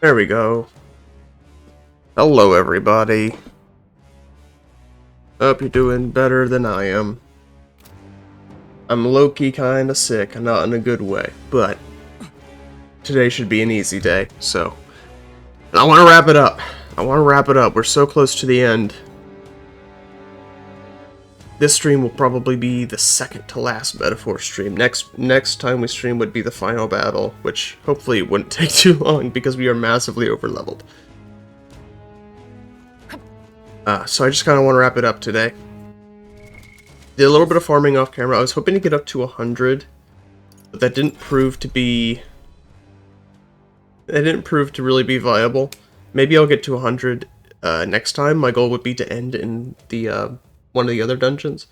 There we go. Hello, everybody. Hope you're doing better than I am. I'm low-key kinda sick, not in a good way, but today should be an easy day, so... And I want to wrap it up. We're so close to the end. This stream will probably be the second to last MetAphor stream. Next time we stream would be the final battle, which hopefully wouldn't take too long because we are massively overleveled. So I just kind of want to wrap it up today. Did a little bit of farming off camera. I was hoping to get up to 100, but that didn't prove to be... It didn't prove to really be viable. Maybe I'll get to 100 next time. My goal would be to end in the one of the other dungeons.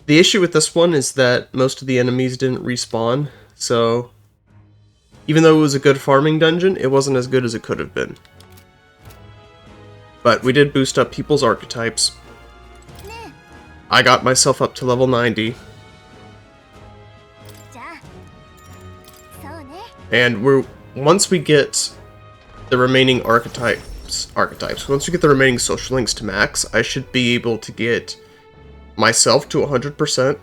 The issue with this one is that most of the enemies didn't respawn, so even though it was a good farming dungeon, it wasn't as good as it could have been. But we did boost up people's archetypes. I got myself up to level 90. And once we get the remaining archetypes, once we get the remaining social links to max, I should be able to get myself to 100%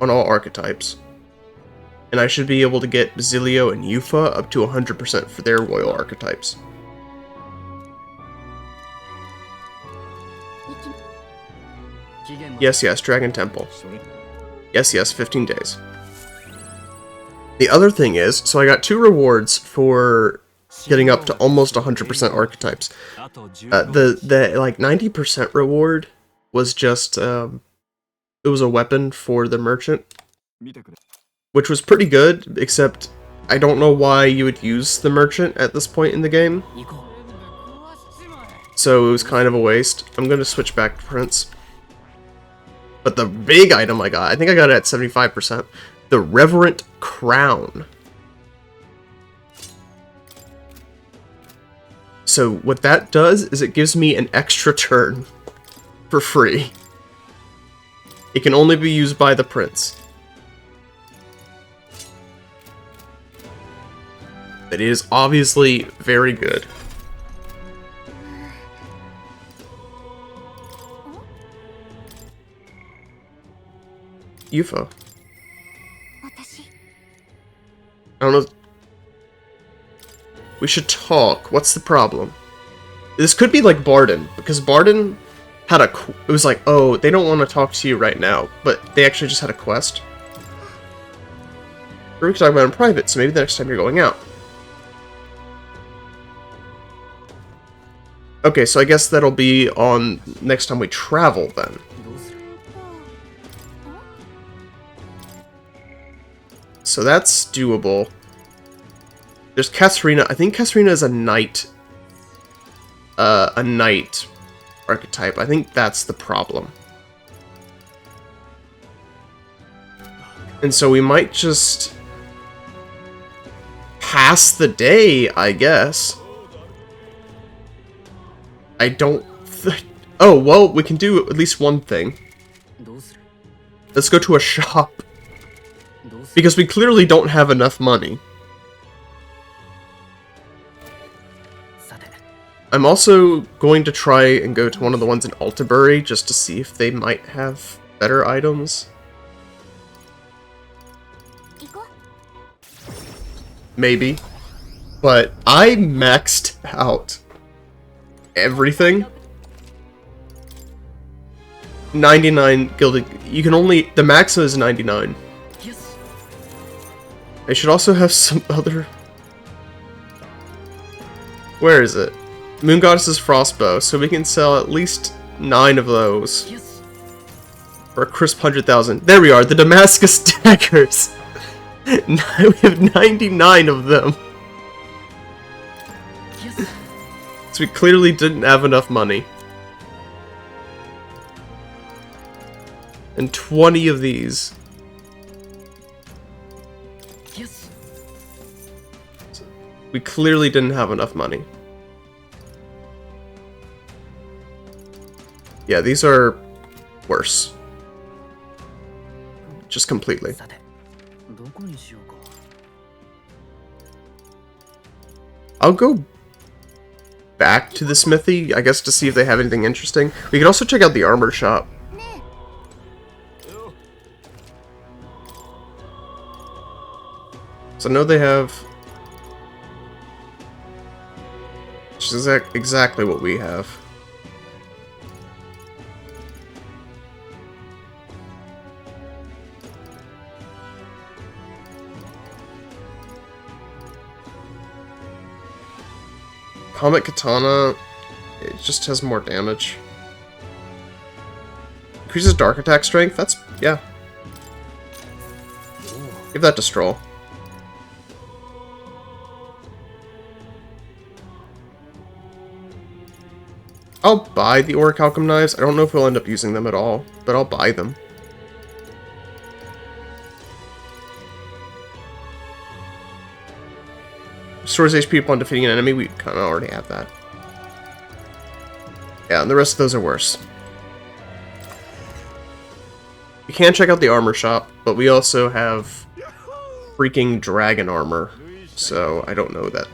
on all archetypes. And I should be able to get Basilio and Eupha up to 100% for their royal archetypes. Yes, Dragon Temple. Yes, 15 days. The other thing is, so I got 2 rewards for getting up to almost 100% archetypes. The like 90% reward was just it was a weapon for the merchant, which was pretty good, except I don't know why you would use the merchant at this point in the game. So it was kind of a waste. I'm going to switch back to Prince. But the big item I think I got it at 75%. The Reverent Crown. So what that does is it gives me an extra turn for free. It can only be used by the prince. It is obviously very good. Eupha. I don't know. We should talk. What's the problem? This could be like Barden, because Barden had it was like, oh, they don't want to talk to you right now, but they actually just had a quest. Or we could talk about it in private, so maybe the next time you're going out. Okay, so I guess that'll be on next time we travel, then. So that's doable. There's Catherina. I think Catherina is a knight. A knight archetype. I think that's the problem. And so we might just pass the day, I guess. I don't... Oh, well, we can do at least one thing. Let's go to a shop. Because we clearly don't have enough money. I'm also going to try and go to one of the ones in Altabury just to see if they might have better items. Maybe. But I maxed out everything. 99 gilded. You can only... The max is 99. I should also have some other... Where is it? Moon Goddess's Frostbow, so we can sell at least 9 of those. For a crisp 100,000. There we are, the Damascus daggers! We have 99 of them. So we clearly didn't have enough money. And 20 of these. We clearly didn't have enough money. Yeah, these are worse. Just completely. I'll go back to the smithy, I guess, to see if they have anything interesting. We could also check out the armor shop. So I know they have... which is exactly what we have. Comet Katana, it just has more damage. Increases dark attack strength, that's, yeah. Give that to Stroll. I'll buy the Orichalcum knives. I don't know if we'll end up using them at all, but I'll buy them. Restores HP upon defeating an enemy. We kind of already have that. Yeah, and the rest of those are worse. We can check out the armor shop, but we also have freaking dragon armor, so I don't know that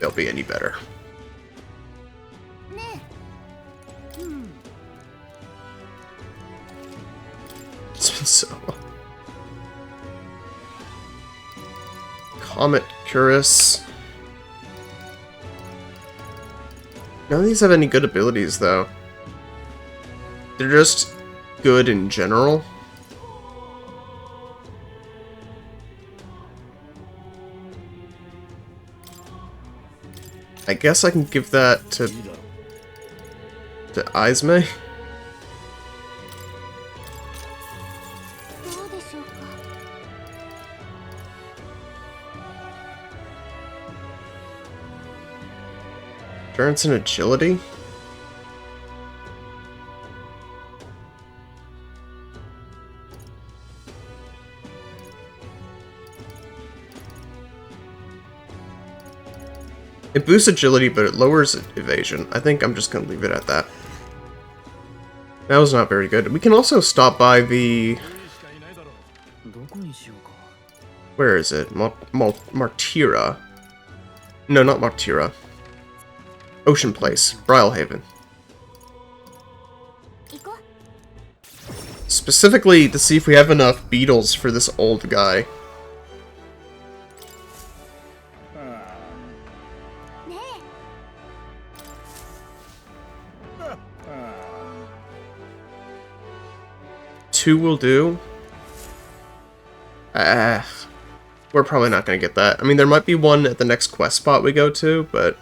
they'll be any better. It's been so long. Comet Cuirass. None of these have any good abilities, though. They're just good in general. I guess I can give that to Izme. Endurance and agility? It boosts agility, but it lowers evasion. I think I'm just going to leave it at that. That was not very good. We can also stop by the... where is it? Martira. No, not Martira. Ocean Place, Brylehaven. Specifically to see if we have enough beetles for this old guy. Two will do. We're probably not going to get that. I mean, there might be one at the next quest spot we go to, but...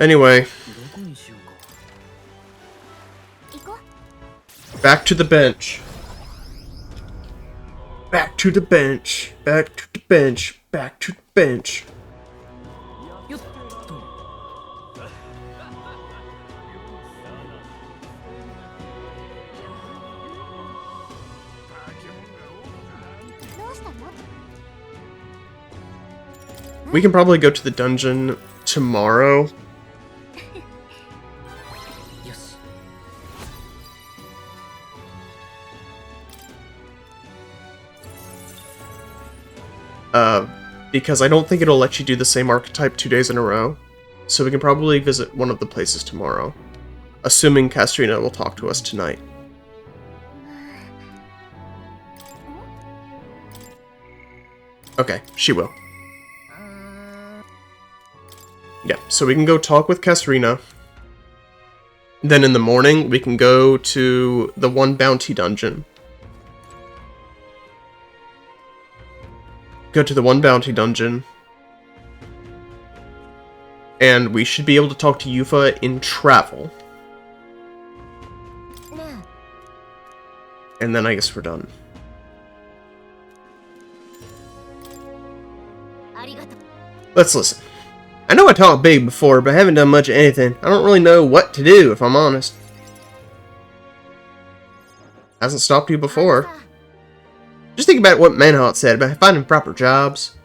anyway. Back to the bench. Back to the bench. Back to the bench. Back to the bench. We can probably go to the dungeon tomorrow. Because I don't think it'll let you do the same archetype 2 days in a row. So we can probably visit one of the places tomorrow. Assuming Catherina will talk to us tonight. Okay, she will. Yeah, so we can go talk with Catherina. Then in the morning, we can go to the one bounty dungeon. Go to the one bounty dungeon. And we should be able to talk to Eupha in travel. And then I guess we're done. Let's listen. I know I talked big before, but I haven't done much of anything. I don't really know what to do, if I'm honest. Hasn't stopped you before. Just think about what Manhart said about finding proper jobs.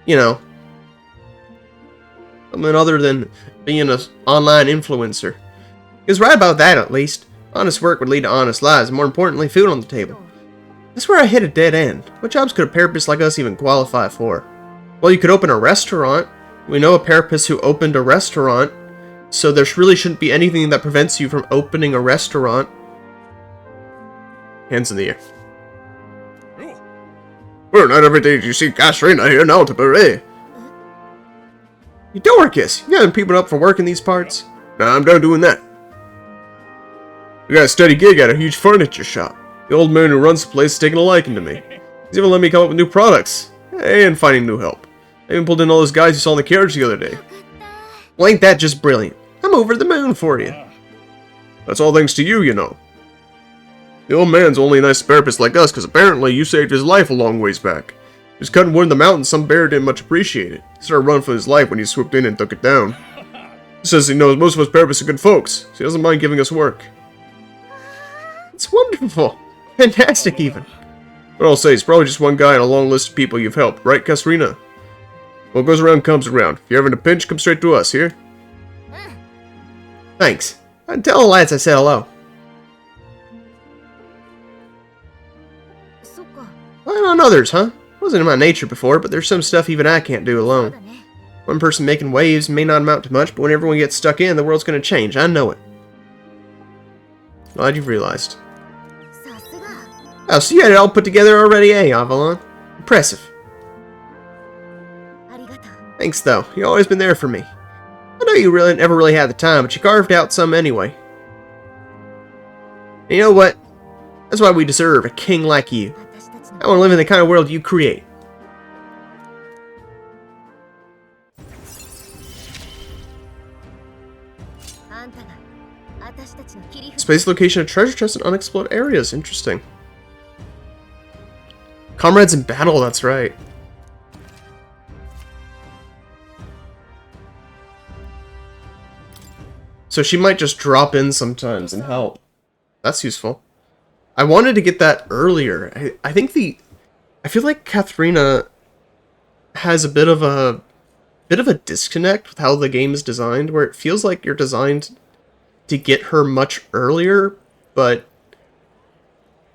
You know. Something other than being an online influencer. He was right about that, at least. Honest work would lead to honest lives, and more importantly, food on the table. That's where I hit a dead end. What jobs could a therapist like us even qualify for? Well, you could open a restaurant. We know a therapist who opened a restaurant, so there really shouldn't be anything that prevents you from opening a restaurant. Hands in the air. Well, not every day do you see Catherina here now to parade. You Dorcas, you haven't people up for work in these parts? Nah, I'm done doing that. We got a steady gig at a huge furniture shop. The old man who runs the place is taking a liking to me. He's even let me come up with new products. And finding new help. I even pulled in all those guys you saw in the carriage the other day. Well, ain't that just brilliant? I'm over the moon for you. That's all thanks to you, you know. The old man's only a nice therapist like us, because apparently you saved his life a long ways back. He was cutting wood in the mountains, some bear didn't much appreciate it. He started running for his life when you swooped in and took it down. He says he knows most of us therapists are good folks, so he doesn't mind giving us work. It's wonderful. Fantastic, even. But I'll say, it's probably just one guy in a long list of people you've helped, right, Catherina? What goes around comes around. If you're ever in a pinch, come straight to us, here? Thanks. Tell the lads I said hello. Well, on others, huh? Wasn't in my nature before, but there's some stuff even I can't do alone. One person making waves may not amount to much, but when everyone gets stuck in, the world's gonna change. I know it. Glad you've realized. Oh, so you had it all put together already, eh, Avalon? Impressive. Thanks, though. You've always been there for me. I know you never really had the time, but you carved out some anyway. And you know what? That's why we deserve a king like you. I want to live in the kind of world you create. Space location of treasure chests in unexplored areas. Interesting. Comrades in battle, that's right. So she might just drop in sometimes and help. That's useful. I wanted to get that earlier. I feel like Catherina has a bit of a disconnect with how the game is designed, where it feels like you're designed to get her much earlier, but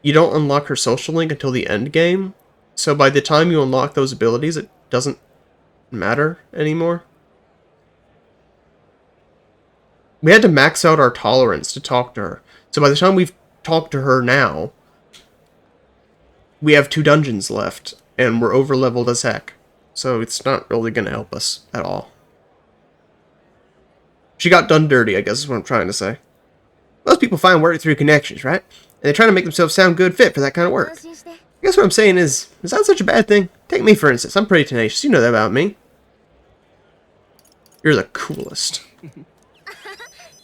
you don't unlock her social link until the end game. So by the time you unlock those abilities, it doesn't matter anymore. We had to max out our tolerance to talk to her. So by the time we've talked to her now, we have 2 dungeons left, and we're over leveled as heck. So it's not really going to help us at all. She got done dirty, I guess is what I'm trying to say. Most people find work through connections, right? And they try to make themselves sound good fit for that kind of work. I guess what I'm saying is that such a bad thing? Take me, for instance. I'm pretty tenacious. You know that about me. You're the coolest.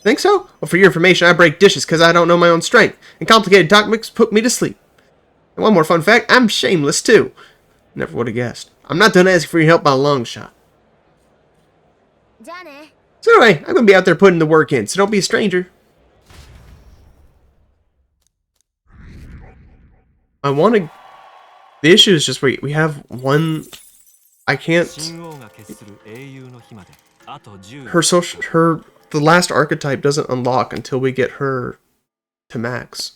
Think so? Well, for your information, I break dishes because I don't know my own strength. And complicated topics put me to sleep. And one more fun fact, I'm shameless too. Never would have guessed. I'm not done asking for your help by a long shot. So anyway, I'm going to be out there putting the work in, so don't be a stranger. I want to... The issue is just we have one... I can't... The last archetype doesn't unlock until we get her to max.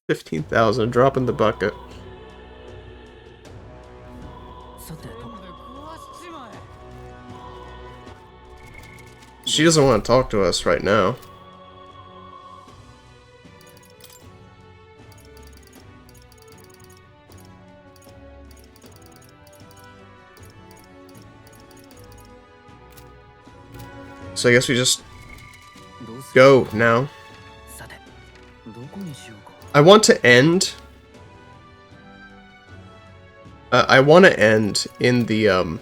15,000, drop in the bucket. She doesn't want to talk to us right now. So I guess we just go now. I want to end. I want to end in the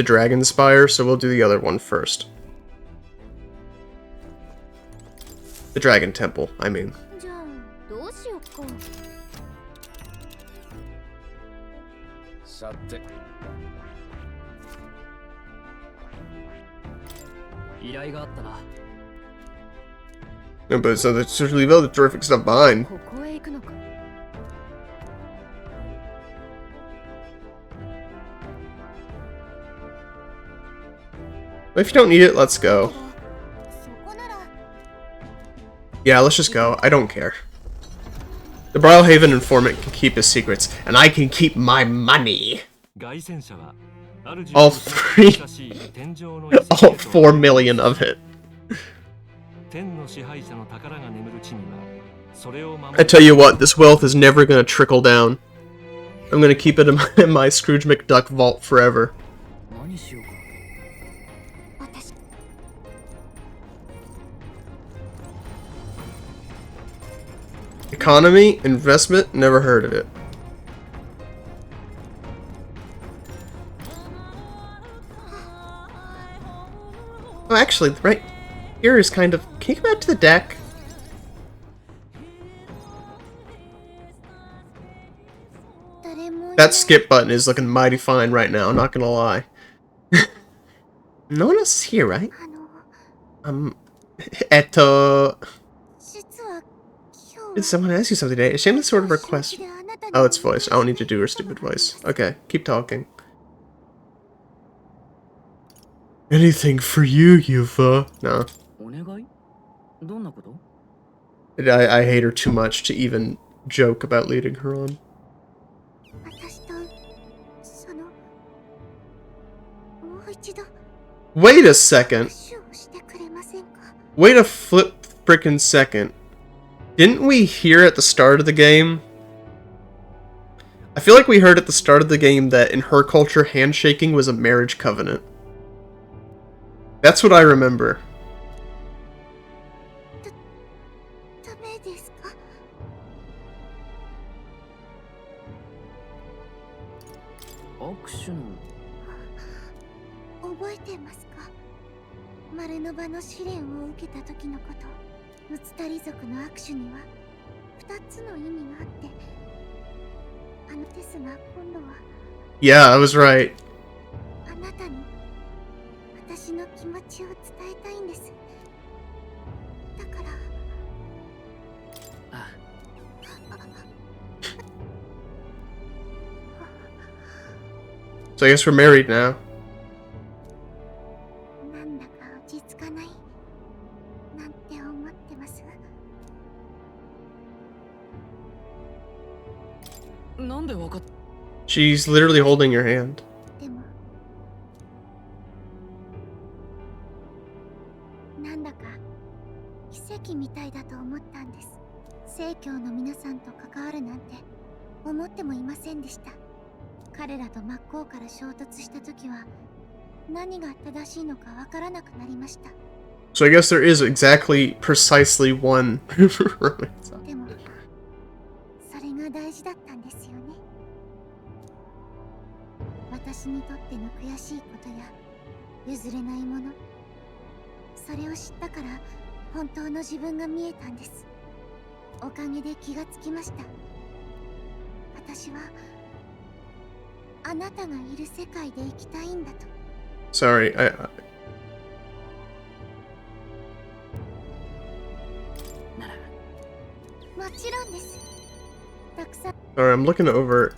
Dragon Spire, so we'll do the other one first. The Dragon Temple, I mean. No, but so there's leave all the terrific stuff behind. If you don't need it, let's go. Yeah, let's just go. I don't care. The Brilhaven informant can keep his secrets, and I can keep my money. All 4 million of it. I tell you what, this wealth is never gonna trickle down. I'm gonna keep it in my Scrooge McDuck vault forever. Economy? Investment? Never heard of it. Oh, actually, right here is kind of... Can you come out to the deck? That skip button is looking mighty fine right now, not gonna lie. No one else is here, right? Did someone ask you something today? A shameless sort of request. Oh, it's voice. I don't need to do her stupid voice. Okay, keep talking. Anything for you, Eupha. No. I hate her too much to even joke about leading her on. Wait a second. Wait a frickin' second. Didn't we hear at the start of the game? I feel like we heard at the start of the game that in her culture, handshaking was a marriage covenant. That's what I remember. Yeah, I was right. So I guess we're married now. She's literally holding your hand. So I guess there is exactly, precisely one romance. Sorry, Sorry, I'm looking over.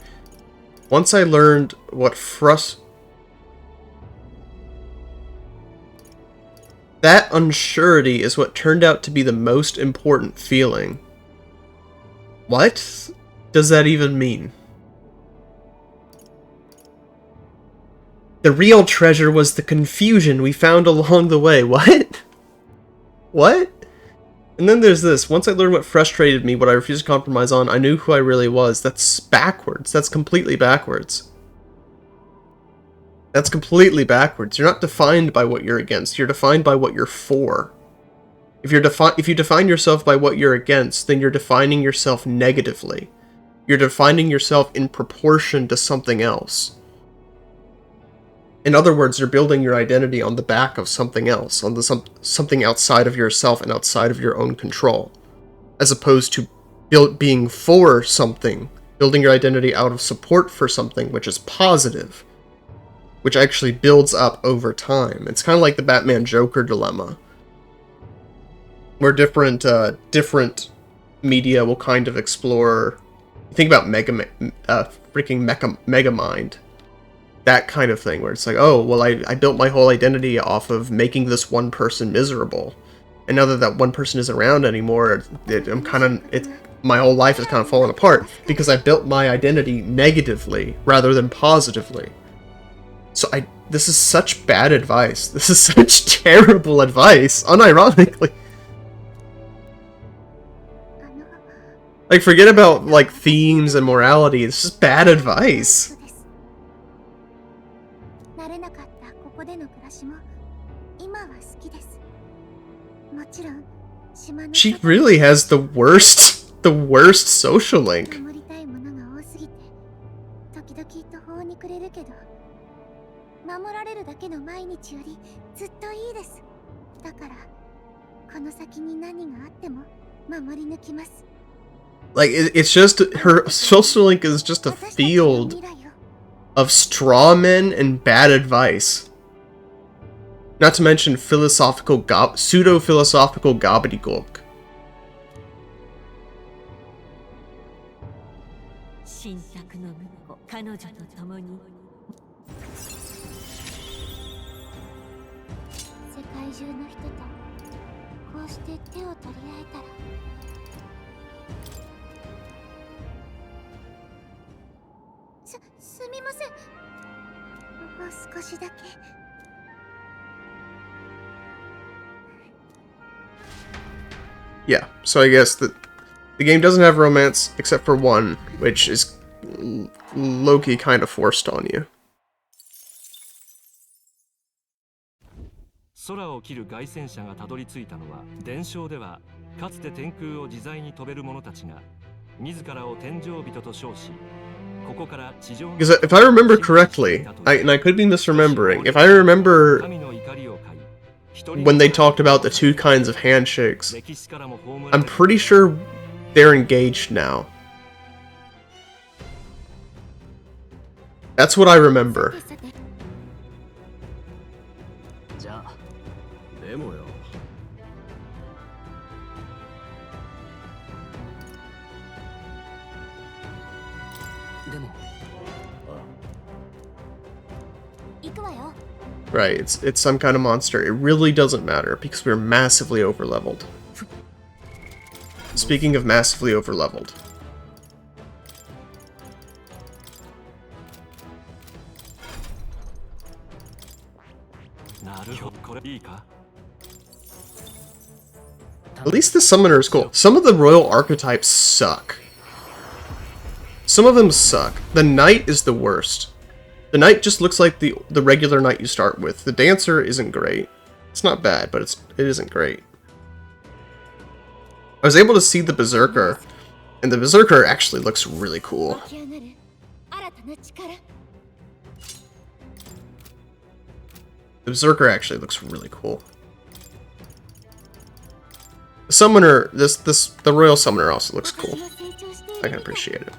Once I learned what that unsurety is what turned out to be the most important feeling. What does that even mean? The real treasure was the confusion we found along the way. What? What? And then there's this. Once I learned what frustrated me, what I refused to compromise on, I knew who I really was. That's backwards. That's completely backwards. That's completely backwards. You're not defined by what you're against. You're defined by what you're for. If you define yourself by what you're against, then you're defining yourself negatively. You're defining yourself in proportion to something else. In other words, you're building your identity on the back of something else, on something outside of yourself and outside of your own control, as opposed to being for something, building your identity out of support for something which is positive, which actually builds up over time. It's kind of like the Batman Joker dilemma, where different media will kind of explore. Think about freaking Megamind. That kind of thing, where it's like, oh, well, I built my whole identity off of making this one person miserable. And now that that one person isn't around anymore, my whole life has kind of fallen apart because I built my identity negatively rather than positively. So this is such bad advice. This is such terrible advice, unironically. Like, forget about, like, themes and morality. It's just bad advice. She really has the worst social link. Like, it's just, her social link is just a field of straw men and bad advice. Not to mention pseudo-philosophical gobbledygook. Yeah, so I guess the game doesn't have romance except for one, which is low-key kind of forced on you. 空を切る凱旋者がたどり着いたのは伝承ではかつて天空を自在に飛べる者たちが自らを天上人と称しここから地上 Because if I remember correctly, and I could be misremembering, if I remember when they talked about the two kinds of handshakes, I'm pretty sure they're engaged now. That's what I remember. Right, it's some kind of monster. It really doesn't matter because we're massively overleveled. Speaking of massively overleveled. At least the summoner is cool. Some of the royal archetypes suck. Some of them suck. The knight is the worst. The knight just looks like the regular knight you start with. The dancer isn't great. It's not bad, but it isn't great. I was able to see the berserker, and the berserker actually looks really cool. The berserker actually looks really cool. The summoner, the royal summoner also looks cool. I can appreciate it.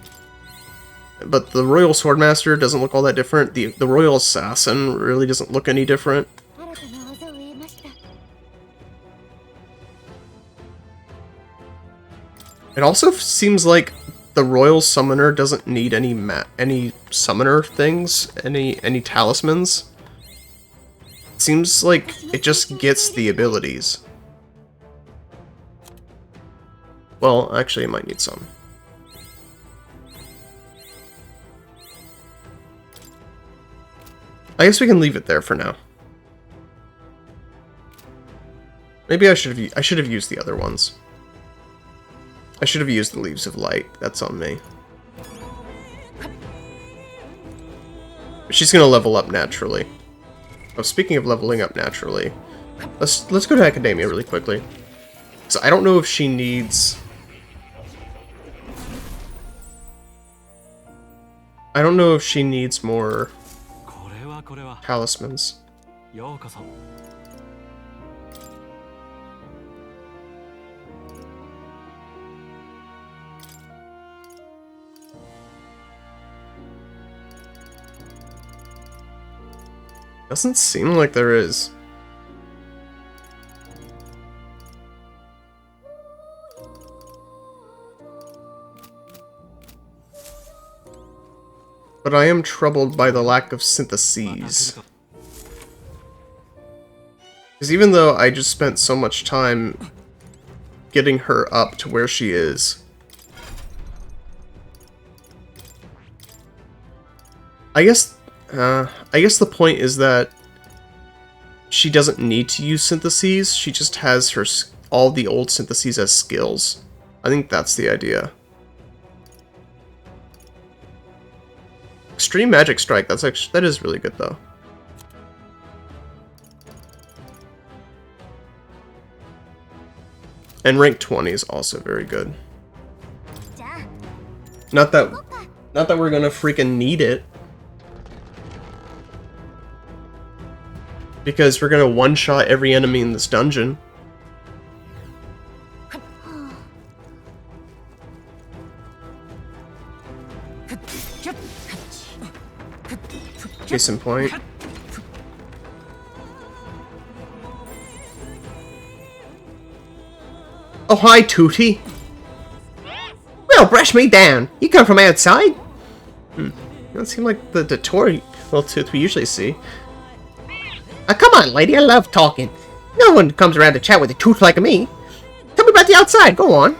But the Royal Swordmaster doesn't look all that different. The Royal Assassin really doesn't look any different. It also seems like the Royal Summoner doesn't need any summoner things, any talismans. It seems like it just gets the abilities. Well, actually, it might need some. I guess we can leave it there for now. Maybe I should have used the other ones. I should have used the Leaves of Light. That's on me. She's gonna level up naturally. Oh, speaking of leveling up naturally, let's go to Academia really quickly. So I don't know if she needs. I don't know if she needs more talismans. Doesn't seem like there is. But I am troubled by the lack of syntheses. Because even though I just spent so much time getting her up to where she is, I guess the point is that she doesn't need to use syntheses. She just has all the old syntheses as skills. I think that's the idea. Extreme Magic Strike. That is really good though. And rank 20 is also very good. Not that we're gonna freaking need it. Because we're gonna one-shot every enemy in this dungeon. Case in point. Oh, hi, Tootie. Well, brush me down. You come from outside? Doesn't seem like the Dotori little tooth we usually see. Come on, lady. I love talking. No one comes around to chat with a tooth like me. Tell me about the outside. Go on.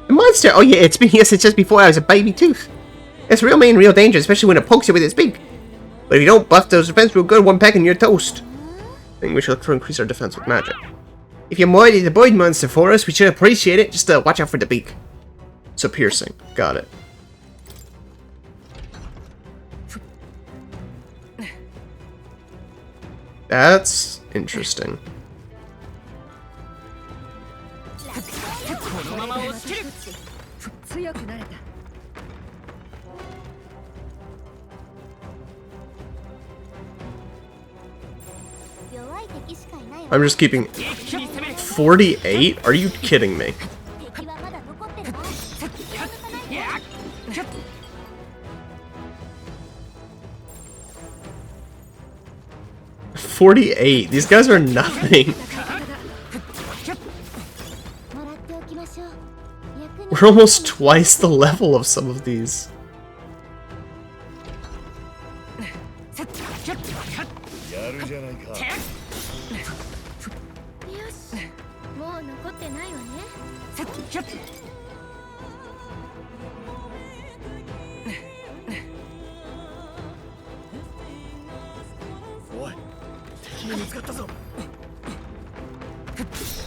A monster. Oh, yeah, it's been here since just before I was a baby tooth. It's real mean, real dangerous, especially when it pokes you with its beak. But if you don't buff those defense real good, one peck and you're toast. I think we should look to increase our defense with magic. If you're more the void monster for us, we should appreciate it. Just watch out for the beak. So piercing. Got it. That's interesting. I'm just keeping 48? Are you kidding me? $48. These guys are nothing. We're almost twice the level of some of these.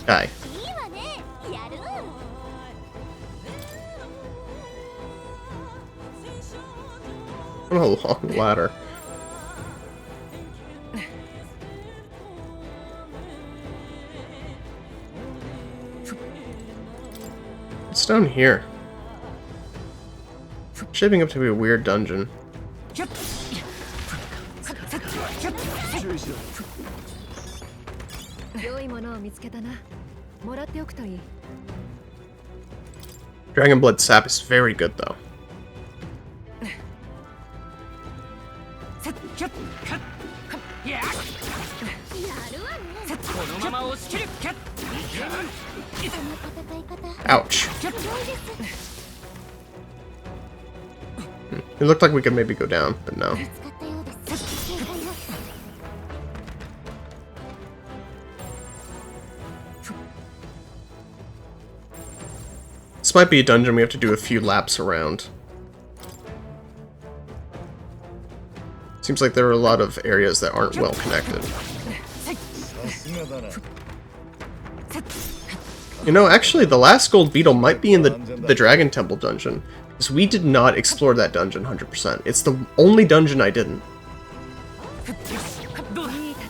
Guy. What a long ladder. What's down here? Shaping up to be a weird dungeon. Dragon Blood Sap is very good though. Ouch. It looked like we could maybe go down, but no. This might be a dungeon we have to do a few laps around. Seems like there are a lot of areas that aren't well connected. You know, actually, the last gold beetle might be in the Dragon Temple dungeon, because we did not explore that dungeon 100%. It's the only dungeon I didn't.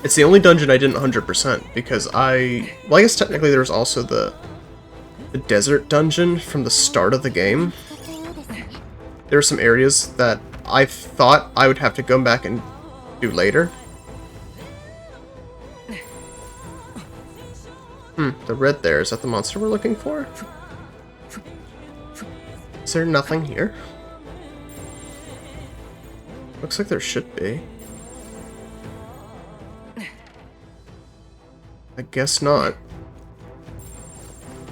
It's the only dungeon I didn't 100%, because well, I guess technically there's also the desert dungeon from the start of the game. There are some areas that I thought I would have to go back and do later. The red there, is that the monster we're looking for? Is there nothing here? Looks like there should be. I guess not.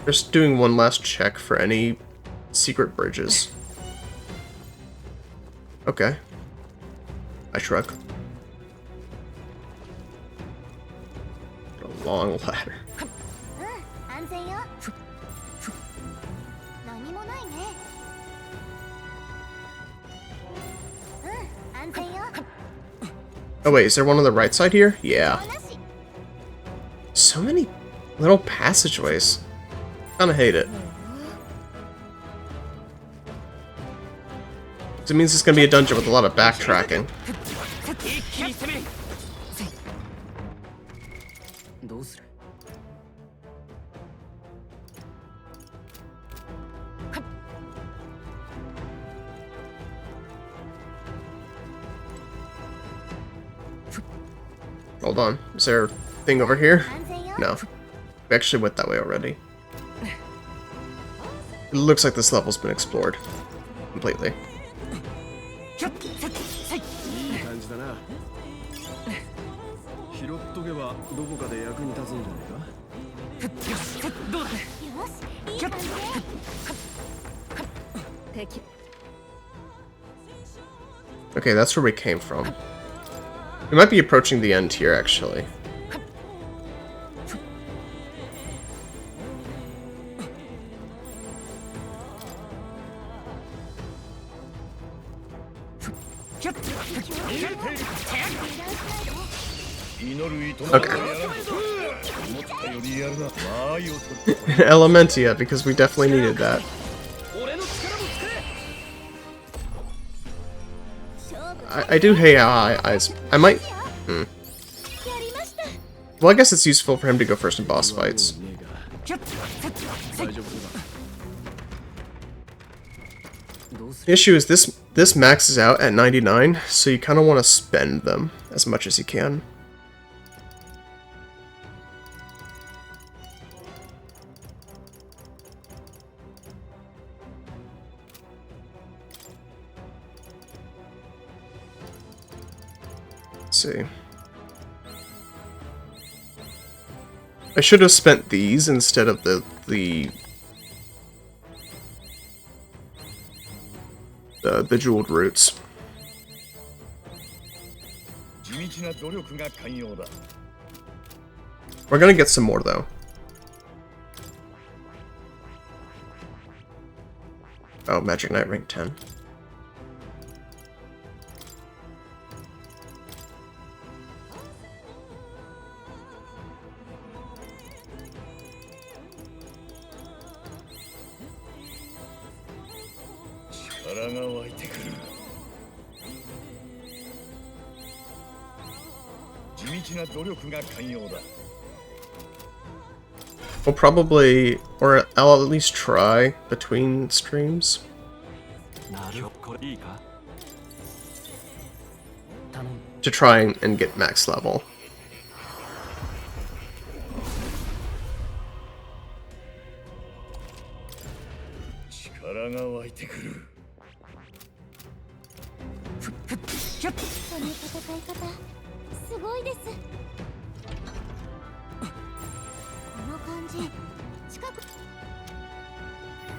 Just doing one last check for any secret bridges. Okay. I shrug. A long ladder. Oh wait, is there one on the right side here? Yeah. So many little passageways. Kinda hate it. It means it's gonna be a dungeon with a lot of backtracking. Hold on. Is there a thing over here? No. We actually went that way already. It looks like this level's been explored. Completely. Okay, that's where we came from. We might be approaching the end here, actually. Okay. Elementia, because we definitely needed that. I do hate how eyes. I might. Well, I guess it's useful for him to go first in boss fights. The issue is this maxes out at 99, so you kind of want to spend them as much as you can. Let's see. I should have spent these instead of the jeweled roots. We're gonna get some more though. Oh, Magic Knight rank 10. We'll probably, or I'll at least try between streams. To try and get max level.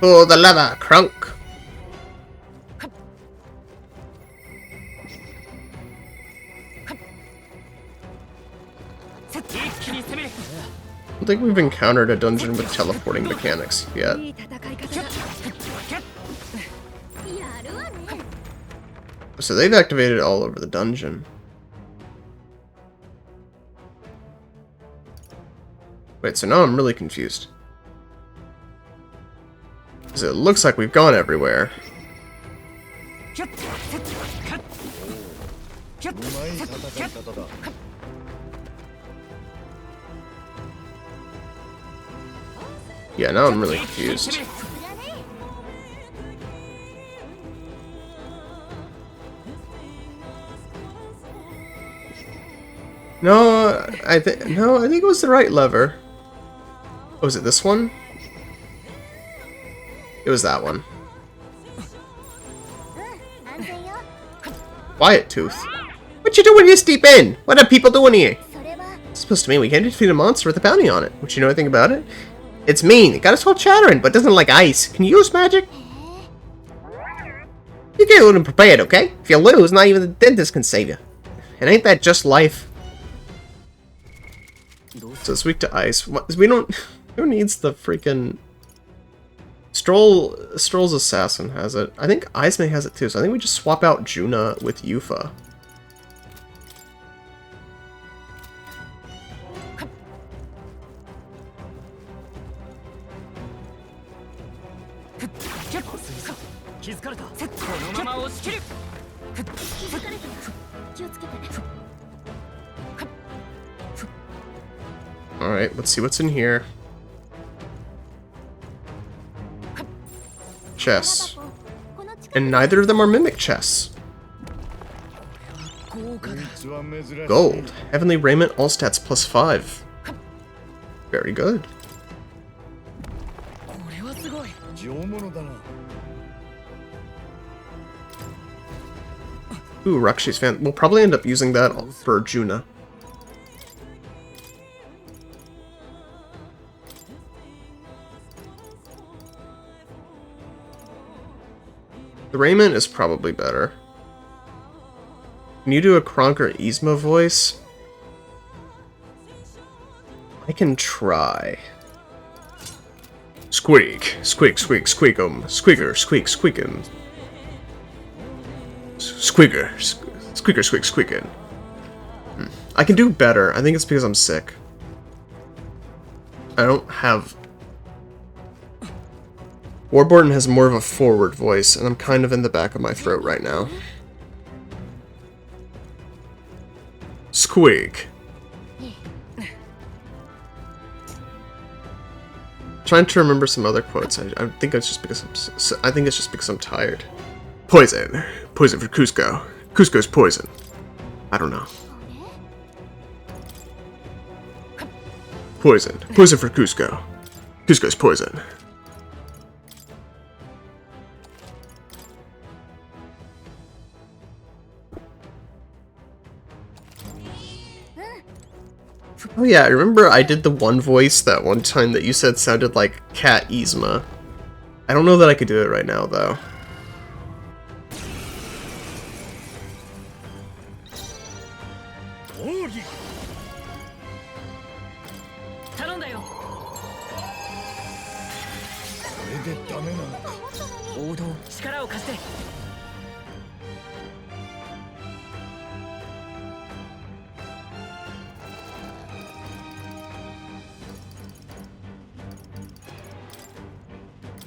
Oh, the lava crunk. I don't think we've encountered a dungeon with teleporting mechanics yet. So they've activated it all over the dungeon. Wait, so now I'm really confused. Because it looks like we've gone everywhere. Yeah, now I'm really confused. No, I think it was the right lever. Oh, was it this one? It was that one. Quiet Tooth. What you doing here, Steep In? What are people doing here? It's supposed to mean we can't defeat a monster with a bounty on it. Would you know anything about it? It's mean. It got us all chattering, but doesn't like ice. Can you use magic? You get a little prepared, okay? If you lose, not even the dentist can save you. And ain't that just life? So it's weak to ice. We don't... Who needs the freaking... Stroll's assassin has it. I think Izme has it too, so I think we just swap out Juna with Eupha. Alright, let's see what's in here. Chests. And neither of them are mimic chests. Gold. Heavenly Raiment, all stats +5. Very good. Ooh, Rakshi's fan. We'll probably end up using that for Juna. The Raiment is probably better. Can you do a Kronk or Yzma voice? I can try. Squeak, squeak, squeak, squeakum, squeaker, squeak, squeakin'. Squeaker, squeaker, squeak, squeakin'. I can do better. I think it's because I'm sick. I don't have... Warburton has more of a forward voice, and I'm kind of in the back of my throat right now. Squeak. Trying to remember some other quotes. I think it's just because I'm tired. Poison. Poison for Cusco. Cusco's poison. I don't know. Poison. Poison for Cusco. Cusco's poison. Oh yeah, I remember I did the one voice that one time that you said sounded like Cat Yzma. I don't know that I could do it right now, though.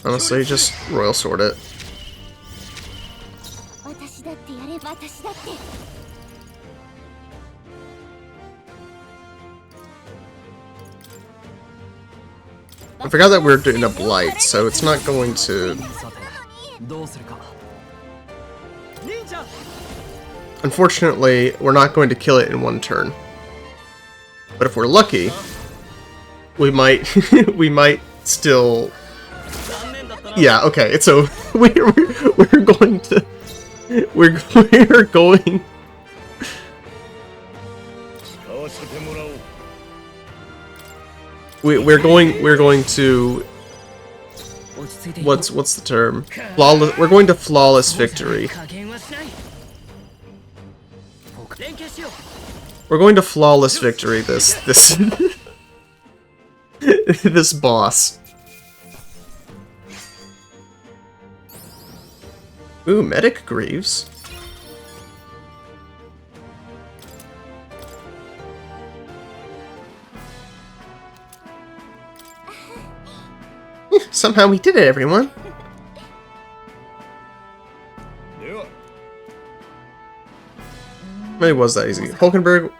Honestly, just Royal Sword it. I forgot that we're doing a blight, so it's not going to... Unfortunately, we're not going to kill it in one turn. But if we're lucky, we might we might still... Yeah, okay, it's so we're going to we're going we're going to what's the term? Flawless. We're going to flawless victory. We're going to flawless victory this this boss. Ooh, Medic Greaves. Somehow we did it, everyone. Maybe it was that easy. Hulkenberg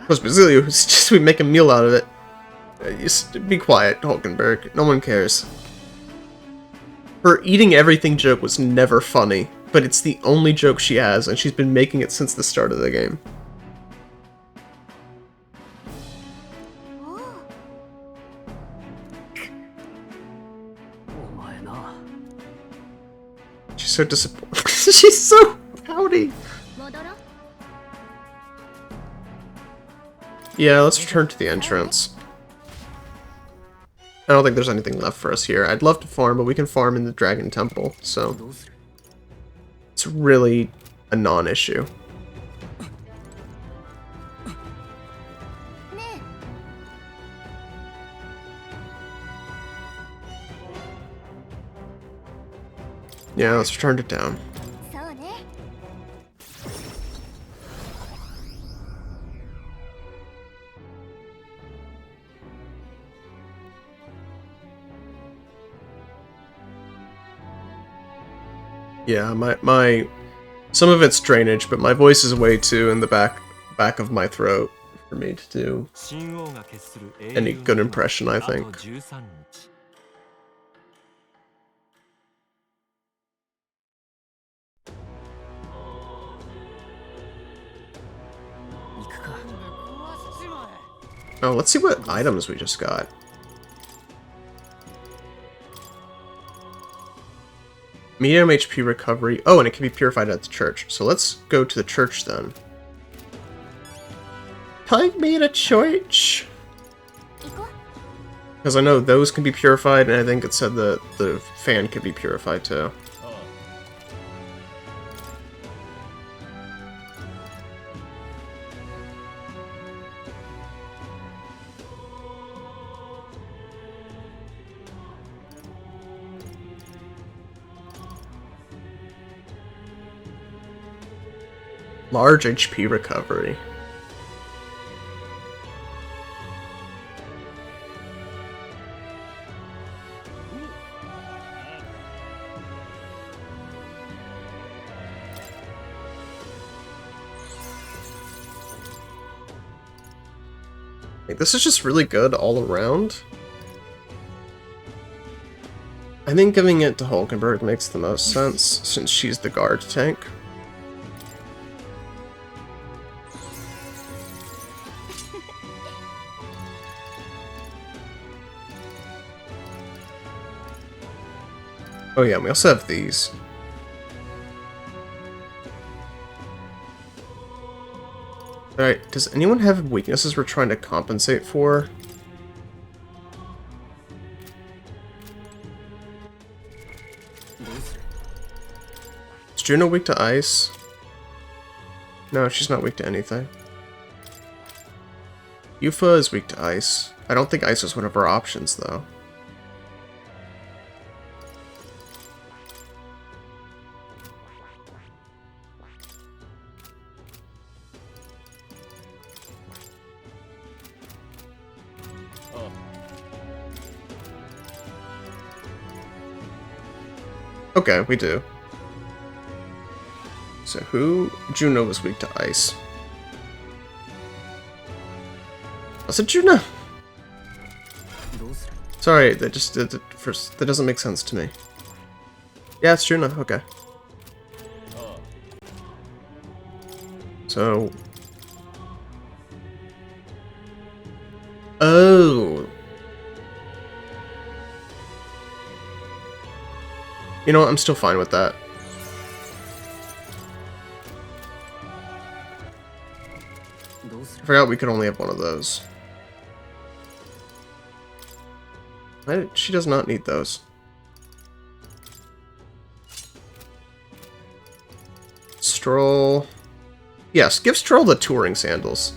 was Basilio, who's just we make a meal out of it. Just be quiet, Hulkenberg. No one cares. Her eating everything joke was never funny, but it's the only joke she has, and she's been making it since the start of the game. She's so disappointed. She's so pouty. Yeah, let's return to the entrance. I don't think there's anything left for us here. I'd love to farm, but we can farm in the Dragon Temple, so it's really a non-issue. Yeah, let's return to town. Yeah, my some of it's drainage, but my voice is way too in the back of my throat for me to do any good impression, I think. Oh, let's see what items we just got. Medium HP recovery. Oh, and it can be purified at the church. So let's go to the church then. Take me to church. Because I know those can be purified, and I think it said the fan can be purified too. Large HP recovery. Like, this is just really good all around. I think giving it to Hulkenberg makes the most sense, since she's the guard tank. Oh yeah, we also have these. Alright, does anyone have weaknesses we're trying to compensate for? Is Juno weak to ice? No, she's not weak to anything. Eupha is weak to ice. I don't think ice is one of our options, though. Okay, we do. So who? Juno was weak to ice. Was it Juno? Sorry, that doesn't make sense to me. Yeah, it's Juno. Okay. So. Oh. You know what? I'm still fine with that. I forgot we could only have one of those. She does not need those. Stroll. Yes, give Stroll the touring sandals.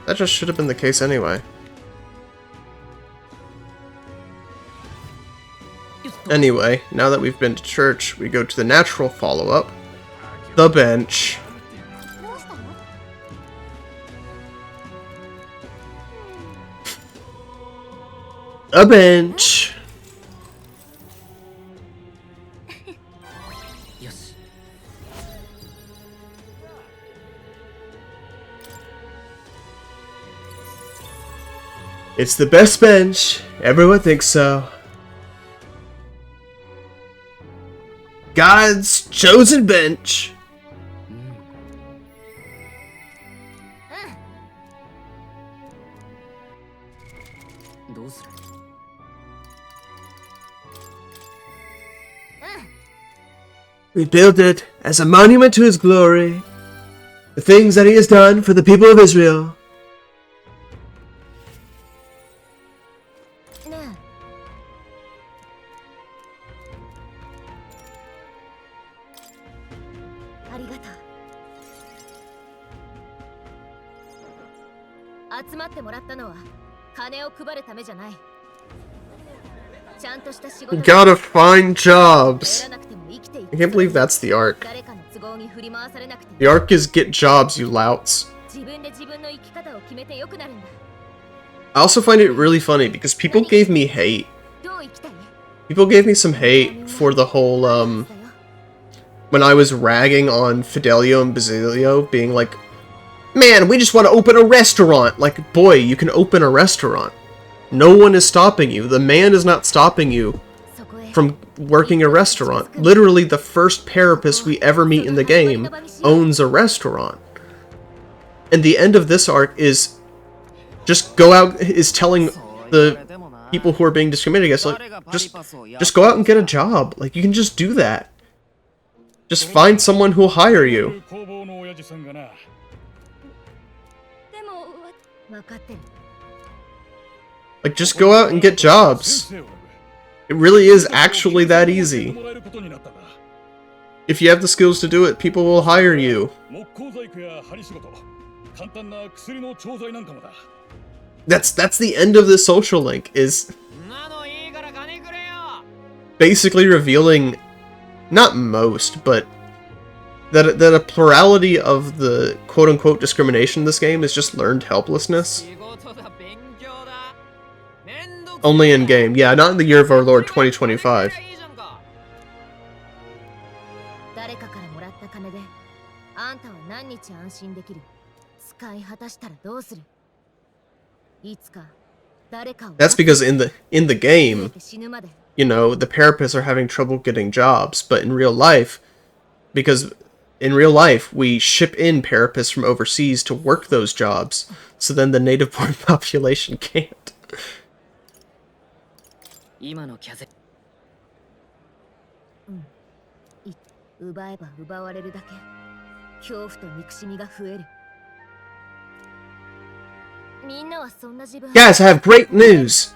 That just should have been the case anyway. Anyway, now that we've been to church, we go to the natural follow-up. The bench. A bench. It's the best bench. Everyone thinks so. God's chosen bench. We built it as a monument to his glory, the things that he has done for the people of Israel. You gotta find jobs. I can't believe that's the arc. The arc is get jobs, you louts. I also find it really funny because people gave me hate People gave me some hate for the whole, when I was ragging on Fidelio and Basilio, being like, man, we just want to open a restaurant! Like, boy, you can open a restaurant. No one is stopping you. The man is not stopping you from working a restaurant. Literally, the first Parapus we ever meet in the game owns a restaurant. And the end of this arc is just go out, is telling the people who are being discriminated against, like, just go out and get a job. Like, you can just do that. Just find someone who'll hire you. Like, just go out and get jobs. It really is actually that easy. If you have the skills to do it, people will hire you. That's the end of this social link, is basically revealing, not most, but that a plurality of the quote-unquote discrimination in this game is just learned helplessness. Only in-game. Yeah, not in the year of our Lord 2025. That's because in the game, you know, the Parapus are having trouble getting jobs, but in real life, because in real life, we ship in Parapus from overseas to work those jobs, so then the native-born population can't. Guys, I have great news!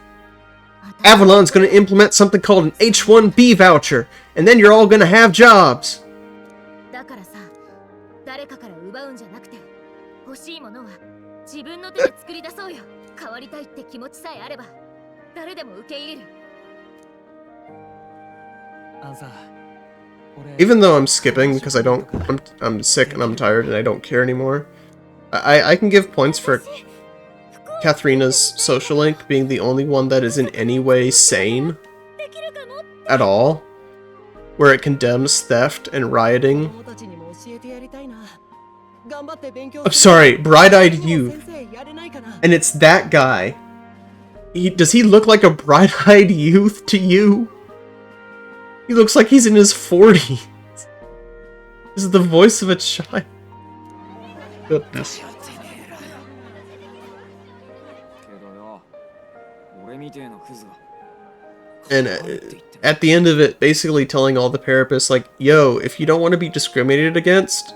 Avalon's gonna implement something called an H-1B voucher, and then you're all gonna have jobs! Even though I'm skipping because I'm sick and I'm tired and I don't care anymore, I can give points for Catherina's social link being the only one that is in any way sane at all, where it condemns theft and rioting. I'm sorry, bright-eyed youth. And it's that guy. Does he look like a bright-eyed youth to you? He looks like he's in his 40s. This is the voice of a child. Goodness. And at the end of it, basically telling all the Parapus, like, yo, if you don't want to be discriminated against,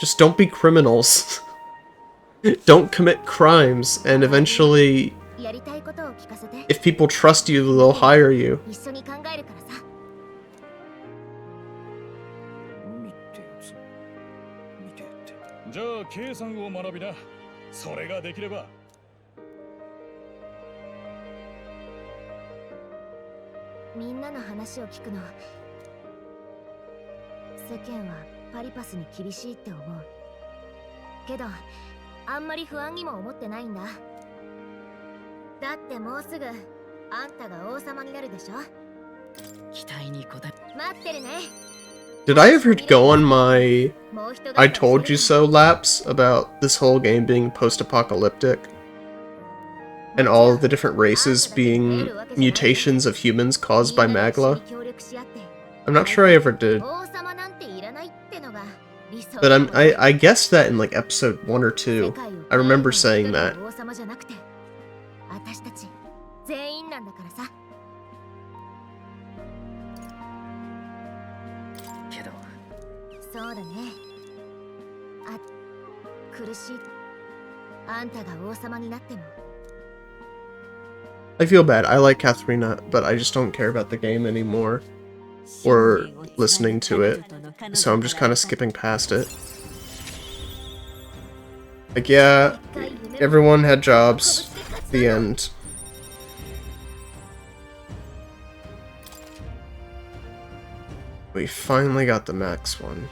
just don't be criminals. Don't commit crimes, and eventually, if people trust you, they'll hire you. Did I ever go on my I told you so laps about this whole game being post-apocalyptic? And all of the different races being mutations of humans caused by Magla? I'm not sure I ever did. But I guessed that in like episode 1 or 2. I remember saying that. I feel bad. I like Catherina, but I just don't care about the game anymore. Or listening to it. So I'm just kind of skipping past it. Like, yeah, everyone had jobs. The end. We finally got the max one.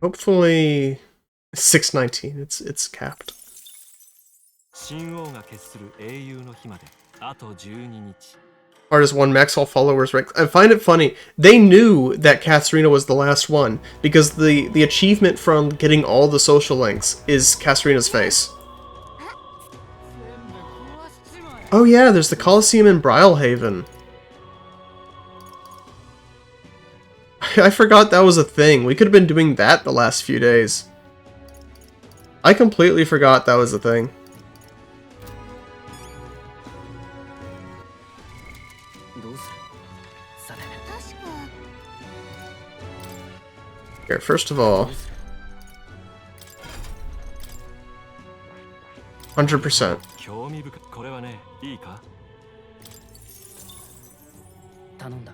Hopefully 619. It's capped. 神王が決する英雄の日まであと12日 Artist 1 max all followers rank. I find it funny. They knew that Catherina was the last one because the achievement from getting all the social links is Catherina's face. Oh yeah, there's the Colosseum in Brylehaven. I forgot that was a thing. We could have been doing that the last few days. I completely forgot that was a thing. Here, first of all, 100%. 興味深いこれはねいいか頼んだ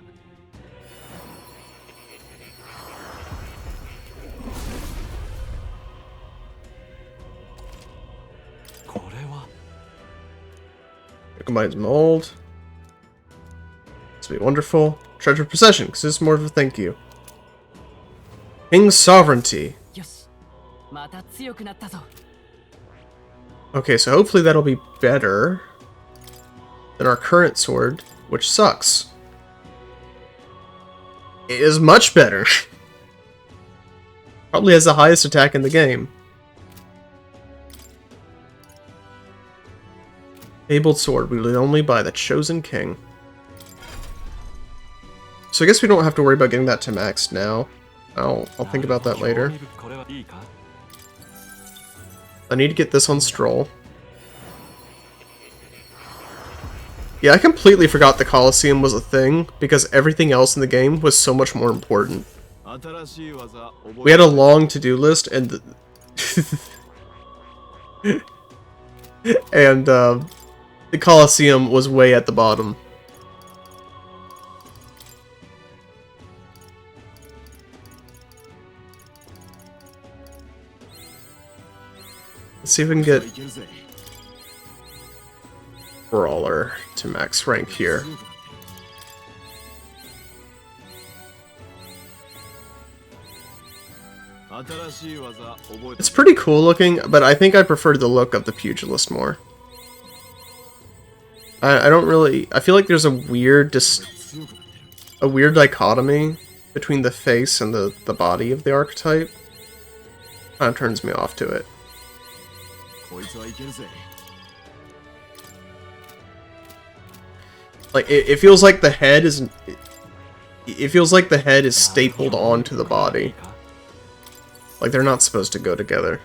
これは It combines mold. This will be wonderful. Treasure possession, because this is more of a thank you. King's sovereignty. よしまた強くなったぞ Okay, so hopefully that'll be better than our current sword, which sucks. It is much better. Probably has the highest attack in the game. Fabled sword, wielded only by the chosen king. So I guess we don't have to worry about getting that to max now. I'll think about that later. これはいいか I need to get this on Stroll. Yeah, I completely forgot the Colosseum was a thing, because everything else in the game was so much more important. We had a long to-do list, and and the Colosseum was way at the bottom. Let's see if we can get Brawler to max rank here. It's pretty cool looking, but I think I prefer the look of the Pugilist more. I don't really... I feel like there's a weird dichotomy between the face and the body of the archetype. Kind of turns me off to it. Like it feels like the head is. It feels like the head is stapled onto the body. Like they're not supposed to go together.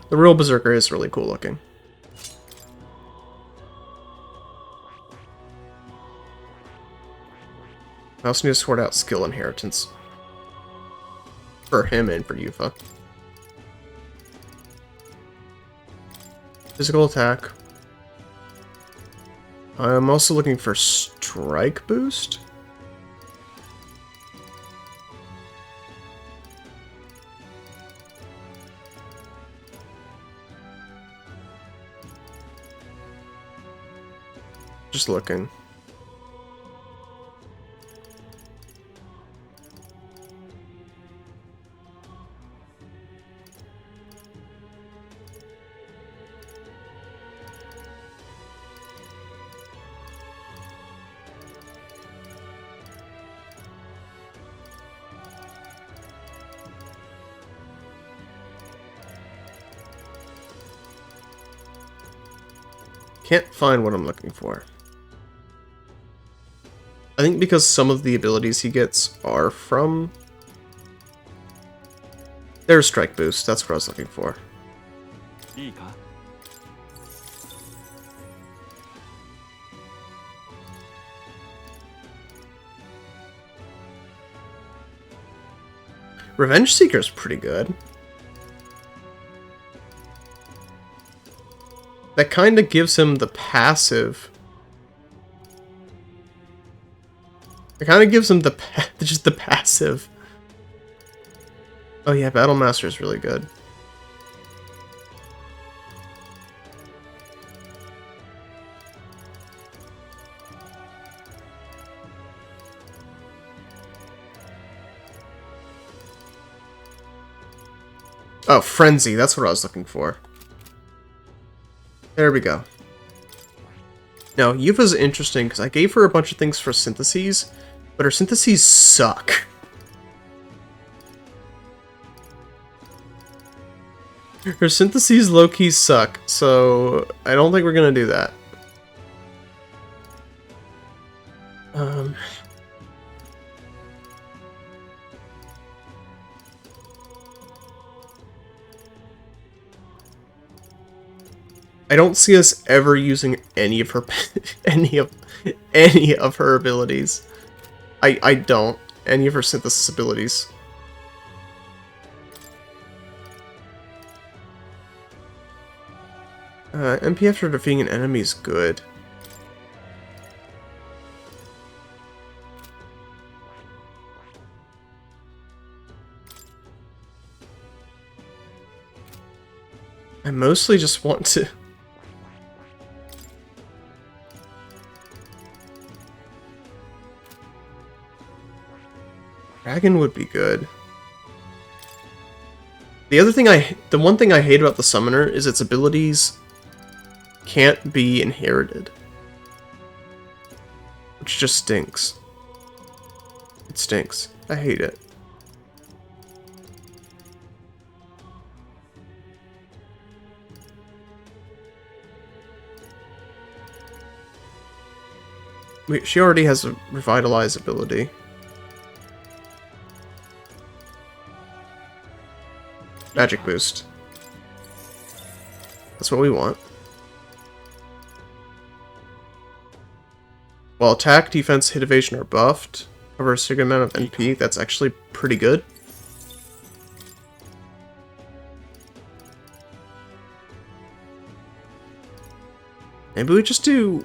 The real Berserker is really cool looking. I also need to sort out skill inheritance. For him and for Eupha. Physical attack. I'm also looking for strike boost. Just looking. Can't find what I'm looking for. I think because some of the abilities he gets are from... There's Strike Boost, that's what I was looking for. Revenge Seeker's pretty good. That kind of gives him the passive. It kind of gives him the just the passive. Oh yeah, Battle Master is really good. Oh, Frenzy, that's what I was looking for. There we go. Now, Eupha's interesting because I gave her a bunch of things for syntheses, but her syntheses suck. Her syntheses low-key suck, so I don't think we're gonna do that. I don't see us ever using any of her any of her abilities. I don't. Any of her synthesis abilities. MP after defeating an enemy is good. I mostly just want to... Dragon would be good. The one thing I hate about the summoner is its abilities can't be inherited. Which just stinks. It stinks. I hate it. Wait, she already has a revitalize ability. Magic boost. That's what we want. While attack, defense, hit evasion are buffed, cover a certain amount of NP, that's actually pretty good. Maybe we just do...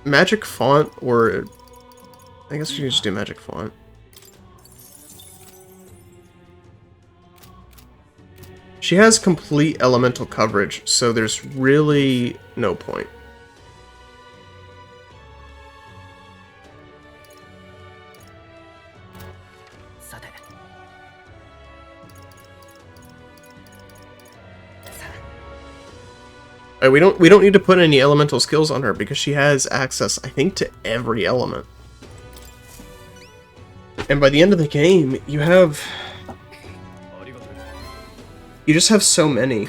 Magic font, or... I guess we can just do magic font. She has complete elemental coverage, so there's really no point. We don't need to put any elemental skills on her because she has access, I think, to every element. And by the end of the game, you just have so many. You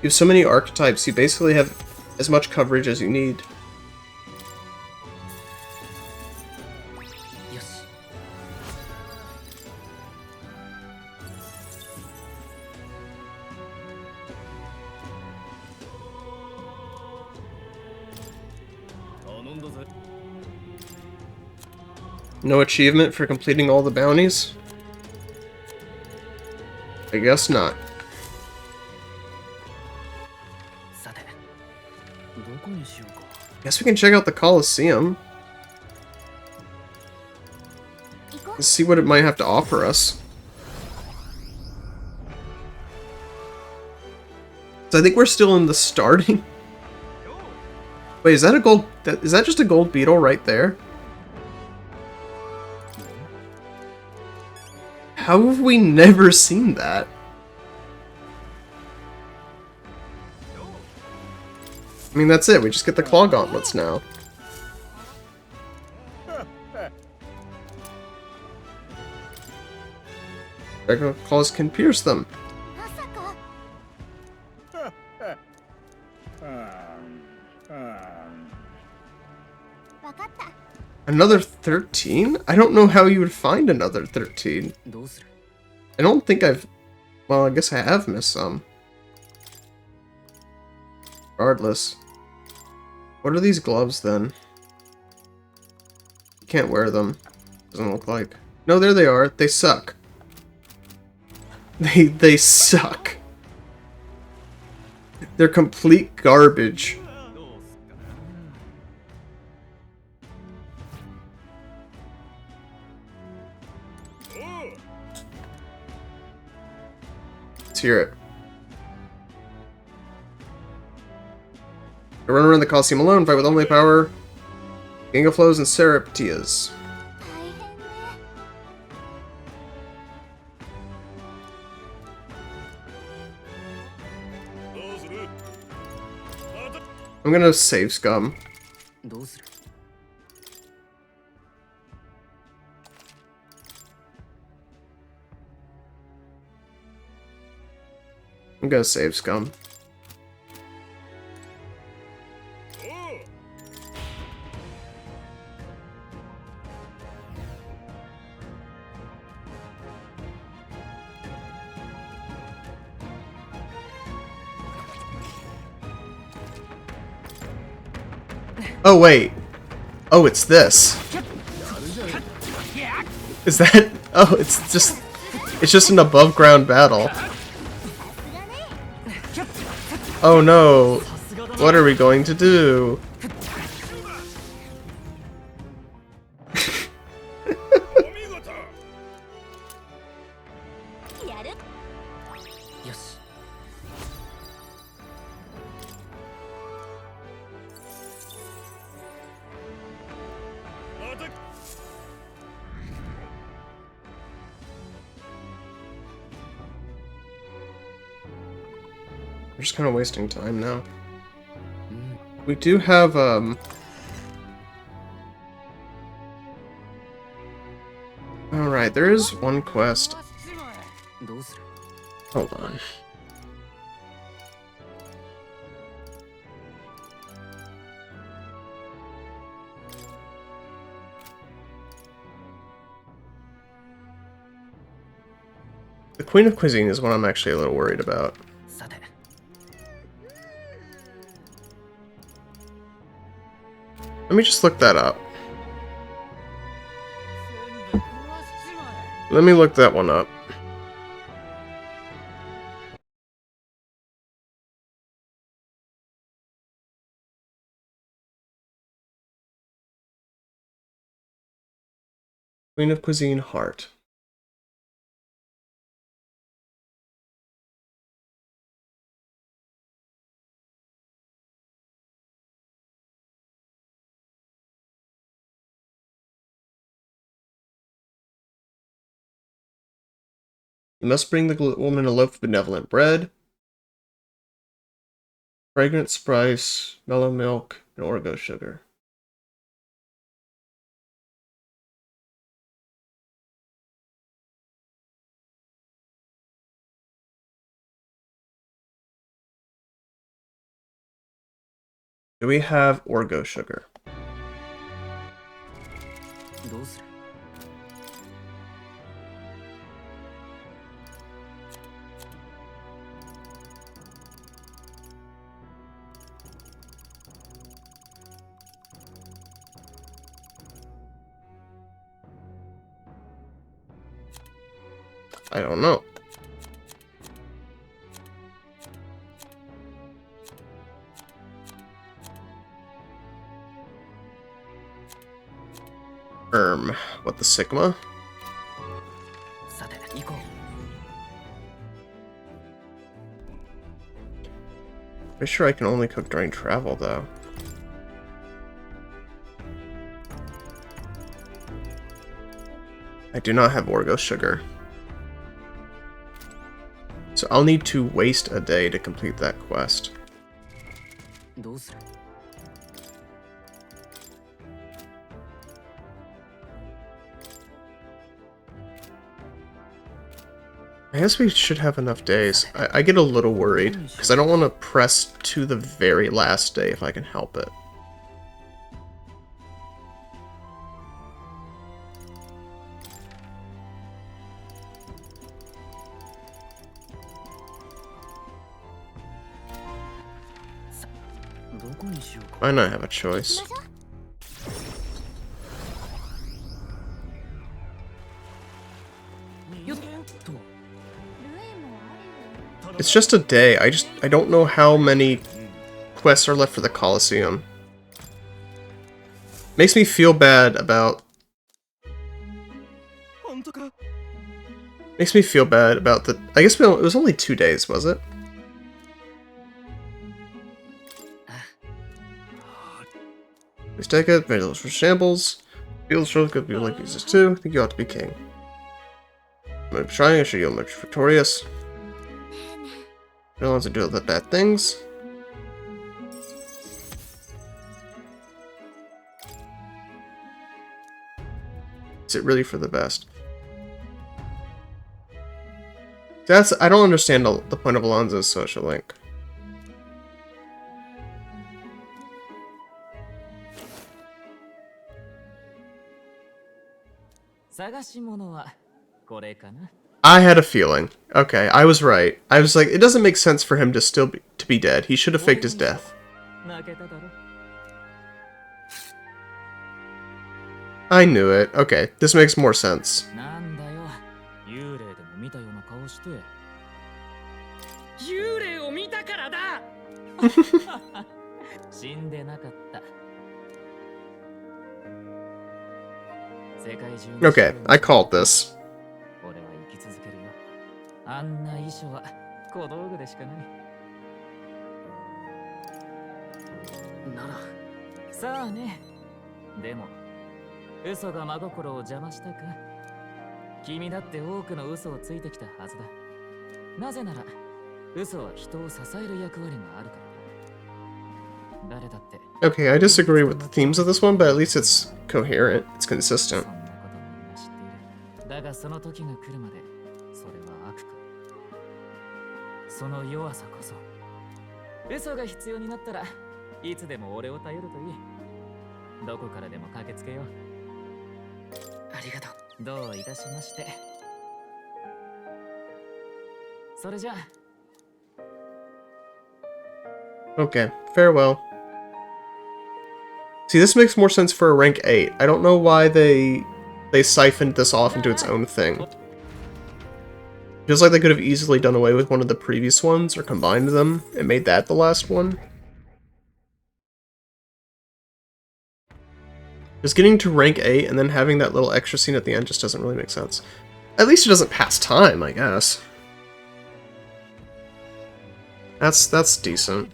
have so many archetypes, you basically have as much coverage as you need. No achievement for completing all the bounties? I guess not. Guess we can check out the Colosseum. And see what it might have to offer us. So I think we're still in the starting. Wait, is that a gold? Is that just a gold beetle right there? How have we never seen that? I mean, that's it. We just get the claw gauntlets now. Regular claws can pierce them. Another 13? I don't know how you would find another 13. I don't think I've... Well, I guess I have missed some. Regardless. What are these gloves, then? You can't wear them. Doesn't look like. No, there they are. They suck. They suck. They're complete garbage. Let's hear it. I run around the Colosseum alone, fight with only power, Gangaflows, and Seraptias. I'm gonna save Scum. どうする I'm gonna save Scum. Oh wait. Oh, it's this. Is that? Oh, it's just an above ground battle. Oh no. What are we going to do? We're just kind of wasting time now. We do have, Alright, there is one quest. どうする Hold on. The Queen of Cuisine is what I'm actually a little worried about. さて Let me just look that up. Let me look that one up. Queen of Cuisine Heart. You must bring the woman a loaf of benevolent bread, fragrant spice, mellow milk, and orgo sugar. Do we have orgo sugar? どうする I don't know. What the Sigma? さて行こう Pretty sure I can only cook during travel, though. I do not have orgo sugar. So I'll need to waste a day to complete that quest. どうする I guess we should have enough days. I get a little worried, because I don't want to press to the very last day if I can help it. Why not have a choice? It's just a day. I don't know how many quests are left for the Colosseum. Makes me feel bad about... Makes me feel bad about the... I guess it was only 2 days, was it? Please take it. Vandals for shambles. Field shows good people like Jesus too. I think you ought to be king. I'm trying. I should you much victorious. No one's to do the bad things. Is it really for the best? I don't understand the point of Alonso's social link. 探し物はこれかな。 I had a feeling. Okay, I was right. I was like, it doesn't make sense for him to still be dead. He should have faked his death. 負けただろ。 I knew it. Okay, this makes more sense. なんだよ。幽霊でも見たような顔して。幽霊を見たからだ。死んでなかった。 Okay, I called this. 俺は生き続けるよ。あんな遺書は小道具でしかない。なら、さあね。でも、嘘が真心を邪魔したか。君だって多くの嘘をついてきたはずだ。なぜなら、嘘は人を支える役割があるからだ。誰だって。 Okay, I disagree with the themes of this one, but at least it's coherent. It's consistent. だがその時が来るまでそれは悪か。その弱さこそ嘘が必要になったらいつでも俺を頼るといい。どこからでも駆けつけよう。ありがとう。どういたしまして。それじゃあ。 Okay, farewell. See, this makes more sense for a rank 8. I don't know why they siphoned this off into its own thing. Feels like they could have easily done away with one of the previous ones, or combined them, and made that the last one. Just getting to rank 8 and then having that little extra scene at the end just doesn't really make sense. At least it doesn't pass time, I guess. That's decent.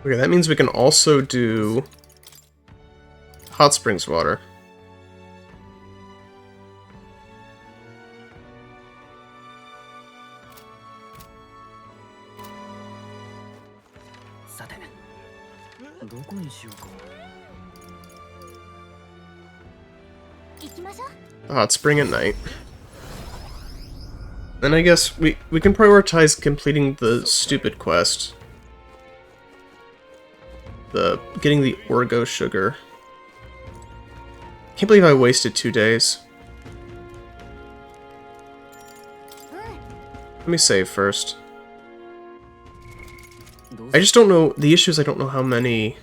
Okay, that means we can also do hot springs water. Hot spring at night. Then I guess we can prioritize completing the stupid quest. Getting the Orgo sugar. Can't believe I wasted 2 days. Let me save first. I just don't know, the issue is I don't know how many...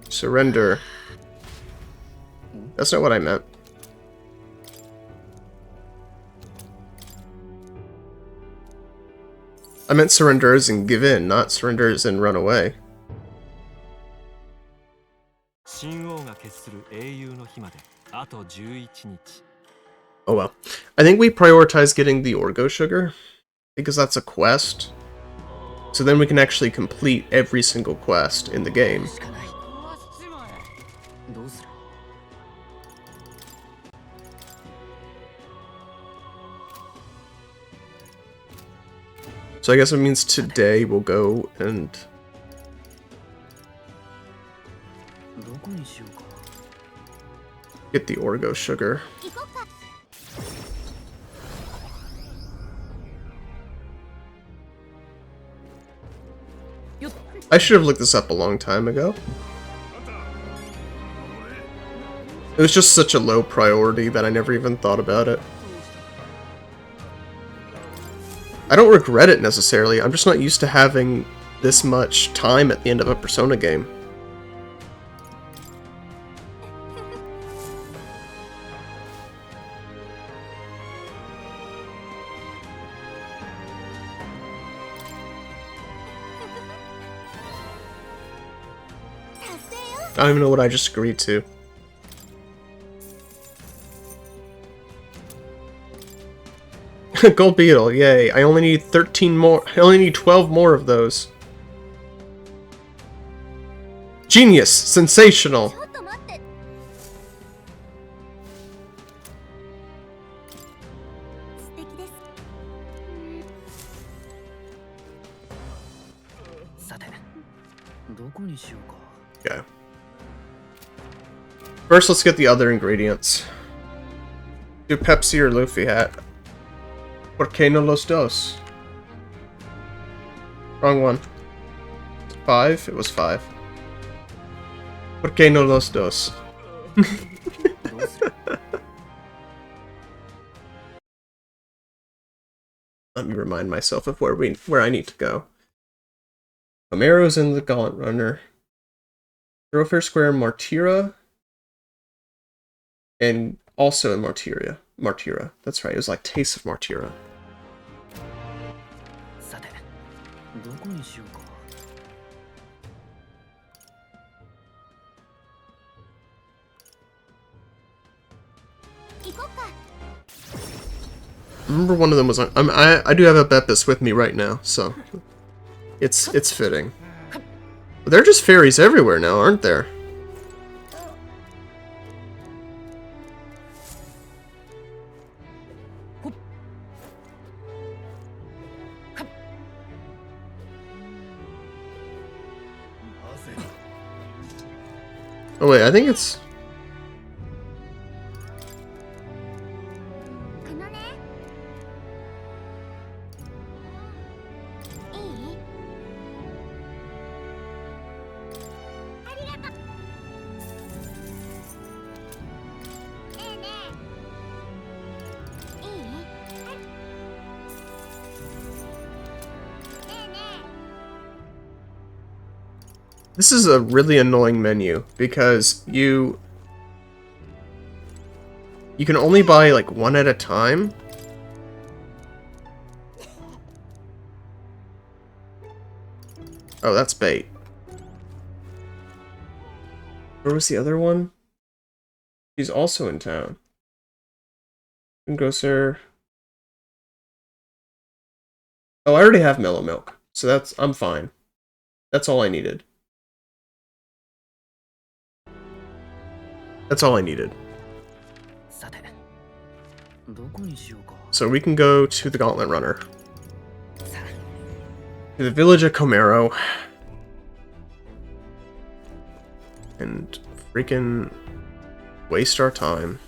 Surrender. That's not what I meant. I meant surrender as in give in, not surrender as in run away. Oh well. I think we prioritize getting the Orgo sugar, because that's a quest. So then we can actually complete every single quest in the game. So I guess it means today we'll go and... get the Orgo sugar. I should have looked this up a long time ago. It was just such a low priority that I never even thought about it. I don't regret it necessarily, I'm just not used to having this much time at the end of a Persona game. I don't even know what I just agreed to. Gold Beetle, yay. I only need 13 more. I only need 12 more of those. Genius! Sensational! Okay. First, let's get the other ingredients. Do Pepsi or Luffy hat. ¿Por qué no los dos? Wrong one. 5? It was 5. ¿Por qué no los dos? Let me remind myself of where I need to go. Homero's in the Gauntlet Runner. Thoroughfare Square, Martyra. And also in Martyra. Martyra. That's right, it was like Taste of Martyra. I remember one of them was on. I do have a Beppis with me right now, so it's fitting. But they're just fairies everywhere now, aren't there? Oh wait, I think it's... This is a really annoying menu because you can only buy like one at a time. Oh, that's bait. Where was the other one? She's also in town. Grosser. Oh, I already have mellow milk, so I'm fine. That's all I needed. That's all I needed. So we can go to the Gauntlet Runner. To the village of Komero. And freaking waste our time.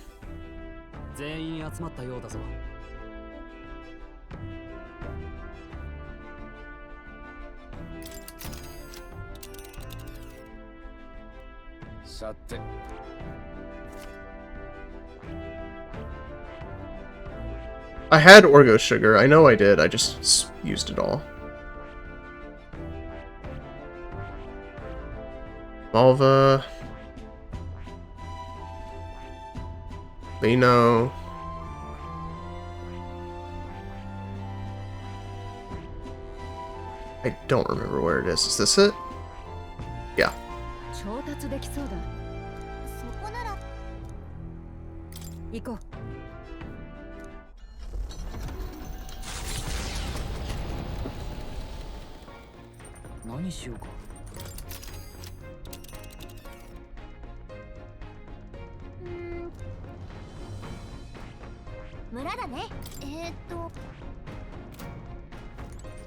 I had Orgo Sugar, I know I did, I just used it all. Malva. Lino. I don't remember where it is. Is this it? Yeah.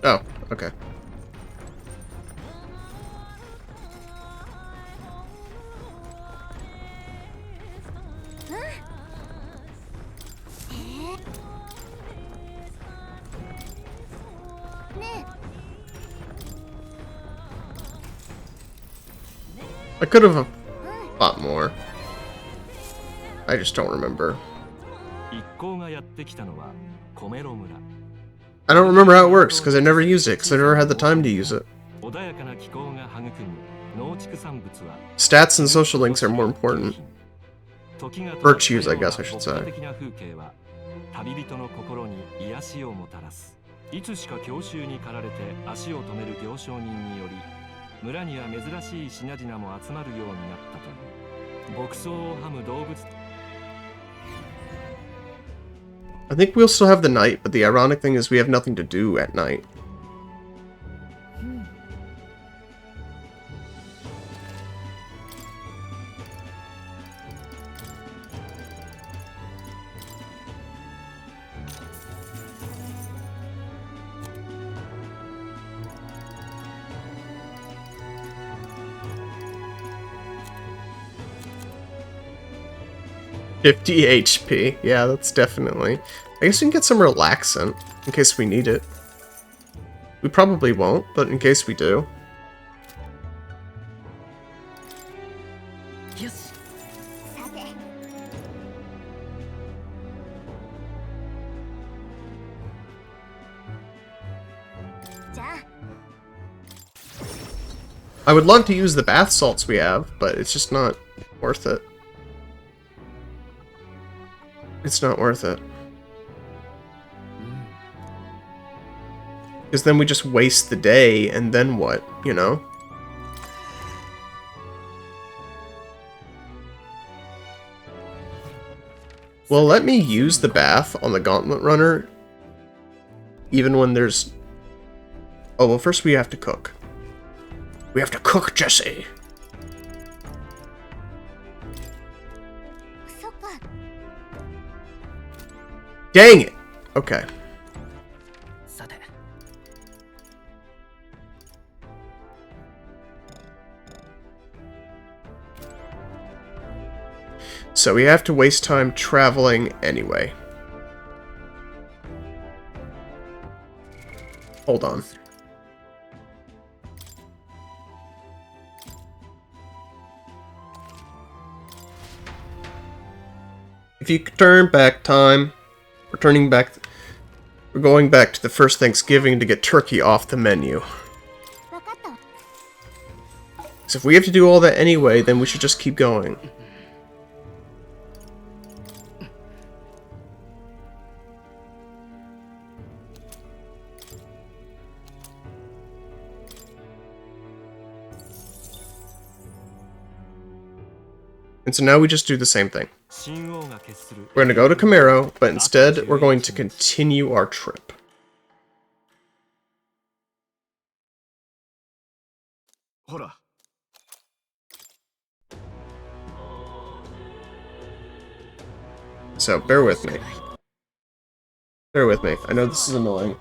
Oh, okay. I could have bought more. I just don't remember. I don't remember how it works because I never used it because I never had the time to use it. Stats and social links are more important. Virtues, I guess I should say. 旅人の心に癒しをもたらす。いつしか郷愁に駆られて足を止める行商人により、村には珍しい品々も集まるようになったという。牧草をはむ動物。I think we'll still have the night, but the ironic thing is we have nothing to do at night. $50 HP. Yeah, that's definitely... I guess we can get some relaxant, in case we need it. We probably won't, but in case we do. I would love to use the bath salts we have, but it's just not worth it. It's not worth it. Because then we just waste the day, and then what, you know? Well, let me use the bath on the Gauntlet Runner, even when there's... Oh, well, first we have to cook. We have to cook, Jesse! Dang it! Okay. So we have to waste time traveling anyway. Hold on. If you could turn back time, we're going back to the first Thanksgiving to get turkey off the menu. So if we have to do all that anyway, then we should just keep going. And so now we just do the same thing. We're going to go to Camaro, but instead we're going to continue our trip. So, bear with me. Bear with me. I know this is annoying.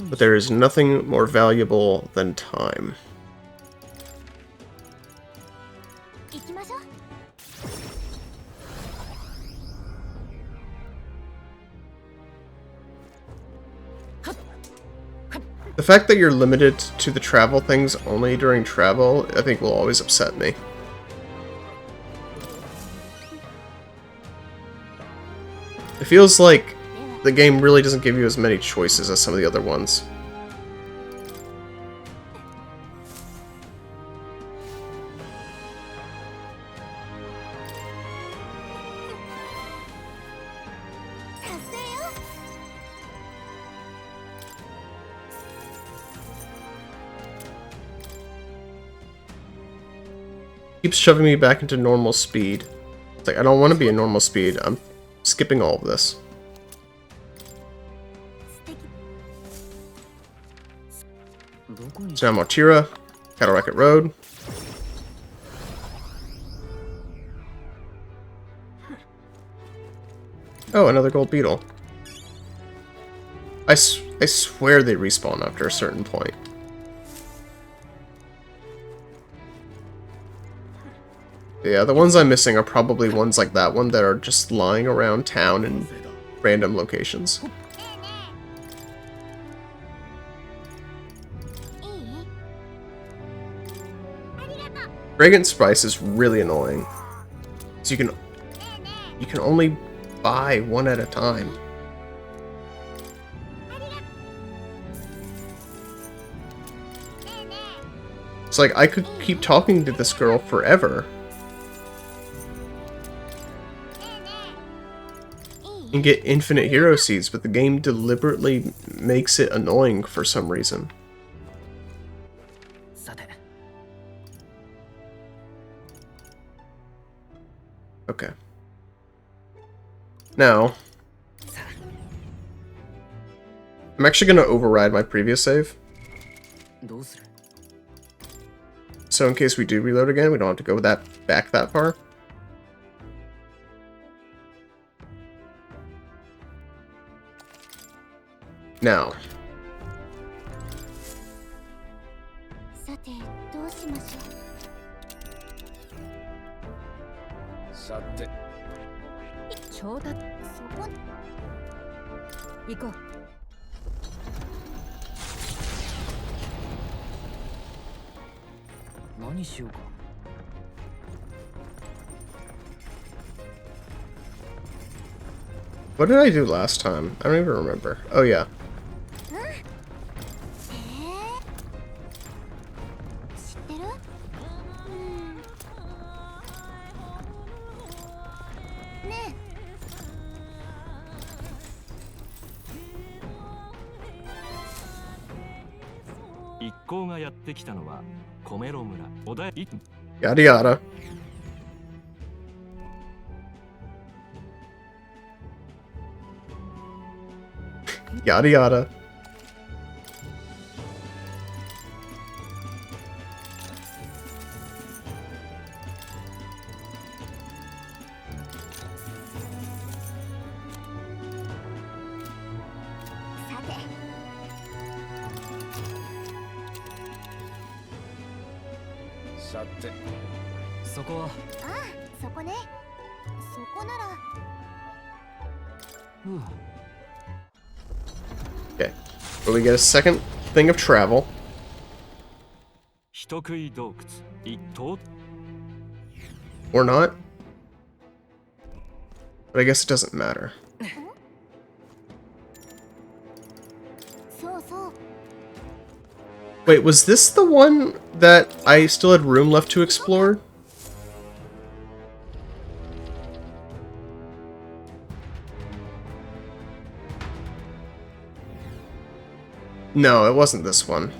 But there is nothing more valuable than time. The fact that you're limited to the travel things only during travel, I think will always upset me. It feels like the game really doesn't give you as many choices as some of the other ones. Keeps shoving me back into normal speed. It's like, I don't want to be in normal speed. I'm skipping all of this. So now Motira, Cattle Racket Road. Oh, another gold beetle. I swear they respawn after a certain point. Yeah, the ones I'm missing are probably ones like that one that are just lying around town in random locations. Fragrant Spice is really annoying. So you can only buy one at a time. It's like I could keep talking to this girl forever. And get infinite hero seeds, but the game deliberately makes it annoying for some reason. Okay. Now, I'm actually going to override my previous save. So in case we do reload again, we don't have to go back that far. Now. What did I do last time? I don't even remember. Oh yeah. Yada yada. Yada yada. Okay, but we get a second thing of travel. Or not. But I guess it doesn't matter. Wait, was this the one that I still had room left to explore? No, it wasn't this one.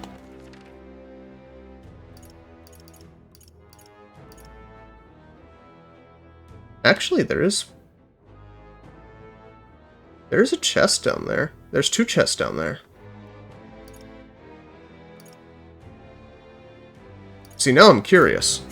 Actually, there's a chest down there. There's two chests down there. See, now I'm curious.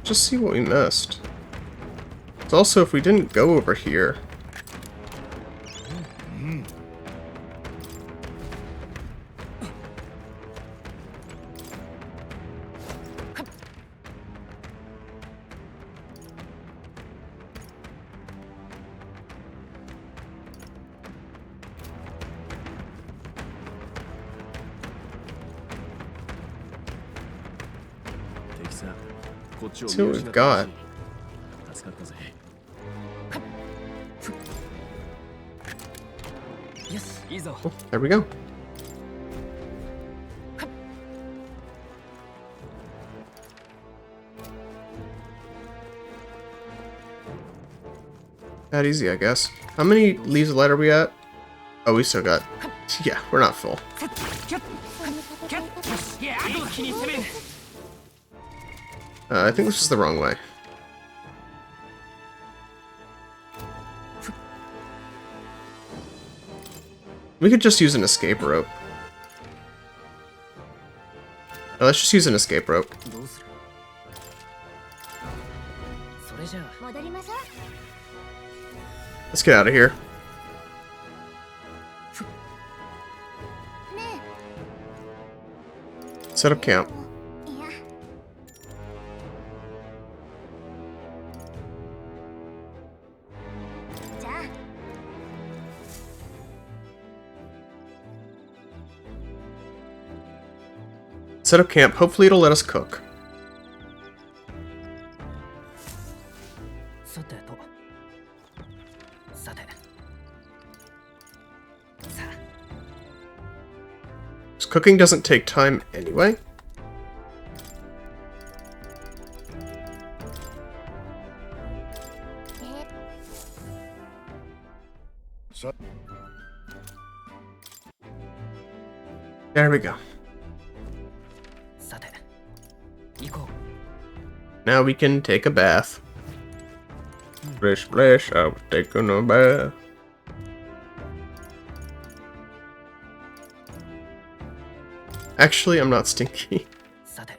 Just see what we missed. It's also if we didn't go over here. Let's see what we've got. Oh, there we go. That easy, I guess. How many leaves of light are we at? Oh, we still got... Yeah, we're not full. I think this is the wrong way. We could just use an escape rope. Let's just use an escape rope. どうする？それじゃあ 戻りましょう。 Let's get out of here. ね Set up camp. え。いや。じゃあ。 Set up camp. Hopefully it'll let us cook. さてと。さて。さあ。 Because cooking doesn't take time anyway. There we go. さて。行こう。 Now we can take a bath. Splish, splash, I was taking a bath. Actually, I'm not stinky. さて。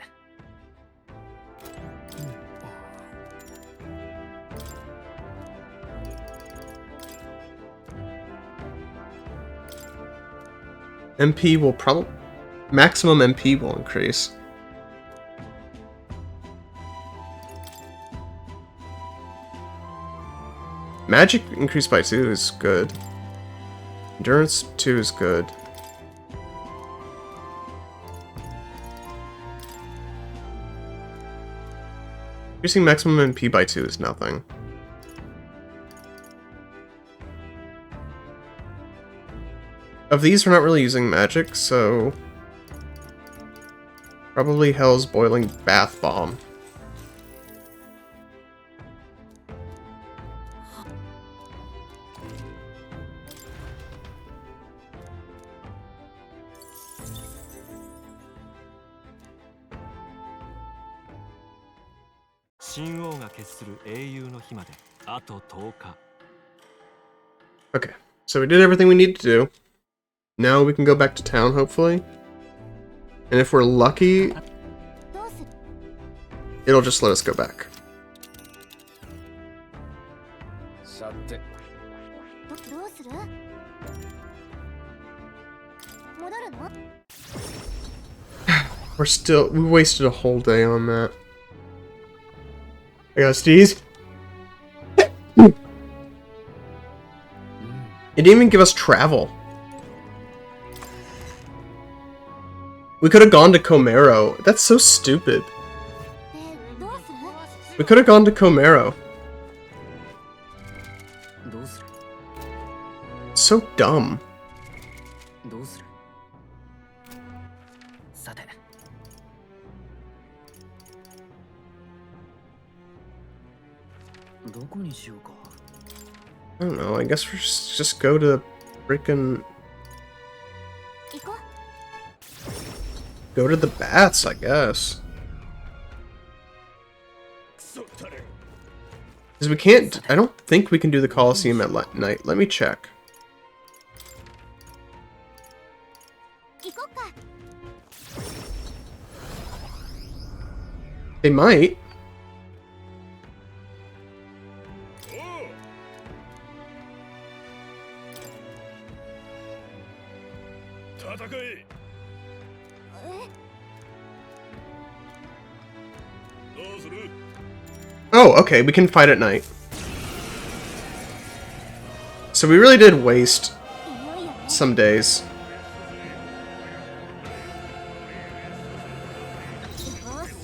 MP will probably... Maximum MP will increase. Magic increased by 2 is good. Endurance 2 is good. Increasing maximum MP by 2 is nothing. Of these, we're not really using magic, so... Probably Hell's Boiling Bath Bomb. Okay, so we did everything we need to do. Now we can go back to town, hopefully. And if we're lucky, どうする？ it'll just let us go back. さて。どうする？戻るの？ We wasted a whole day on that. I got Steez. It didn't even give us travel. We could have gone to Comero. That's so stupid. どうする？ We could have gone to Comero. どうする？ So dumb. どうする？さて。どこにしようか。 I don't know. I guess we're just go to freaking 行こう。 go to the baths, I guess. Because we can't. I don't think we can do the Colosseum at night. Let me check. 行こうか。 They might. Oh, okay, we can fight at night. So we really did waste いよいよね。 some days. よし。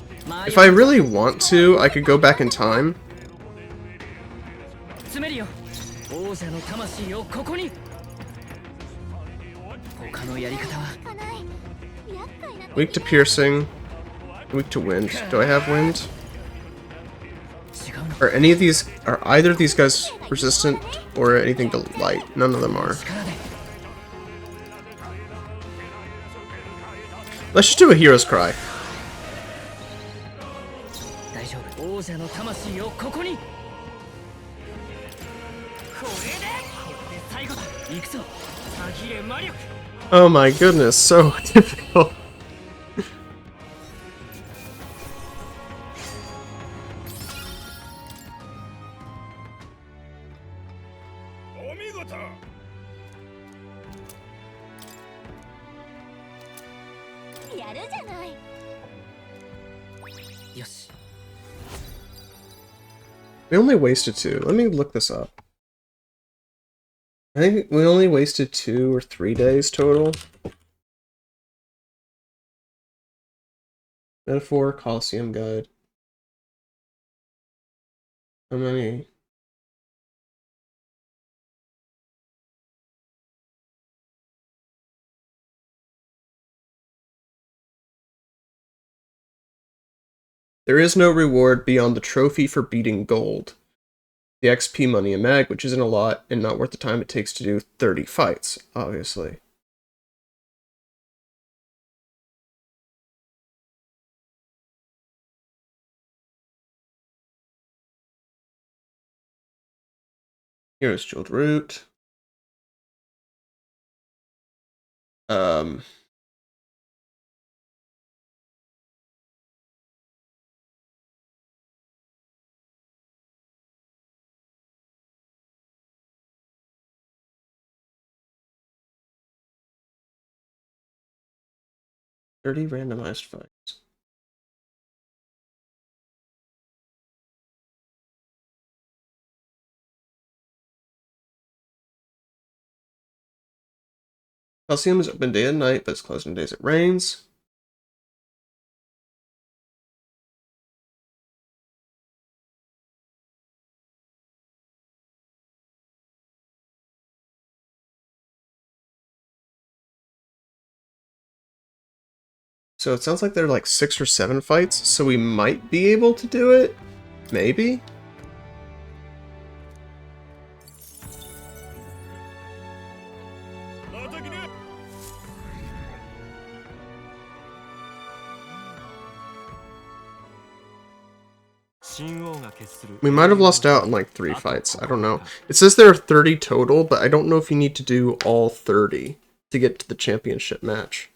If I really want to, I could go back in time. 詰めるよ。王者の魂をここに。他のやり方は。行かない。厄介な。 Weak to piercing. Weak to wind. Do I have wind? 違うの。 Are any of these... Are either of these guys resistant or anything to light? None of them are. 力で。 Let's just do a hero's cry. 大丈夫。王者の魂をここに。これで最後だ。行くぞ。詐欺へ魔力。 Oh my goodness, so difficult. やるじゃない。よし。 We only wasted 2. Let me look this up. I think we only wasted 2 or 3 days total. MetAphor Coliseum Guide. How many? There is no reward beyond the trophy for beating gold. The XP money and mag, which isn't a lot and not worth the time it takes to do 30 fights, obviously. Here's Jeweled Root. "30 randomized fights." Coliseum is open day and night, but it's closed on days it rains. So it sounds like there are like 6 or 7 fights, so we might be able to do it. Maybe? We might have lost out on like 3 fights. I don't know. It says there are 30 total, but I don't know if you need to do all 30 to get to the championship match.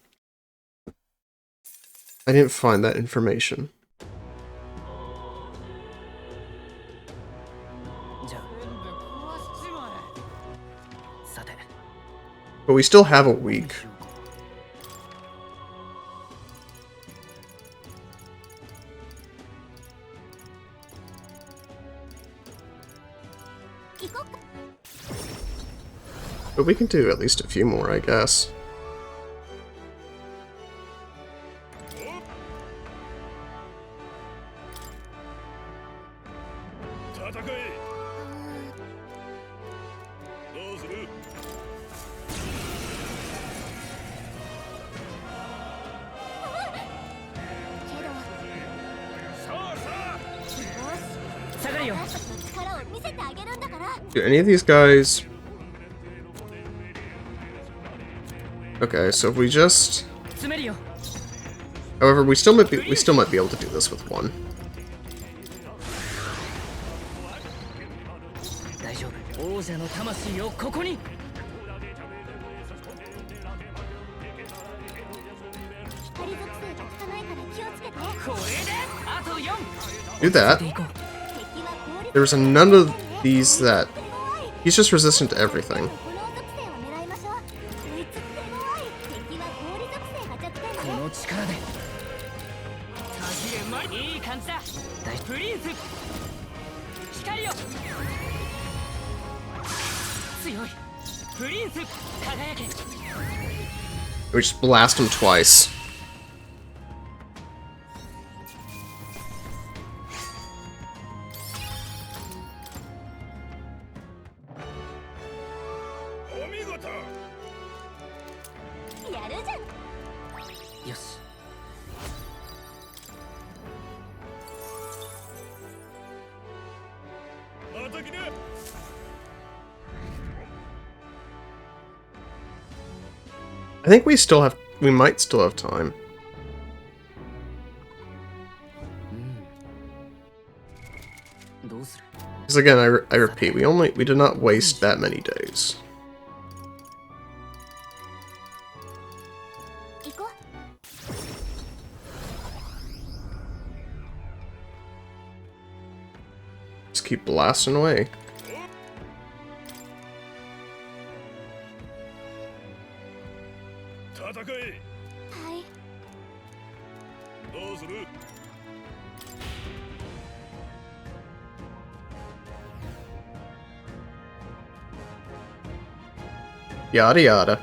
I didn't find that information. But we still have a week. But we can do at least a few more, I guess. Do any of these guys... Okay, so if we just... However, we still might be able to do this with one. Do that. There's none of these that... He's just resistant to everything. We just blast him twice. I think we might still have time. Because again, I repeat, we did not waste that many days. Just keep blasting away. Yada yada.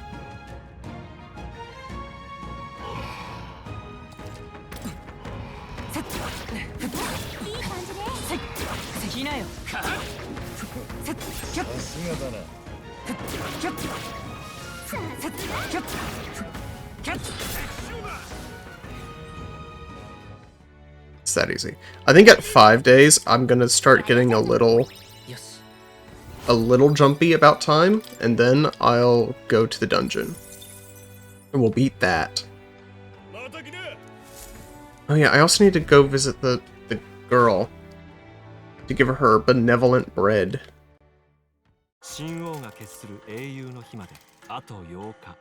いい感じです来なよ。It's that easy. I think at 5 days, I'm gonna start getting a little jumpy about time, and then I'll go to the dungeon. And we'll beat that. Oh yeah, I also need to go visit the girl to give her her benevolent bread. 神王が決する英雄の日まであと8日。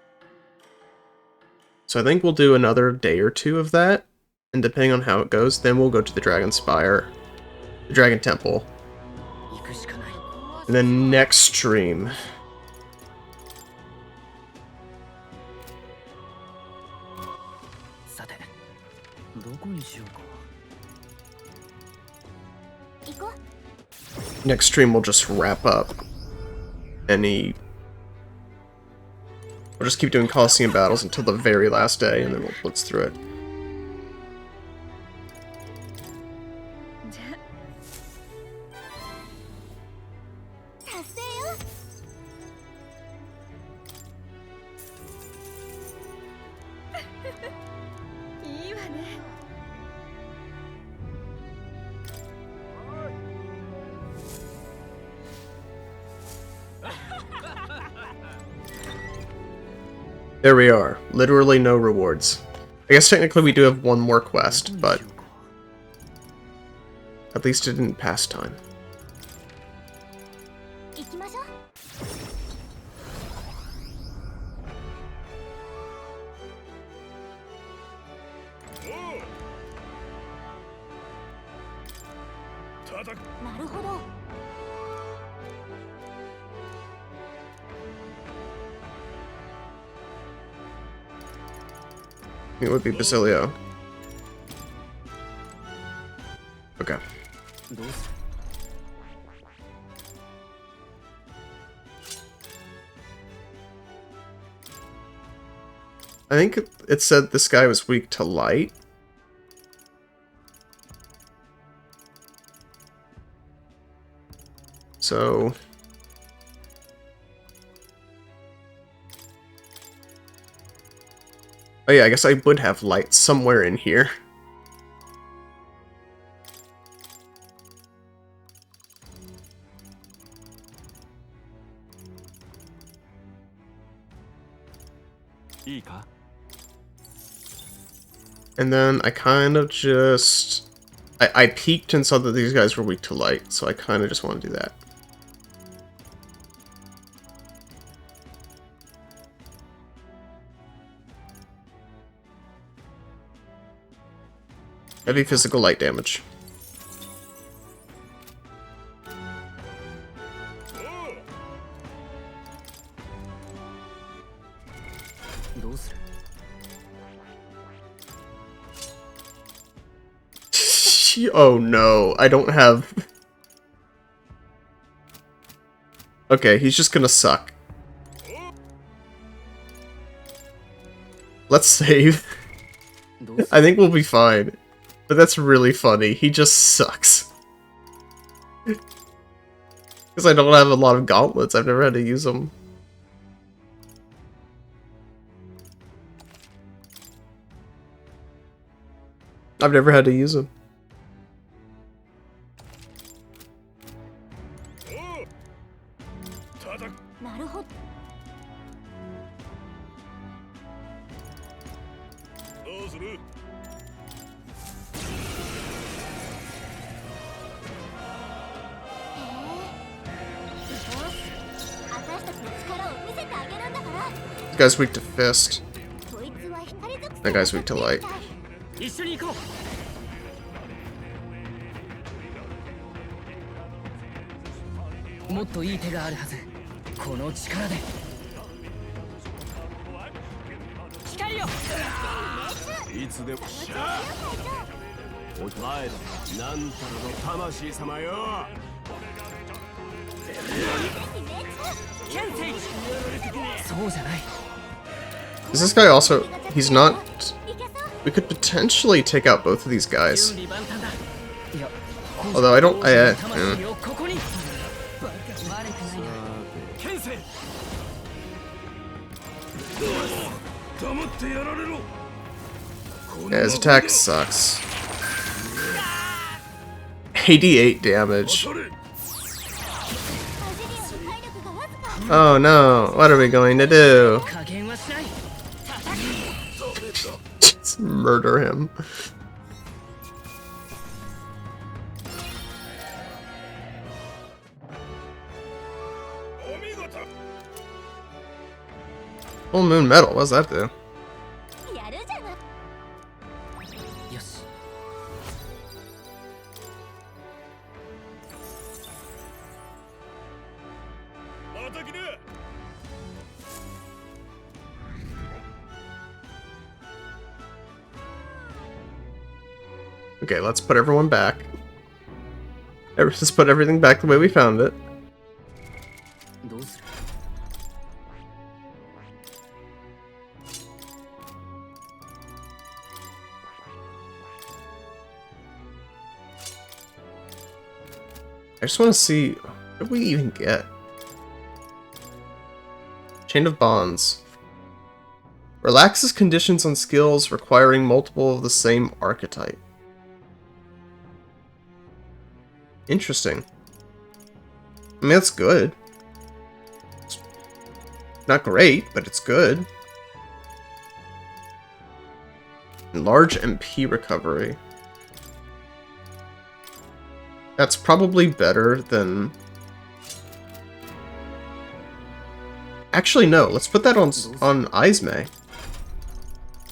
So I think we'll do another day or two of that, and depending on how it goes, then we'll go to the Dragon Spire, the Dragon Temple. And then next stream, next stream we'll just wrap up any... We'll just keep doing Coliseum battles until the very last day, and then we'll blitz through it. 達成よ いいわね There we are. Literally no rewards. I guess technically we do have one more quest, but at least it didn't pass time. 行きましょう なるほど It would be Basilio. Okay. I think it said this guy was weak to light. So... Oh yeah, I guess I would have light somewhere in here. And then I kind of just... I peeked and saw that these guys were weak to light, so I kind of just want to do that. Heavy physical light damage. Oh no, I don't have... Okay, he's just gonna suck. Let's save. I think we'll be fine. But that's really funny. He just sucks. Because I don't have a lot of gauntlets. I've never had to use them. I've never had to use them. That guy's weak to fist. That guy's weak to light. 一緒に行こう。もっといい手があるはず。この力で。光よ。いつでもしゃお前らなんたらの魂様よ。Is this guy also... He's not... We could potentially take out both of these guys. Although I don't... Yeah, his attack sucks. 88 damage. Oh no, what are we going to do? Just murder him. Full moon metal, what does that do? Okay, let's put everyone back. Let's put everything back the way we found it. I just want to see, what did we even get? Chain of Bonds. Relaxes conditions on skills requiring multiple of the same archetype. Interesting. I mean, that's good. It's not great, but it's good. Large MP recovery. That's probably better than... Actually, no. Let's put that on Izme.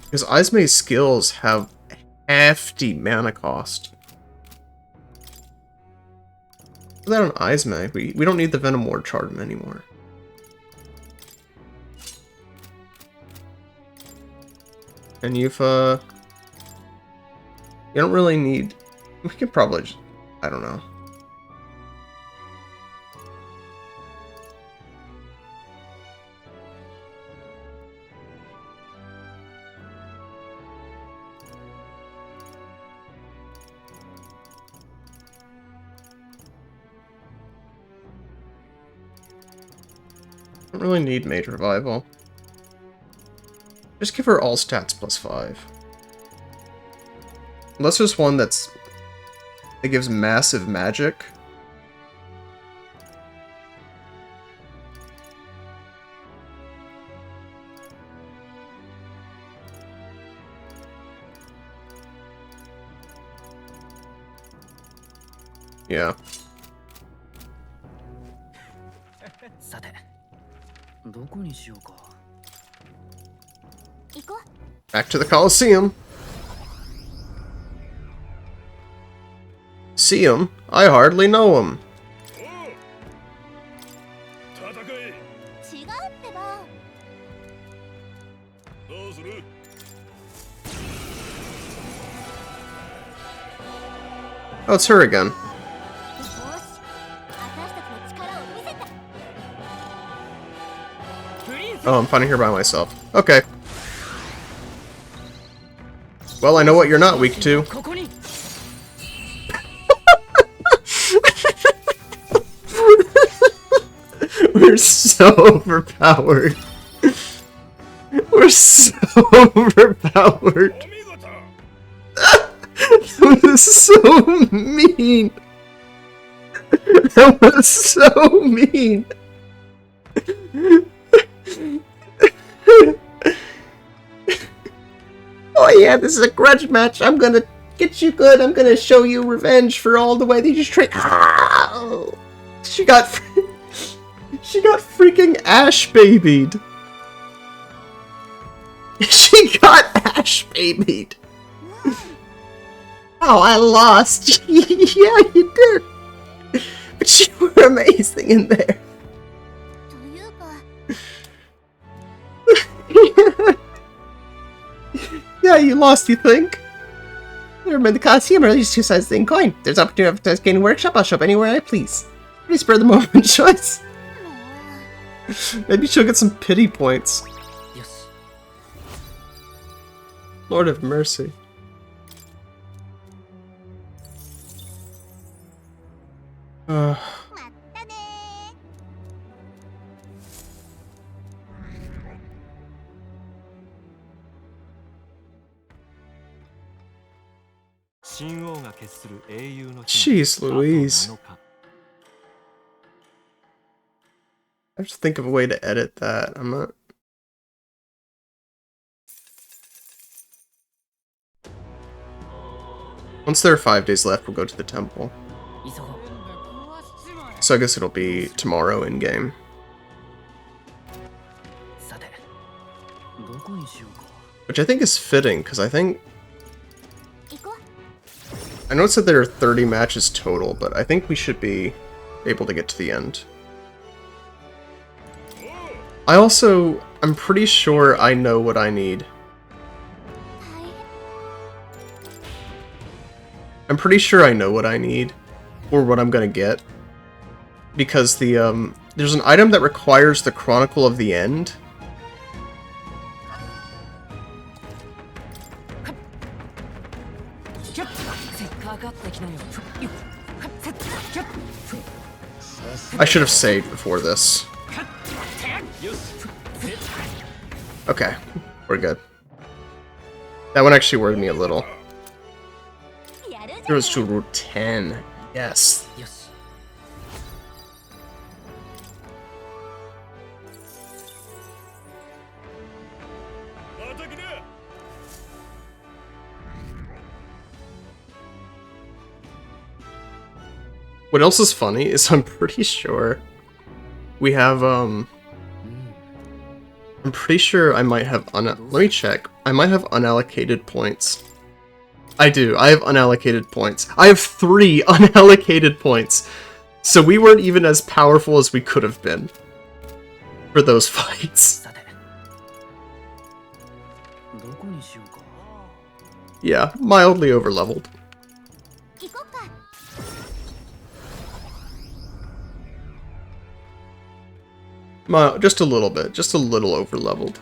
Because Izme's skills have hefty mana cost. Put that on Izme. We don't need the Venom Ward Charm anymore. And Eupha... You don't really need... We could probably just... I don't know. Don't really need Mage Revival. Just give her all stats +5. Unless there's one that gives massive magic. Yeah. Back to the Coliseum. See him? I hardly know him. Oh, it's her again. Oh, I'm fighting her by myself. Okay. Well, I know what you're not weak to. We're so overpowered. We're so overpowered. That was so mean. That was so mean. Oh yeah, this is a grudge match. I'm gonna get you good. I'm gonna show you revenge for all the way that you just tricked. Ow! She got freaking Ash babied. She got Ash babied. Oh, I lost. Yeah, you did. But you were amazing in there. Yeah, you lost, you think? Never mind the Coliseum, or at least two sides of the same coin. There's opportunity to gaining workshop, I'll show up anywhere I please. Maybe spare the moment choice. もう Maybe she'll get some pity points. よし Lord of mercy. Uh, まったね神王が決する英雄の Jeez 日まで Louise. あと7日 I have to think of a way to edit that. I'm not. Once there are 5 days left, we'll go to the temple. 急ごう So I guess it'll be tomorrow in game. さてどこにしようか Which I think is fitting, because I think. 行こ I know it said there are 30 matches total, but I think we should be able to get to the end. I'm pretty sure I know what I need. う大変 I'm pretty sure I know what I need, or what I'm gonna get. Because there's an item that requires the Chronicle of the End. せっかかってきなよ I should have saved before this. Okay, we're good. That one actually worried me a little. やるじゃん There was to route 10. Yes. よし What else is funny is I'm pretty sure we have, I'm pretty sure I might have, let me check. I might have unallocated points. I do, I have unallocated points. I have 3 unallocated points. So we weren't even as powerful as we could have been for those fights. さてどこにしようか Yeah, mildly overleveled. 行こっか Just a little bit, just a little overleveled.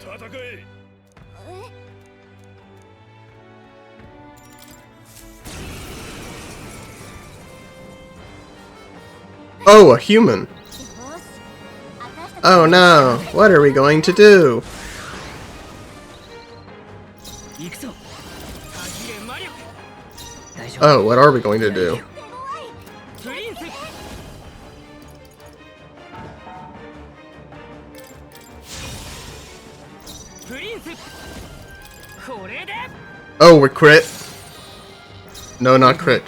戦え え Oh, a human. よし私たち Oh no, what are we going to do? 行くぞ限れ魔力大丈 Oh, what are we going to do? 手強いプリンセプリンセこれで Oh, we're crit. No, not crit.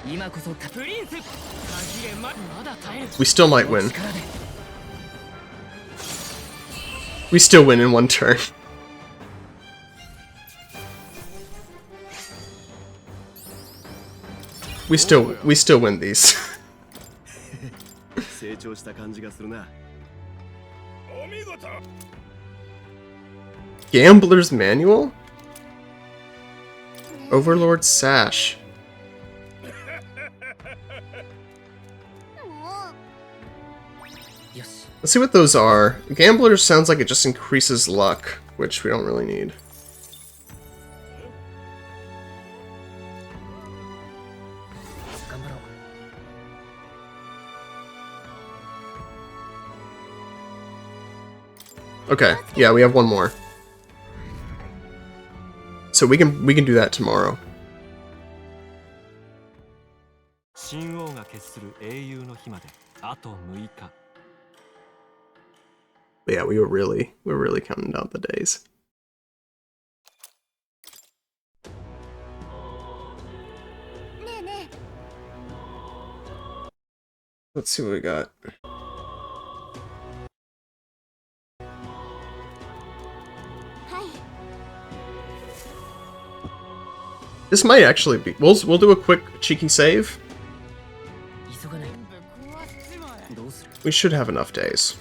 今こそプリンセ限れまだ耐える We still might win. 力で We still win in one turn. We still win these. 成長した感じがするなお見事 Gambler's Manual? Overlord Sash. もうよし Let's see what those are. Gambler sounds like it just increases luck, which we don't really need. Okay, yeah, we have one more. So we can do that tomorrow. 神王が決する英雄の日まであと6日 But yeah, we're really counting down the days. ねえね Let's see what we got. はい This might actually be. We'll do a quick cheeky save. 急がないどうする We should have enough days.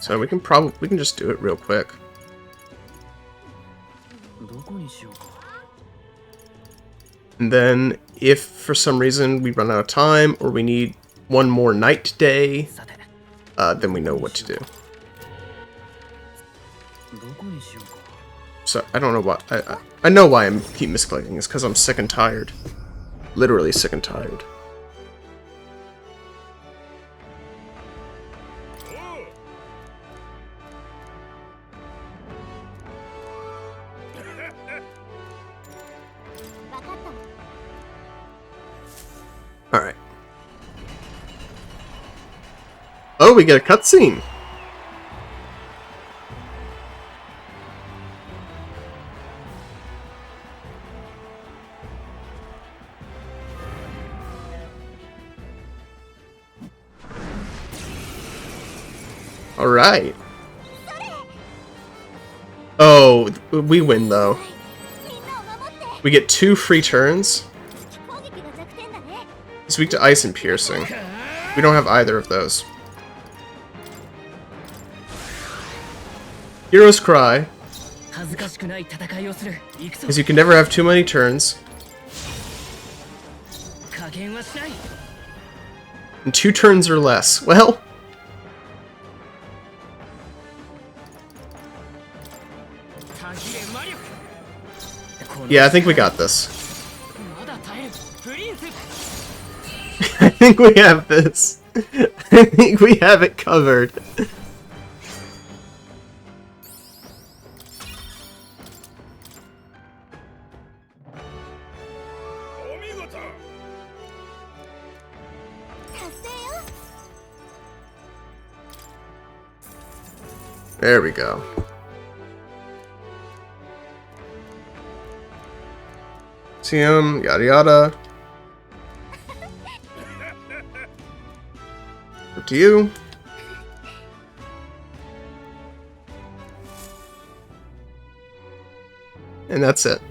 So we can just do it real quick. And then if for some reason we run out of time or we need one more night day, then we know what to do. So I don't know why. I know why I keep misclicking. It's because I'm sick and tired. Literally sick and tired. Alright. Oh, we get a cutscene! Alright. Oh, we win though. We get 2 free turns. He's weak to ice and piercing. We don't have either of those. Heroes cry. Because you can never have too many turns. And 2 turns or less. Well... yeah, I think we got this. I think we have this. I think we have it covered. There we go. See him, yada yada. Up to you. And that's it.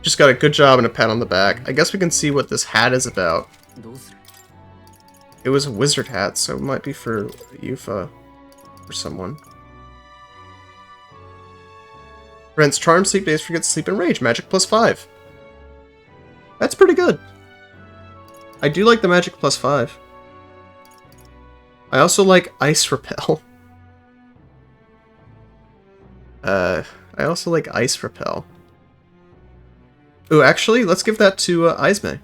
Just got a good job and a pat on the back. I guess we can see what this hat is about. It was a wizard hat, so it might be for Eupha or someone. Prevents charm, sleep days, forgets sleep and rage. Magic +5. That's pretty good. I do like the magic +5. I also like ice repel. I also like ice repel. Ooh, actually, let's give that to Izme.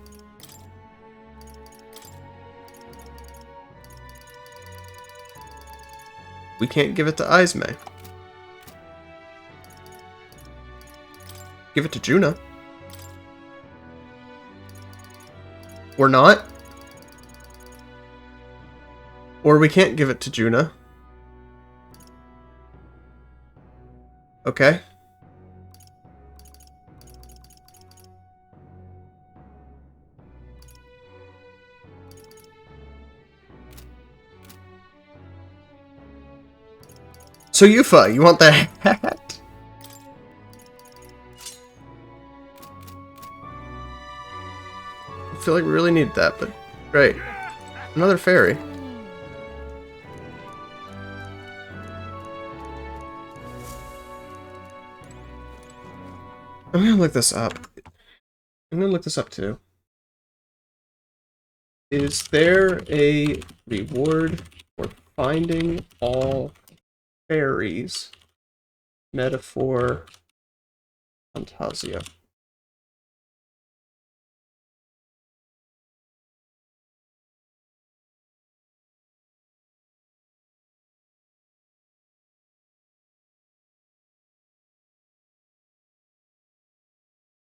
We can't give it to Izme. Give it to Juna. Or not. Or we can't give it to Juna. Okay. So Eupha, you want the hat? I feel like we really need that, but great. Another fairy. I'm gonna look this up. I'm gonna look this up too. Is there a reward for finding all fairies? MetAphor ReFantazio.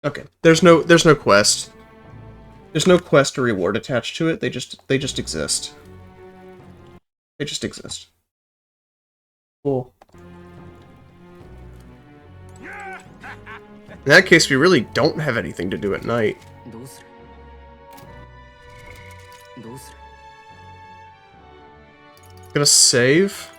Okay, there's no quest. There's no quest or reward attached to it. They just exist. They just exist. Cool. In that case, we really don't have anything to do at night. Gonna save.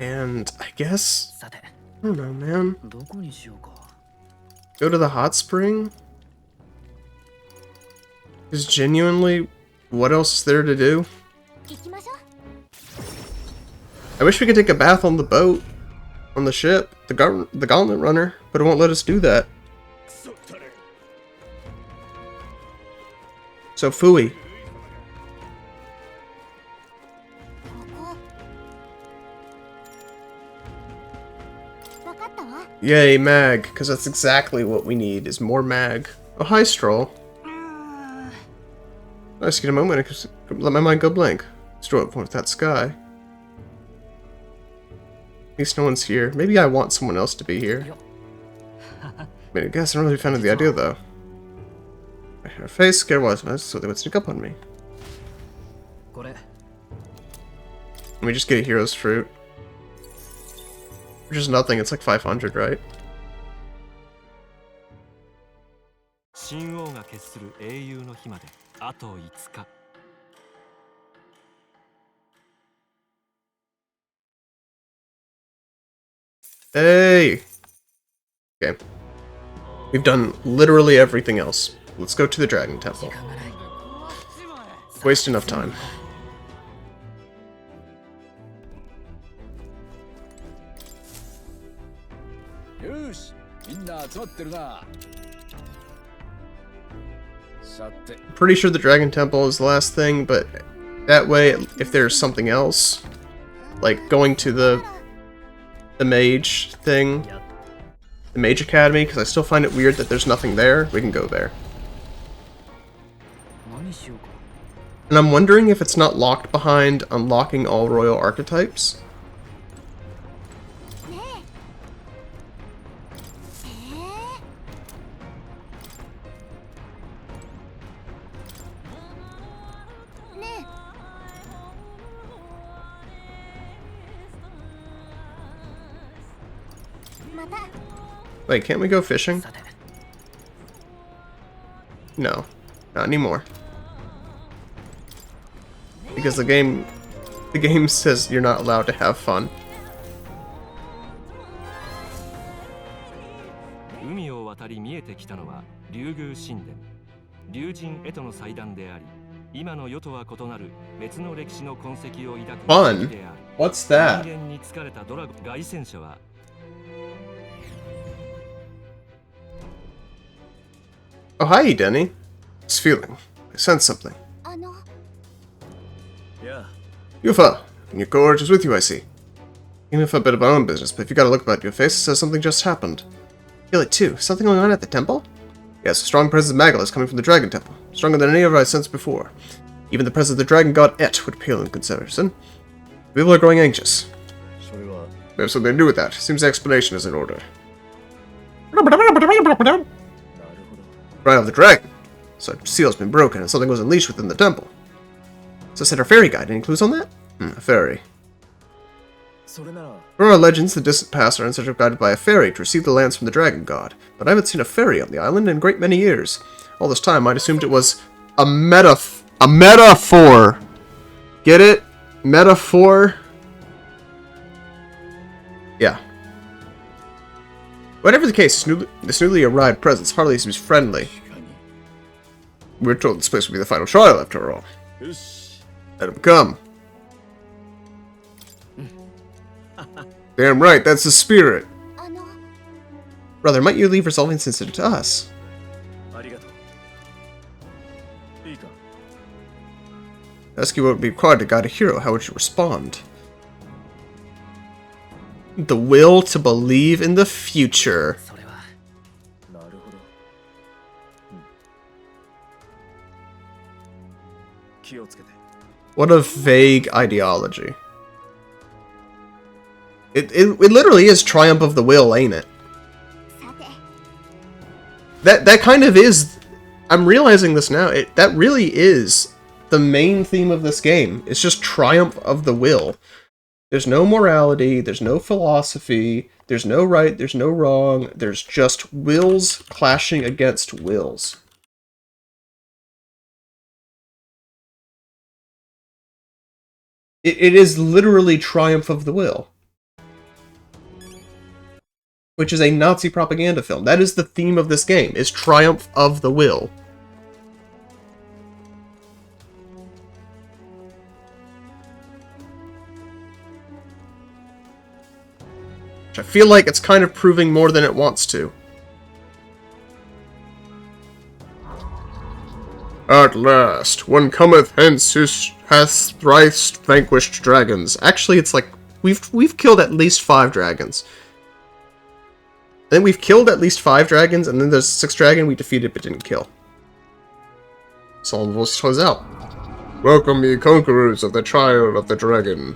And I guess... さて I don't know, man. どこにしようか Go to the hot spring? Because genuinely, what else is there to do? 行きましょう I wish we could take a bath on the boat. On the ship. The gauntlet runner. But it won't let us do that. So phooey. ここわかったわ Yay, mag. Because that's exactly what we need, is more mag. Oh, hi, Stroll. Nice to get a moment to let my mind go blank. Stroll up with that sky. At least no one's here. Maybe I want someone else to be here. I mean, I guess I'm really a fan of the idea, though. Her face scared was, so they would sneak up on me. これ Let me just get a hero's fruit. Which is nothing, it's like 500, right? 神王が決する英雄の日まであと5日 Hey! Okay. We've done literally everything else. Let's go to the Dragon Temple. 時間がない Waste enough time. よし、みんな集まってるな。さて、 I'm pretty sure the Dragon Temple is the last thing, but that way, if there's something else, like going to the mage thing, the Mage Academy, because I still find it weird that there's nothing there, we can go there. 何しようか And I'm wondering if it's not locked behind unlocking all royal archetypes. ねえねえまた Wait, can't we go fishing? さて No, not anymore. Because the game says you're not allowed to have fun. 海を渡り見えてきたのは竜宮神殿竜神へとの祭壇であり今の世とは異なる別の歴史の痕跡を抱く Fun? である What's 人 that? 間に疲れたドラゴン凱旋者は Oh, hi, Denny. It's feeling. I sense something. あの Eupha, and your cohort is with you, I see. Even if a bit of our own business, but if you got a look about your face, it says something just happened. Feel it too. Something going on at the temple? Yes, a strong presence of Magala is coming from the Dragon Temple. Stronger than any ever I sensed before. Even the presence of the dragon god Et would pale in comparison. People are growing anxious. それは Maybe something to do with that. Seems the explanation is in order. なるほど。 Cry of the dragon. So seal's been broken and something was unleashed within the temple. So said our fairy guide. Any clues on that? A fairy. それなら From our legends, the distant past are in search of guided by a fairy to receive the lands from the dragon god. But I haven't seen a fairy on the island in a great many years. All this time, I'd assumed it was a metaphor. Get it? Metaphor? Yeah. Whatever the case, this newly arrived presence hardly seems friendly. 確かに We were told this place would be the final trial, after all. よし Let him come. Damn right, that's the spirit. あの Brother, might you leave resolving this incident to us? ありがとういいか Ask you what would be required to guide a hero, how would you respond? The will to believe in the future. それはなるほど、気をつけて What a vague ideology. It literally is triumph of the will, ain't it? さて That kind of is. I'm realizing this now. That really is the main theme of this game. It's just triumph of the will. There's no morality, there's no philosophy, there's no right, there's no wrong, there's just wills clashing against wills. It is literally triumph of the will. which is a Nazi propaganda film. That is the theme of this game, is triumph of the will. Which I feel like it's kind of proving more than it wants to. At last, one cometh hence who hath thrice vanquished dragons. Actually, it's like, we've killed at least 5 dragons. Then we've killed at least 5 dragons, and then there's a 6th dragon we defeated but didn't kill. Solemn voice calls out. Welcome, ye conquerors of the Trial of the Dragon.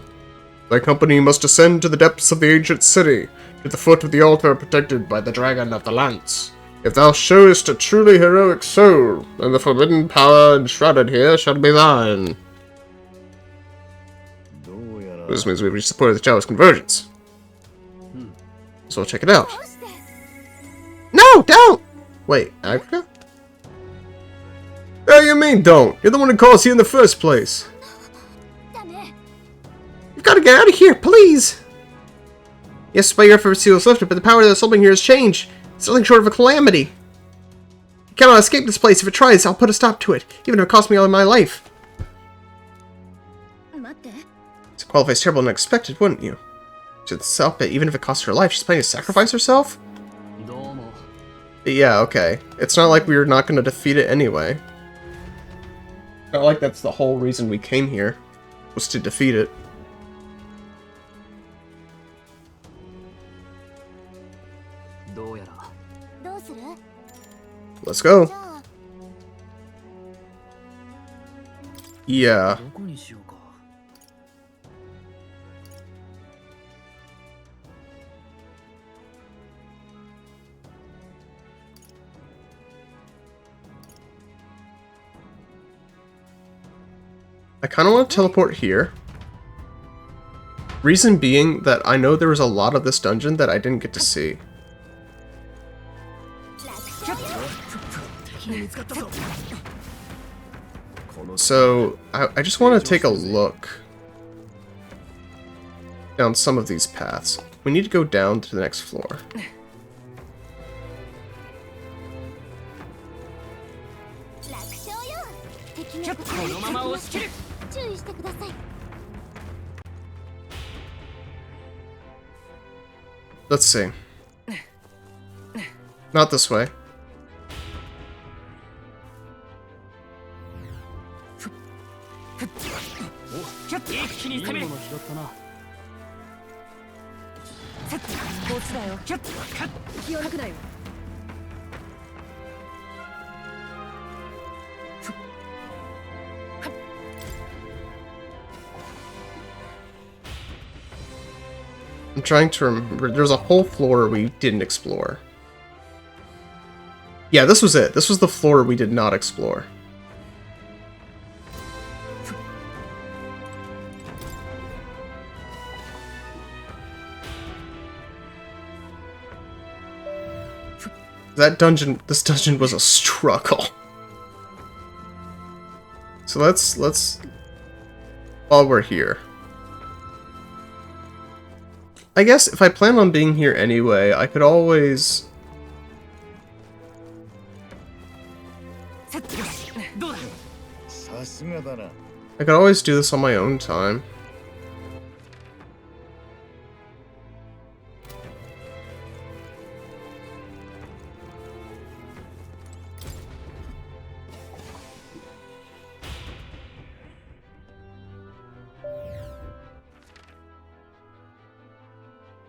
Thy company must ascend to the depths of the ancient city, to the foot of the altar protected by the Dragon of the Lance. If thou showest a truly heroic soul, then the forbidden power enshrouded here shall be thine. This means we've reached the point of the child's convergence. So we'll check it out. No, don't! Wait, Africa? What do you mean, don't? You're the one who caused us here in the first place. You've got to get out of here, please! Yes, Spire of Insolence is lifted, but the power that's holding here has changed. It's nothing short of a calamity. I cannot escape this place. If it tries, I'll put a stop to it, even if it costs me all of my life. This qualifies terrible and unexpected, wouldn't you? To itself, but even if it costs her life, she's planning to sacrifice herself? Yeah, okay. It's not like we were not going to defeat it anyway. Not like that's the whole reason we came here, was to defeat it. Let's go. Yeah. I kind of want to teleport here. Reason being that I know there was a lot of this dungeon that I didn't get to see. So, I just want to take a look down some of these paths. We need to go down to the next floor. Let's see. Not this way. I'm trying to remember. There's a whole floor we didn't explore. Yeah, this was it. This was the floor we did not explore. This dungeon was a struggle. So let's, while we're here. I guess if I plan on being here anyway, I could always... I could always do this on my own time.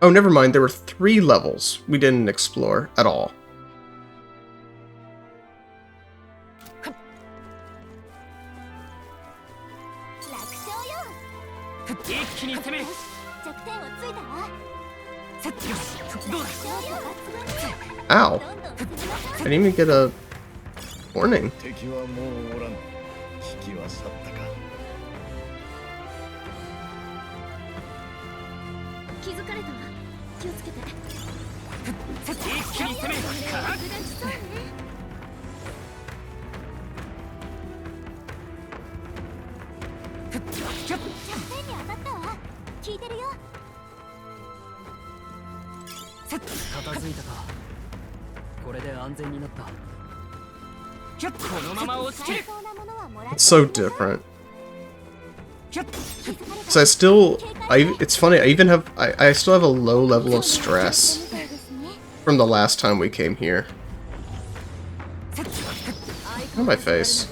Oh, never mind. There were 3 levels we didn't explore at all. Ow. I didn't even get a warning. 片付いたか。これで安全になった。このまま押し切る。 It's so different. So it's funny, I still have a low level of stress from the last time we came here. On my face.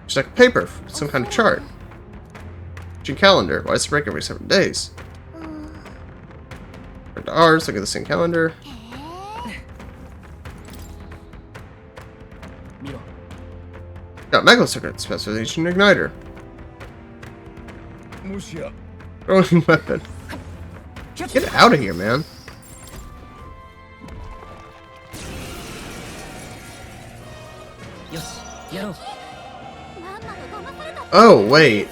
Just like paper, some kind of chart. Calendar. Why is it break every 7 days? To ours, look at the same calendar. Got Magla circuit, specialization igniter. Throwing weapon. Get out of here, man. Oh, wait.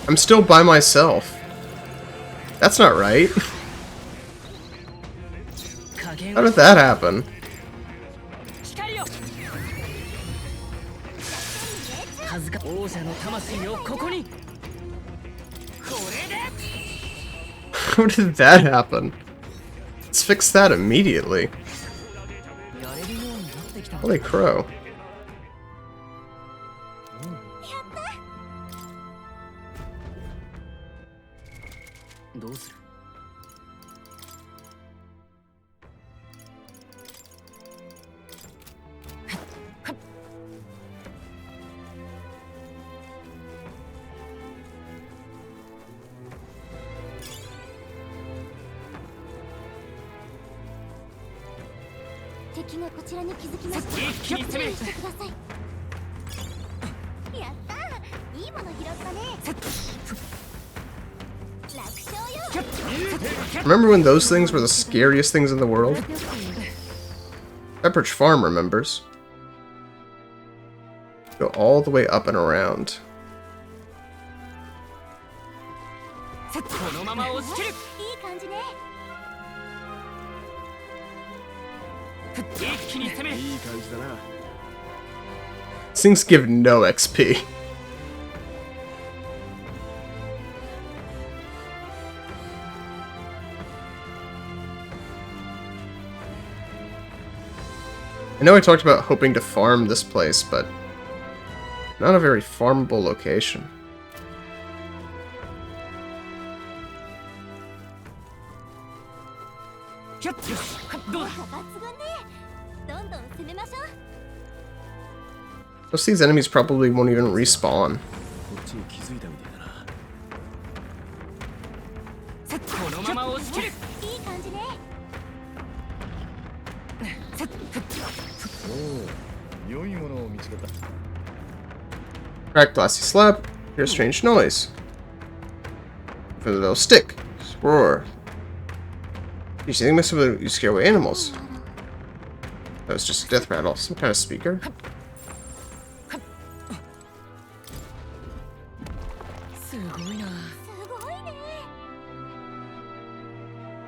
I'm still by myself. That's not right. How did that happen? How did that happen? Let's fix that immediately. Holy crow. Remember when those things were the scariest things in the world? Pepperidge Farm remembers. Go all the way up and around. These things give no XP. I know I talked about hoping to farm this place, but not a very farmable location. Most of these enemies probably won't even respawn. Cracked glassy slab. Hear a strange noise. For the little stick. Roar. You think must have you scare away animals. That was just a death rattle. Some kind of speaker.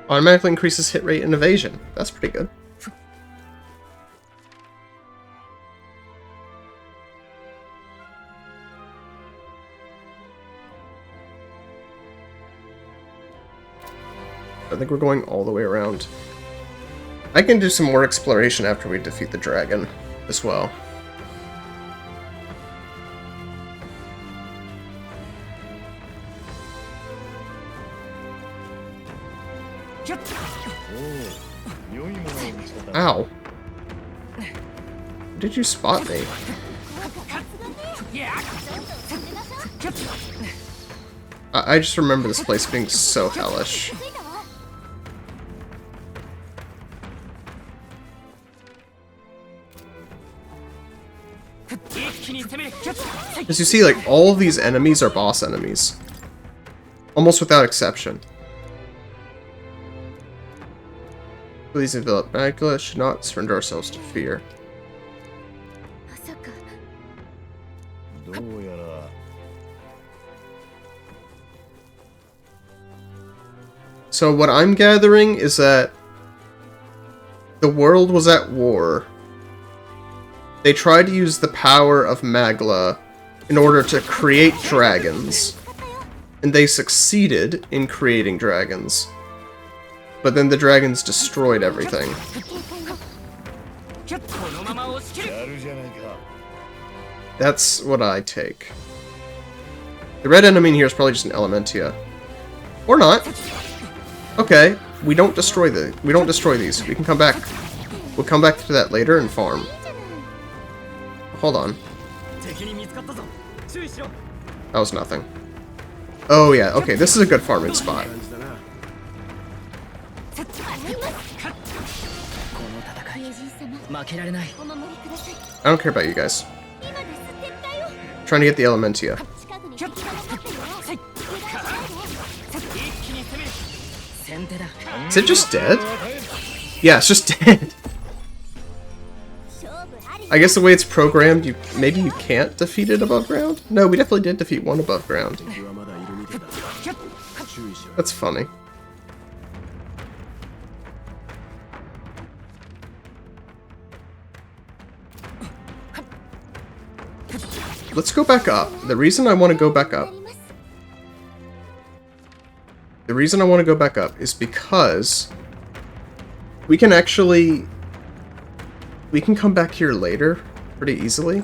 Automatically increases hit rate and evasion. That's pretty good. I think we're going all the way around. I can do some more exploration after we defeat the dragon as well. Ow. Did you spot me? I just remember this place being so hellish. As you see, like, all of these enemies are boss enemies. Almost without exception. Please envelop Magla should not surrender ourselves to fear. So what I'm gathering is that the world was at war. They tried to use the power of Magla in order to create dragons. And they succeeded in creating dragons. but then the dragons destroyed everything. このまま押し切る。 やるじゃないか。 That's what I take. The red enemy in here is probably just an Elementia. Or not. Okay, we don't destroy these. We can come back. We'll come back to that later and farm. Hold on. 敵に見つかったぞ。注意しろ。 That was nothing. Oh yeah, okay, this is a good farming spot. 感じだな。この戦い名人様負けられない。お守りください。 I don't care about you guys. 今です撤退を。 Trying to get the Elementia. 近くに敵が残ってるよ。はい。一気に攻める。先手だ。 Is it just dead? Yeah, it's just dead. 勝負あり。 I guess the way it's programmed, maybe you can't defeat it above ground? No, we definitely did defeat one above ground. 敵はまだいるみたいだ。注意しろ。 That's funny. Let's go back up. The reason I want to go back up is because we can come back here later pretty easily.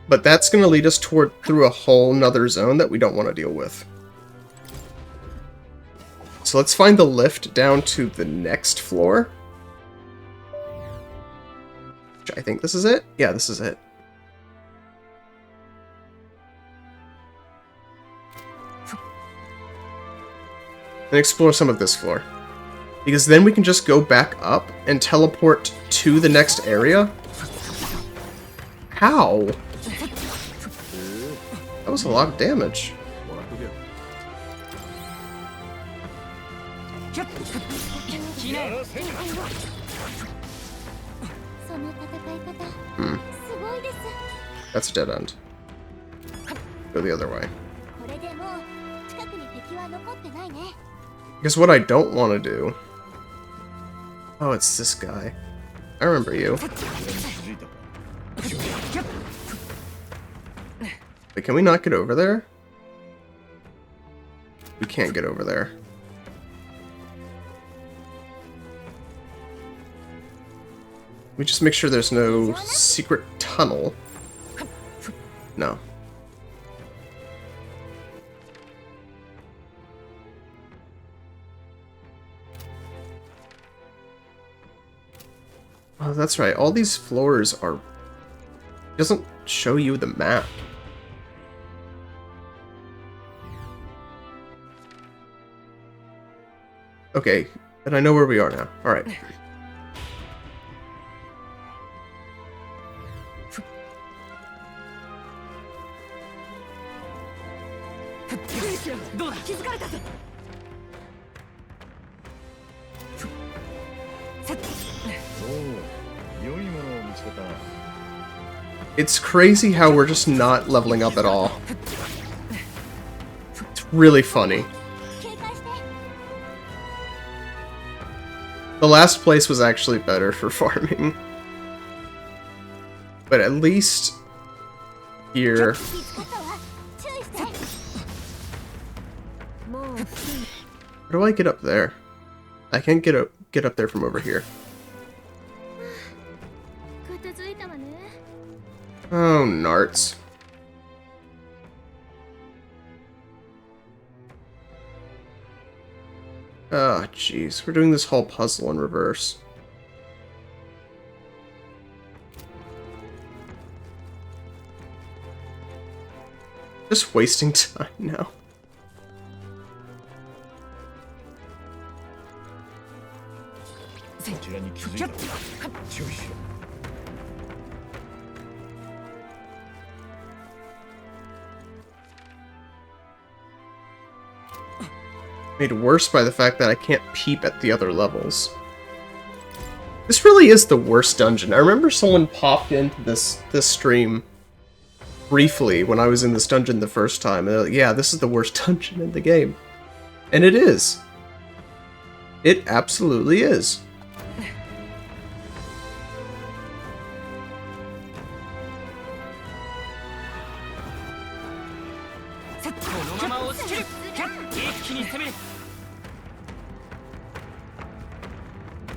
But that's going to lead us through a whole nother zone that we don't want to deal with. So let's find the lift down to the next floor. Which I think this is it? Yeah, this is it. And explore some of this floor. Because then we can just go back up and teleport to the next area. How? That was a lot of damage. もらっとけよ。やらせん。その戦い方、 Hmm. すごいです。 That's a dead end. Go the other way. これでもう近くに敵は残ってないね。 Because what I don't want to do... Oh, it's this guy. I remember you. 気づいたか。 Wait, can we not get over there? We can't get over there. We just make sure there's no secret tunnel. No. Oh, that's right. All these floors are... It doesn't show you the map. Okay, and I know where we are now. Alright. It's crazy how we're just not leveling up at all. It's really funny. 警戒して。 The last place was actually better for farming. But at least here... 見つかったわ。注意して。もう How do I get up there? I can't get up there from over here. 片付いたわね。 Oh, narts. Oh, jeez. We're doing this whole puzzle in reverse. Just wasting time now. Made worse by the fact that I can't peep at the other levels. This really is the worst dungeon. I remember someone popped into this stream briefly when I was in this dungeon the first time, and they're like, yeah, this is the worst dungeon in the game. And it is. It absolutely is. のまま押し切る。一気に攻める。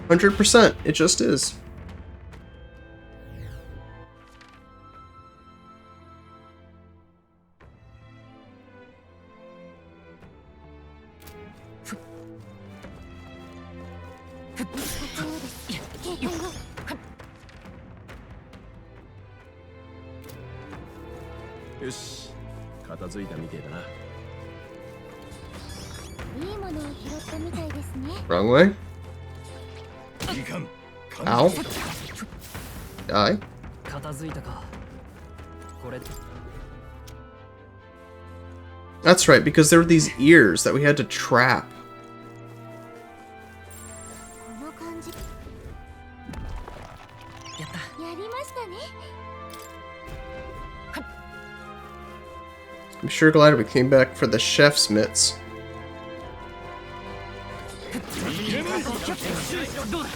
100%. It just is. Yoshi, 片付いたみてえだな。いいものを拾ったみたいですね。 Wrong way. いかん。 Ow. Die. 片付いたか。これ That's right, because there were these ears that we had to trap. この感じ。やった。やりましたね。 I'm sure glad we came back for the chef's mitts. どうだ。こ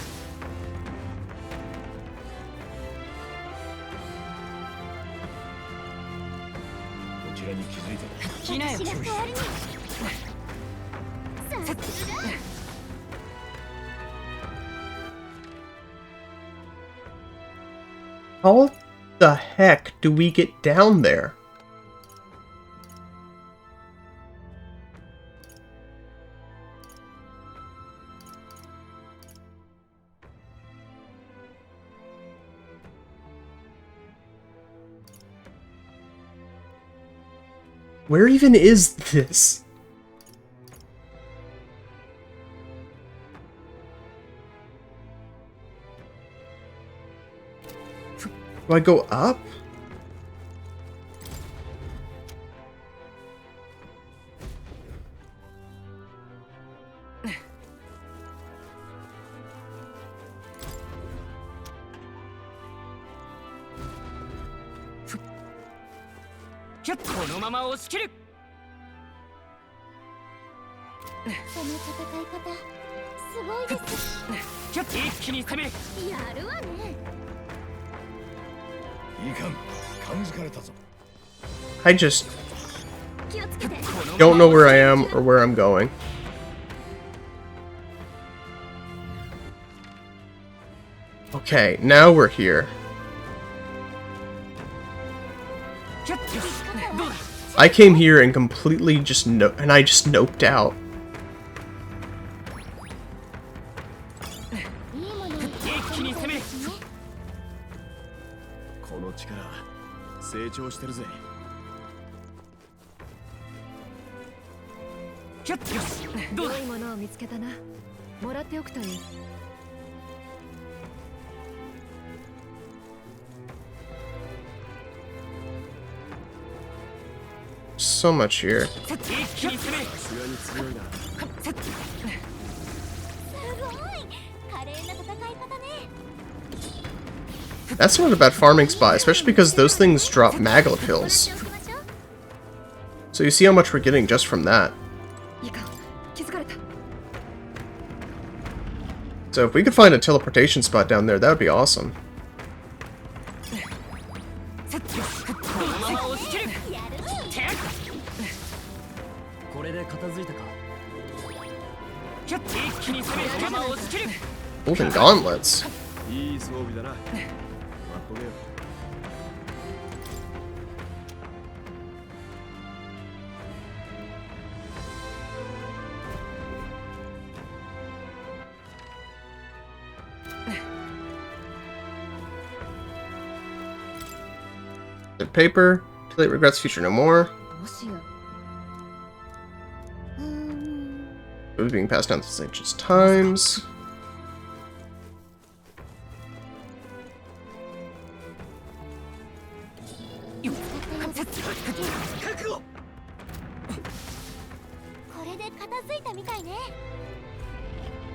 ちらに気づいてる。来なよ。私が代わりに。さすが。 How the heck do we get down there? Where even is this? Do I go up?このまま押し切る。その戦い方、すごいです。一気に攻める。やるわね。いかん。感じかれたぞ。 I just 気をつけて。 don't know where I am or where I'm going. Okay, now we're here. I came here and completely just I just noped out. いいものを拾ったみたいですね。この力、成長してるぜ。どうだ。良いものを見つけたな。もらっておくといい。 So much here. 一気に攻める。すごい。華麗な戦い方ね。 That's not a bad farming spot, especially because those things drop Magla kills. So you see how much we're getting just from that. いいか。気づかれた。 So if we could find a teleportation spot down there, that would be awesome. このまま押し切る。これで片付いたか。一気に攻める。このまま押し切る。 Golden gauntlets. いい装備だな。待っとけよ。 The paper. Till it regrets future no more. もしや。 It was being passed down since ancient times.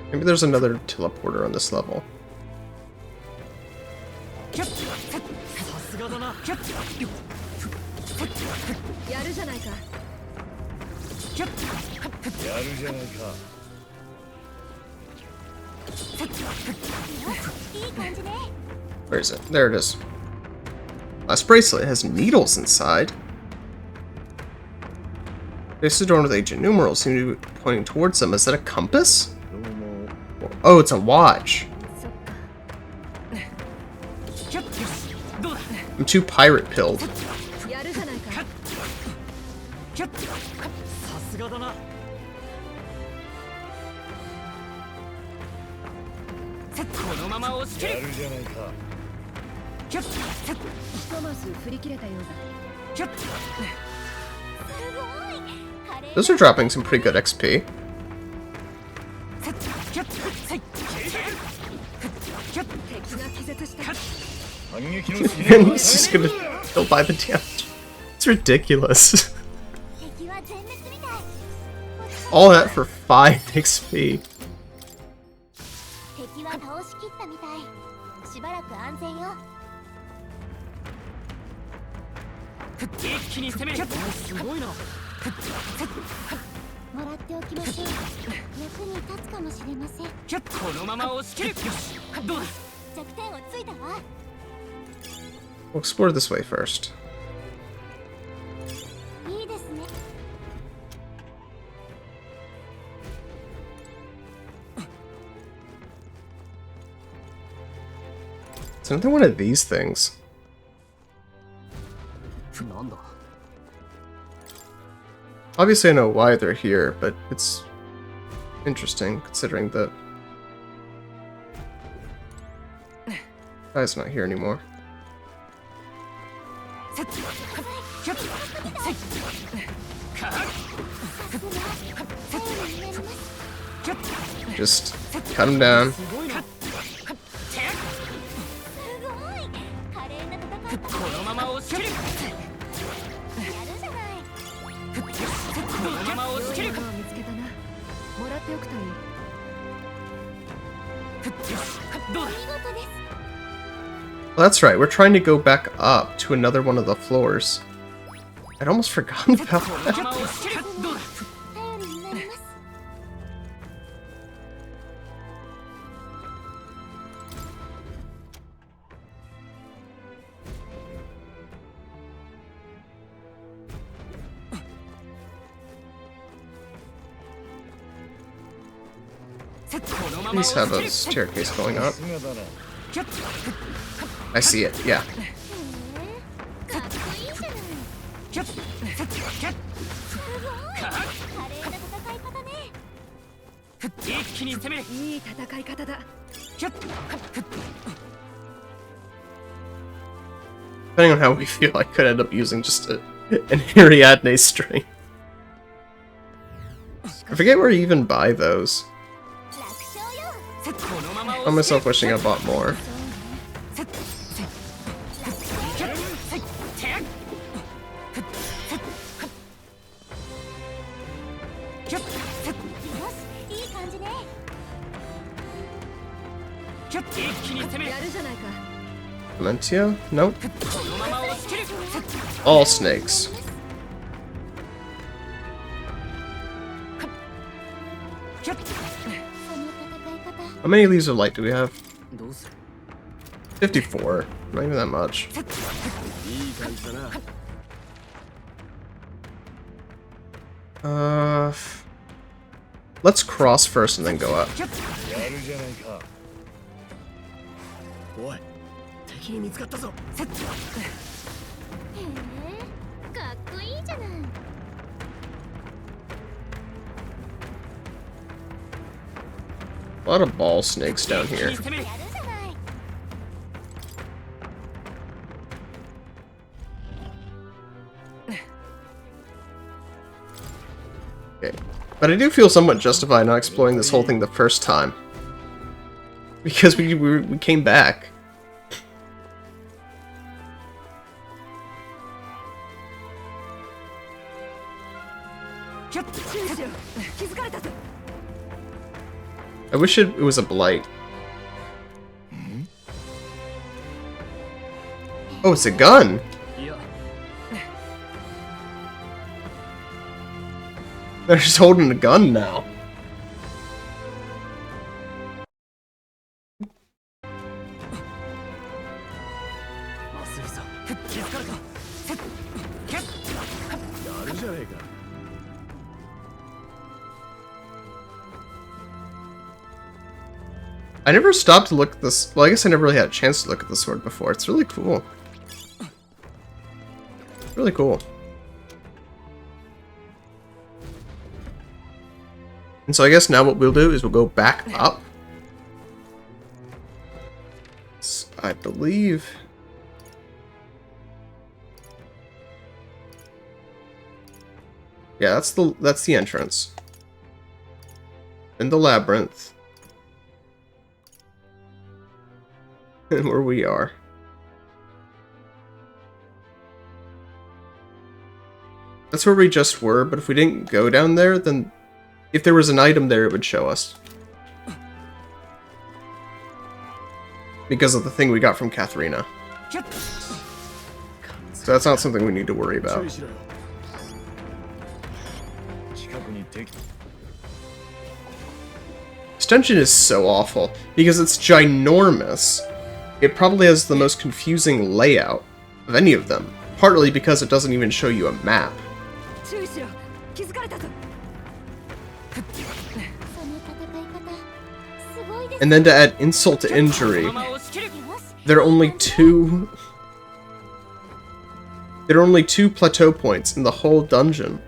Maybe there's another teleporter on this level. さすがだな。やるじゃないか。やるじゃないか。 Where is it? There it is. Last bracelet has needles inside. This is drawn with ancient numerals seem to be pointing towards them. Is that a compass? Oh, it's a watch. そっか I'm too pirate pilled. やるじゃないかさすがだな。このまま押し切る。ひとまず振り切れたようだ Those are dropping some pretty good XP. 敵が気絶した And he's just gonna kill by the damage. It's ridiculous. 敵は全滅みたい All that for 5 XP. 敵は倒しきったみたいしばらく安全よ一気に攻める。すごいな。もらっておきましょう役に立つかもしれませんこのまま押し切る。どうだ。弱点をついたわ We'll explore this way first. いいですね It's another one of these things. なんだ。 Obviously, I know why they're here, but it's interesting considering that guy's not here anymore. Just cut him down. すごい華麗な戦いこのまま押し切る。やるじゃないこのまま押し切る。良いものを見つけたなもらっておくといいどうだ。見事です Well, that's right, we're trying to go back up to another one of the floors. I'd almost forgotten about この that. まま押し切る。どうだ。頼りになります このまま These 押 have し a 切る。 staircase going up. I see it, yeah. かっこいいじゃないすごい華麗な戦い方ね一気に攻める。いい戦い方だ Depending on how we feel, I could end up using just an Ariadne string. I forget where you even buy those. 楽勝よ このまま I'm 押し myself wishing I bought more. よしいい感じね 一気に攻める。やるじゃないか Valentia? Nope. このまま押し切る。 All snakes. その戦い方 How many of these of light do we have? どうする。 54. Not even that much. いい感じだな Let's cross first and then go up. やるじゃないかおい敵に見つかったぞへえかっこいいじゃない A lot of ball snakes down 一気 here. に攻める。やるじゃない Okay. But I do feel somewhat justified not exploring this whole thing the first time. Because we came back. I wish it was a blight. Oh, it's a gun! いや They're just holding a gun now. まずいぞ。気づかれた。やるじゃねえか I never stopped to look at this. Well, I guess I never really had a chance to look at the sword before. It's really cool. Really cool. And so I guess now what we'll do is we'll go back up. I believe... Yeah, that's the entrance. And the labyrinth. And where we are. That's where we just were, but if we didn't go down there, then if there was an item there, it would show us. Because of the thing we got from Catherina. So that's not something we need to worry about. This dungeon is so awful, because it's ginormous. It probably has the most confusing layout of any of them, partly because it doesn't even show you a map. And then to add insult to injury, there are only two plateau points in the whole dungeon.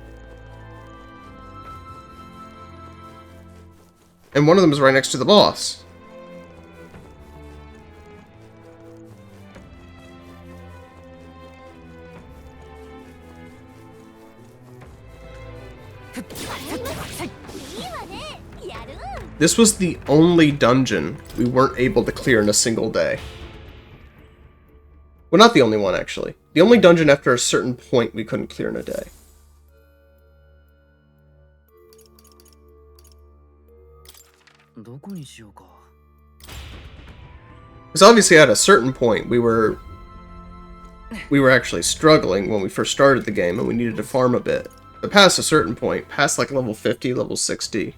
And one of them is right next to the boss. This was the only dungeon we weren't able to clear in a single day. Well, not the only one, actually. The only dungeon after a certain point we couldn't clear in a day. Because obviously at a certain point we were actually struggling when we first started the game and we needed to farm a bit. But past a certain point, past like level 50, level 60,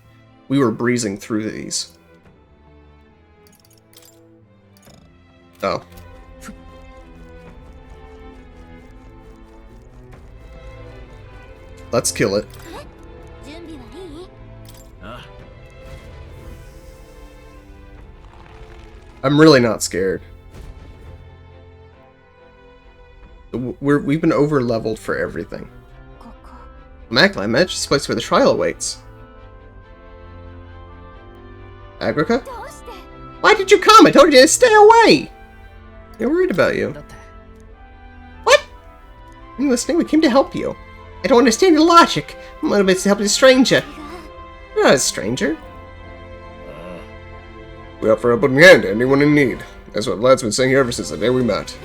we were breezing through these. Oh. Let's kill it. I'm really not scared. We've been over-leveled for everything. Magla, I managed this place where the trial awaits. Agrica? Why did you come? I told you to stay away! They're worried about you. What? I'm listening. We came to help you. I don't understand your logic. I'm on a bit to help a stranger. You're not a stranger. We offer a helping hand to anyone in need. That's what Vlad's been saying ever since the day we met.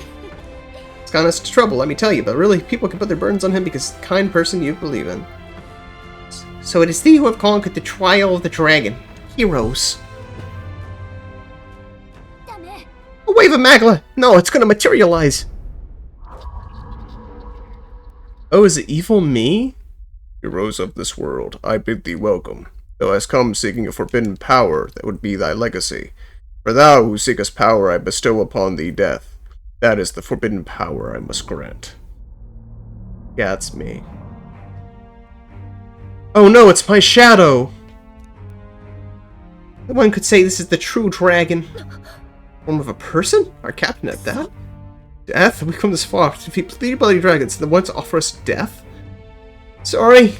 It's gotten us into trouble, let me tell you, but really, people can put their burdens on him because he's the kind person you believe in. So it is thee who have conquered the trial of the dragon. Heroes. A wave of Magla! No, it's gonna materialize! Oh, is it evil me? Heroes of this world, I bid thee welcome. Thou hast come seeking a forbidden power that would be thy legacy. For thou who seekest power, I bestow upon thee death. That is the forbidden power I must grant. Yeah, it's me. Oh no, it's my shadow! One could say this is the true dragon. Form of a person? Our captain at that? Death? We've come this far to defeat 3 bloody dragons and the ones offer us death? Sorry!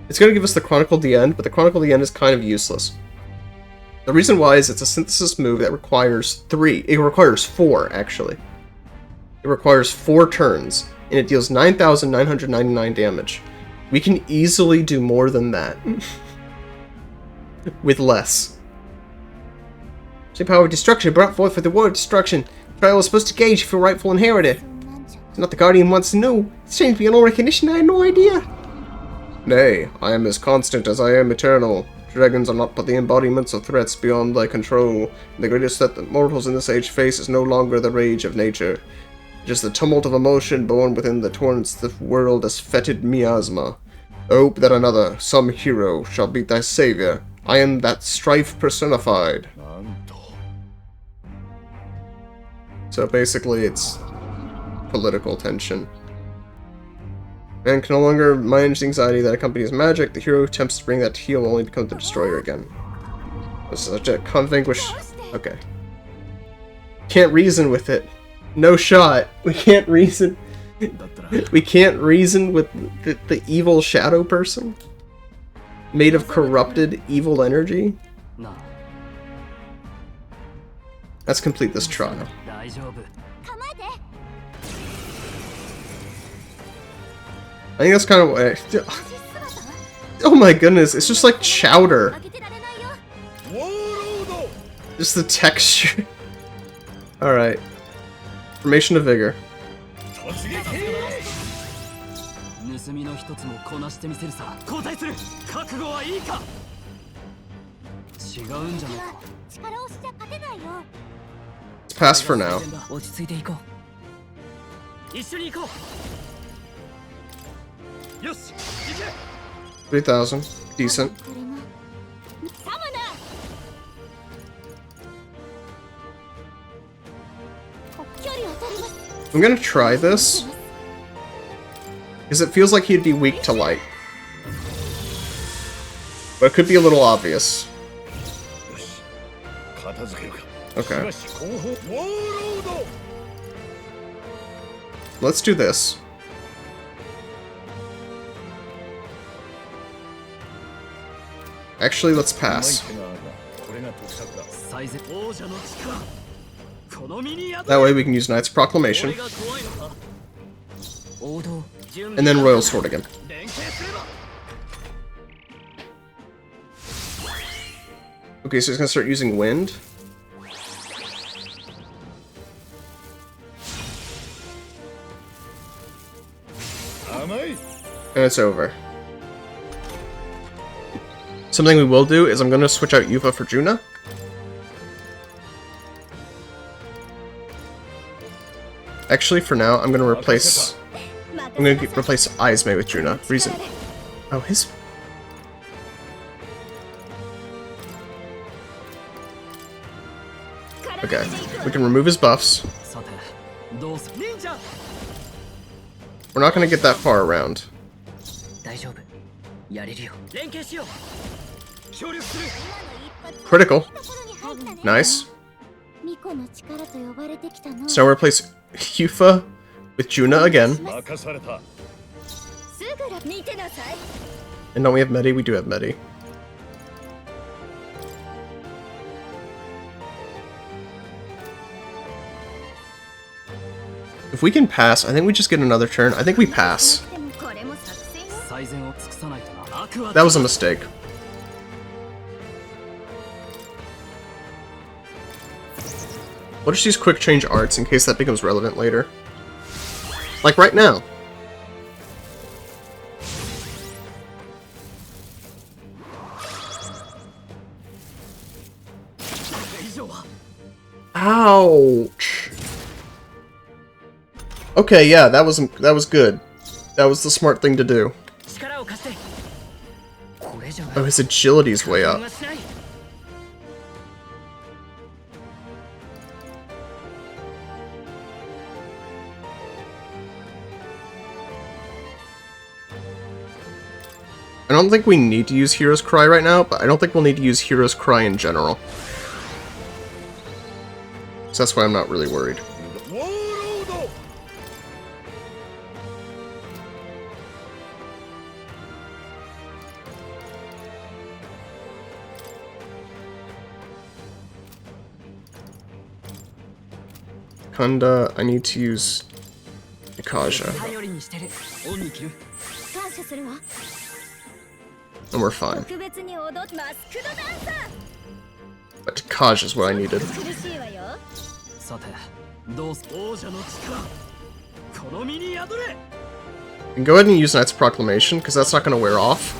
It's going to give us the Chronicle of the End, but the Chronicle of the End is kind of useless. The reason why is it's a synthesis move that requires 3. It requires 4, actually. It requires 4 turns, and it deals 9,999 damage. We can easily do more than that. With less. The power of destruction brought forth for the war of destruction. The trial was supposed to gauge if you're rightful inheritor. It's not the Guardian wants to know. It's changed beyond all recognition, I had no idea. Nay, I am as constant as I am eternal. Dragons are not but the embodiments of threats beyond thy control, and the greatest threat that mortals in this age face is no longer the rage of nature. It is the tumult of emotion born within the torrents the world as fetid miasma. I hope that another, some hero, shall beat thy savior. I am that strife personified. So basically it's political tension. Man can no longer manage the anxiety that accompanies magic. The hero who attempts to bring that to heal only becomes the destroyer again. Such a can't vanquish. Okay. Can't reason with it. No shot. We can't reason. We can't reason with the evil shadow person? Made of corrupted evil energy? Let's complete this trial. I think that's kind of what oh my goodness, it's just like chowder. Just the texture. Alright. Formation of Vigor. Let's pass for now. 3,000. Decent. I'm gonna try this. Because it feels like he'd be weak to light. But it could be a little obvious. Okay. Let's do this. Actually, let's pass. That way we can use Knight's Proclamation. And then Royal Sword again. Okay, so he's gonna start using Wind. And it's over. Something we will do is I'm gonna switch out Eupha for Juna. Actually, for now, I'm gonna replace Izme with Juna. Reason. Oh, his. Okay, we can remove his buffs. We're not gonna get that far around. Critical. Nice. So now we replace Eupha with Juna again. And don't we have Medi? We do have Medi. If we can pass, I think we just get another turn. I think we pass. That was a mistake. We'll just use quick change arts in case that becomes relevant later. Like right now. Ouch. Okay, yeah, that was good. That was the smart thing to do. Oh, his agility's way up. I don't think we need to use Hero's Cry right now, but I don't think we'll need to use Hero's Cry in general. So that's why I'm not really worried. Kanda, I need to use Ikaja. And we're fine. But Ikaja is what I needed. You can go ahead and use Knight's Proclamation, because that's not going to wear off.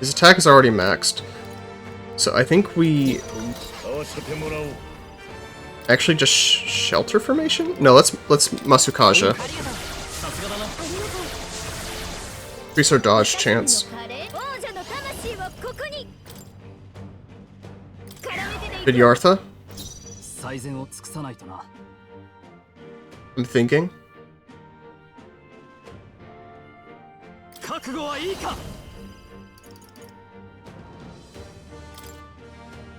His attack is already maxed. So I think we... Actually just Shelter Formation? No, let's Masukaja. Increase our dodge chance. Vidyartha? I'm thinking. 覚悟はいいか。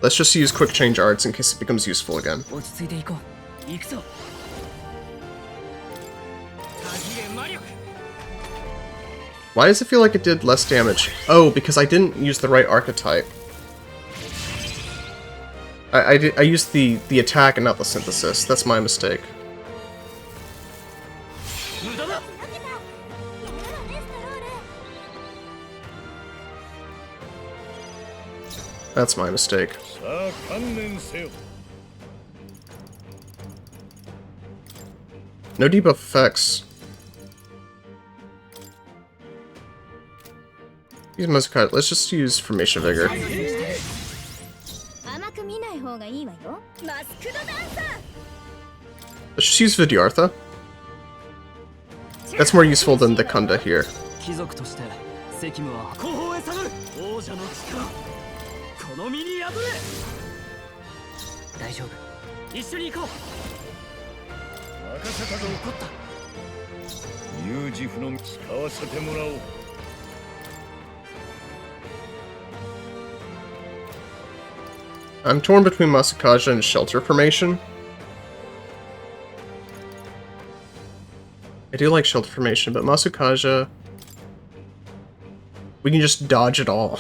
Let's just use quick change arts in case it becomes useful again. 落ち着いていこう。行くぞ。限れ魔力。 Why does it feel like it did less damage? Oh, because I didn't use the right archetype. I used the attack and not the synthesis. That's my mistake. 無駄だ。 That's my mistake. さあ観念せよ。 No debuff effects. Use Muscat. Let's just use Formation Vigor. 甘く見ない方がいいわよ。マスクドダンサー。 Let's just use Vidyartha. That's more useful than the Kunda here. 貴族として責務は後方へ下がる。王者の力。この身に宿れ。大丈夫。一緒に行こう。任せたぞ。怒った。有事不能使わせてもらおう。 I'm torn between Masakaja and Shelter Formation. I do like Shelter Formation, but Masakaja... we can just dodge it all.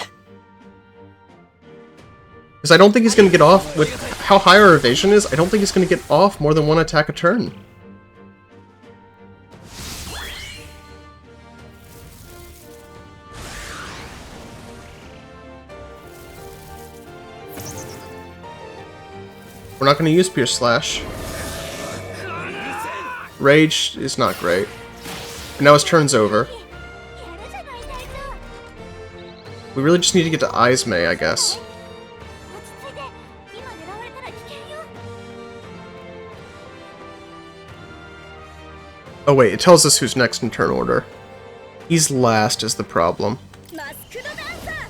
Because I don't think he's going to get off, with how high our evasion is, I don't think he's going to get off more than one attack a turn. We're not going to use Pierce Slash. Rage is not great. And now his turn's over. やるじゃない大丈夫。 We really just need to get to Izme, I guess. 落ち着いて。今狙われたら危険よ。 Oh wait, it tells us who's next in turn order. He's last is the problem. マスクドダンサー。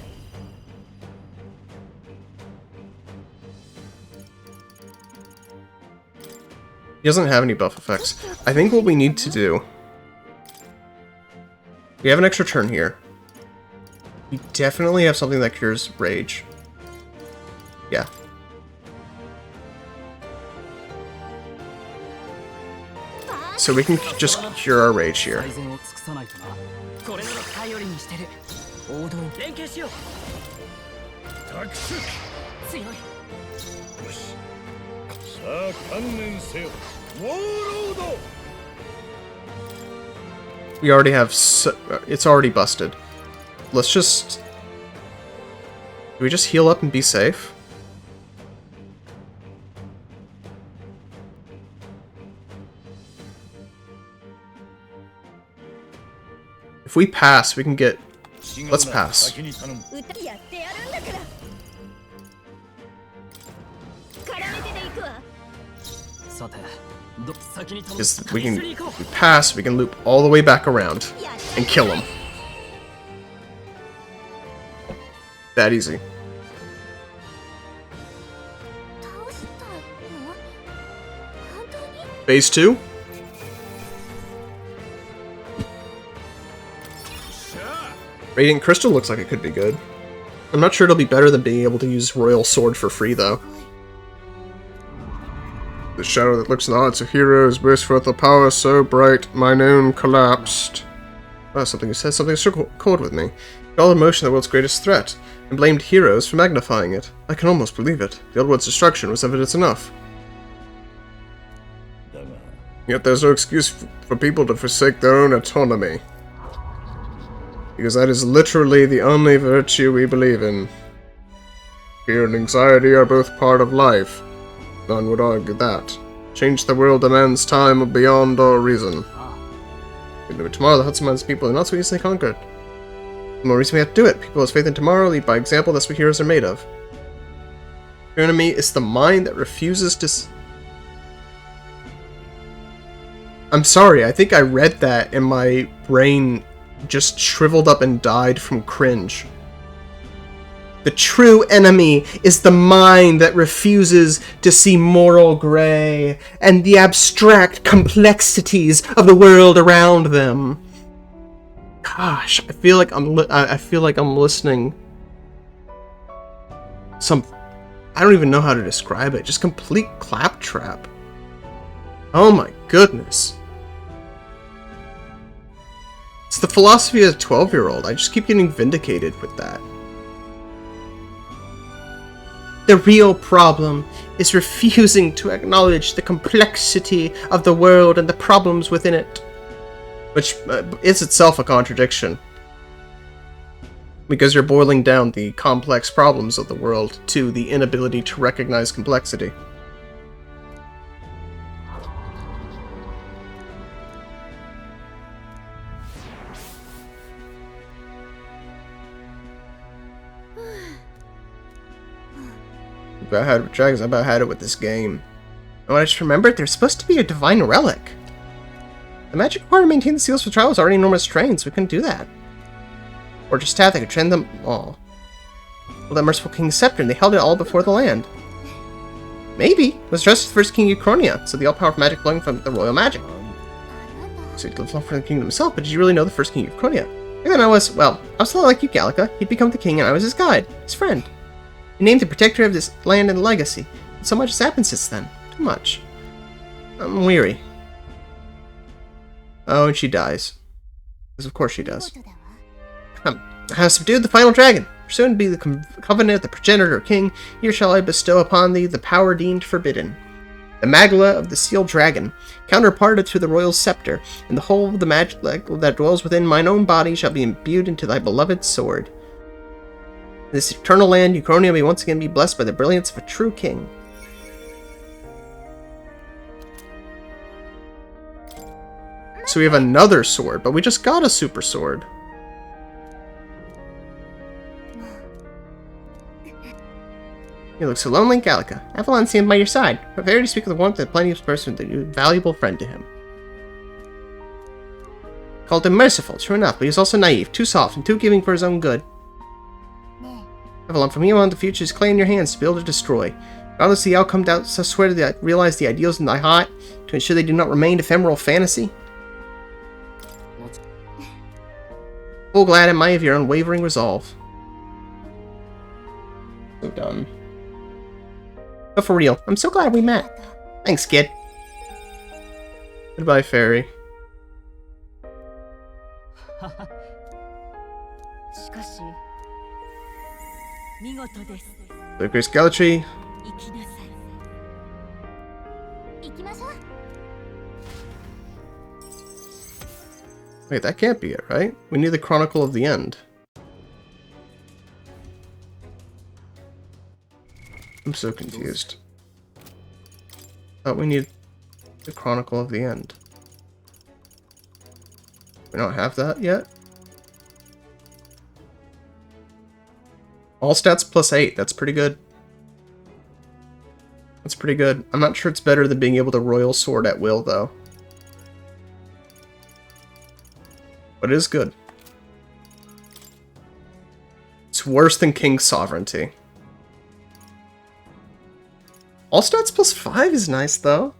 He doesn't have any buff effects. I think what we need to do... we have an extra turn here. We definitely have something that cures Rage. Yeah. So we can just cure our Rage here. 最善を尽くさないとな。これなら頼りにしてる。王道。連携しよう。託す。強い。よし。さあ観念せよ。ウォーロード。 We already have... it's already busted. Let's just... do we just heal up and be safe? If we pass, we can get... let's pass. 先に頼む。歌やってやるんだから。絡めてで行くわ。さて、先に頼む。 Because we can... if we pass, we can loop all the way back around and kill him. That easy. 倒したの？本当に？ Phase 2? Radiant Crystal looks like it could be good. I'm not sure it'll be better than being able to use Royal Sword for free, though. The shadow that looks in the hearts of heroes burst forth a power so bright, mine own collapsed. Oh, something says something struck chord with me. All emotion the world's greatest threat, and blamed heroes for magnifying it. I can almost believe it. The old world's destruction was evidence enough. Yet there's no excuse for people to forsake their own autonomy. Because that is literally the only virtue we believe in. Fear and anxiety are both part of life. None would argue that. Change the world demands time beyond all reason. Tomorrow, the Hudson Man's people are not so easily conquered. The more reason we have to do it. People has faith in tomorrow, lead by example, that's what heroes are made of. Your enemy is the mind that refuses to... I'm sorry, I think I read that and my brain just shriveled up and died from cringe. The true enemy is the mind that refuses to see moral gray and the abstract complexities of the world around them. Gosh, I feel like I feel like I'm listening. I don't even know how to describe it. Just complete claptrap. Oh my goodness. It's the philosophy of a 12-year-old. I just keep getting vindicated with that. The real problem is refusing to acknowledge the complexity of the world and the problems within it. Which is itself a contradiction. Because you're boiling down the complex problems of the world to the inability to recognize complexity. About had it with dragons, I about had it with this game. Oh, I just remembered there's supposed to be a divine relic. The magic required to maintain the seals for trial was already enormous strain, so we couldn't do that. Or just staff that could trend them all. Well, that merciful king's scepter, and they held it all before the land. Maybe. It was dressed as the first king of Euchronia, so the all-powerful magic flowing from the royal magic. So he lived long for the kingdom himself, but did you really know the first king of Euchronia? And then I was a lot like you, Gallica. He'd become the king, and I was his guide, his friend. He named the protector of this land and legacy. And so much has happened since then. Too much. I'm weary. Oh, and she dies. Because of course she does. I have subdued the final dragon. Soon to be the covenant of the progenitor king, here shall I bestow upon thee the power deemed forbidden. The magla of the sealed dragon, counterparted to the royal scepter, and the whole of the magic that dwells within mine own body shall be imbued into thy beloved sword. This eternal land, Euchronia, may once again be blessed by the brilliance of a true king. So we have another sword, but we just got a super sword. You look so lonely, Gallica. Avalon seemed by your side. Prepare to speak of the warmth of the plenteous person with a valuable friend to him. Called him merciful, true enough, but he was also naive, too soft, and too giving for his own good. Avalon, from here on, the future is clay in your hands to build or destroy. Regardless of the outcome, doubts, I swear to realize the ideals in thy heart, to ensure they do not remain ephemeral fantasy. Full glad am I of your unwavering resolve. So done. But for real, I'm so glad we met. Thanks, kid. Goodbye, fairy. The Grace Gallantry. Wait, that can't be it, right? We need the Chronicle of the End. I'm so confused. Thought we need the Chronicle of the End. We don't have that yet? All stats plus 8. That's pretty good. That's pretty good. I'm not sure it's better than being able to Royal Sword at will, though. But it is good. It's worse than King's Sovereignty. All stats plus 5 is nice, though.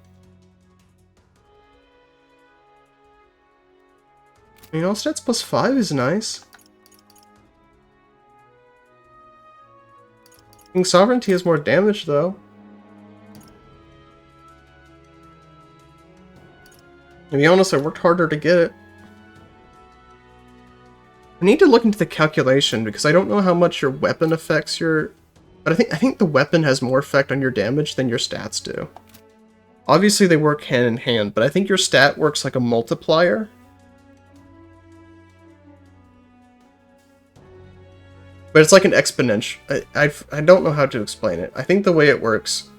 I mean, all stats plus 5 is nice. King's Sovereignty has more damage, though. To be honest, I worked harder to get it. I need to look into the calculation, because I don't know how much your weapon affects your... But I think the weapon has more effect on your damage than your stats do. Obviously they work hand in hand, but I think your stat works like a multiplier. But it's like an exponential. I don't know how to explain it. I think the way it works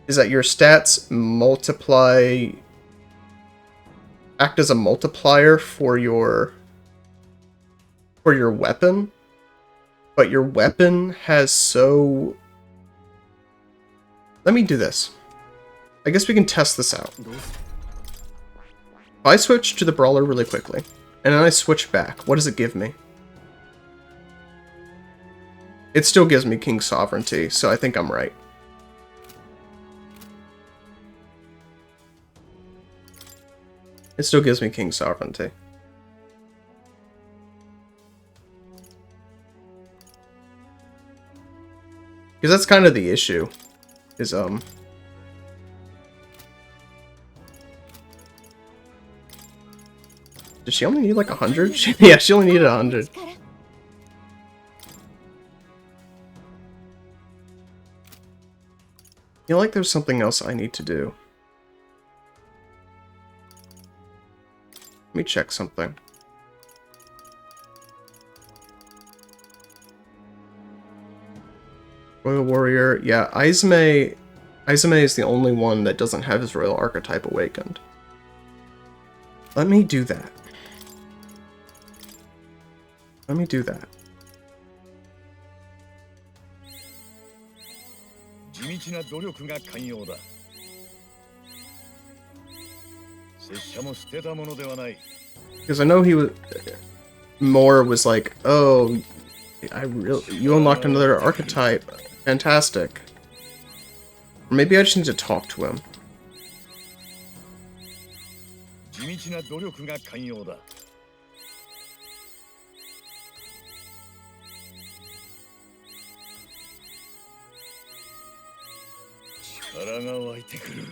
is that your stats act as a multiplier for your weapon. But your weapon has so... Let me do this. I guess we can test this out. If I switch to the brawler really quickly, and then I switch back, what does it give me? It still gives me King's Sovereignty, so I think I'm right. It still gives me King's Sovereignty. Because that's kind of the issue. Is, does she only need like 100? Yeah, she only needed 100. I feel like there's something else I need to do. Let me check something. Royal Warrior. Yeah, Izame is the only one that doesn't have his Royal Archetype awakened. Let me do that. Let me do that. 地道な努力が寛容だ。拙者も捨てたものではない。 Because I know he was... Moore was like, oh, you unlocked another archetype. Fantastic. Or maybe I just need to talk to him. 地道な努力が寛容だ。力が湧いてくる。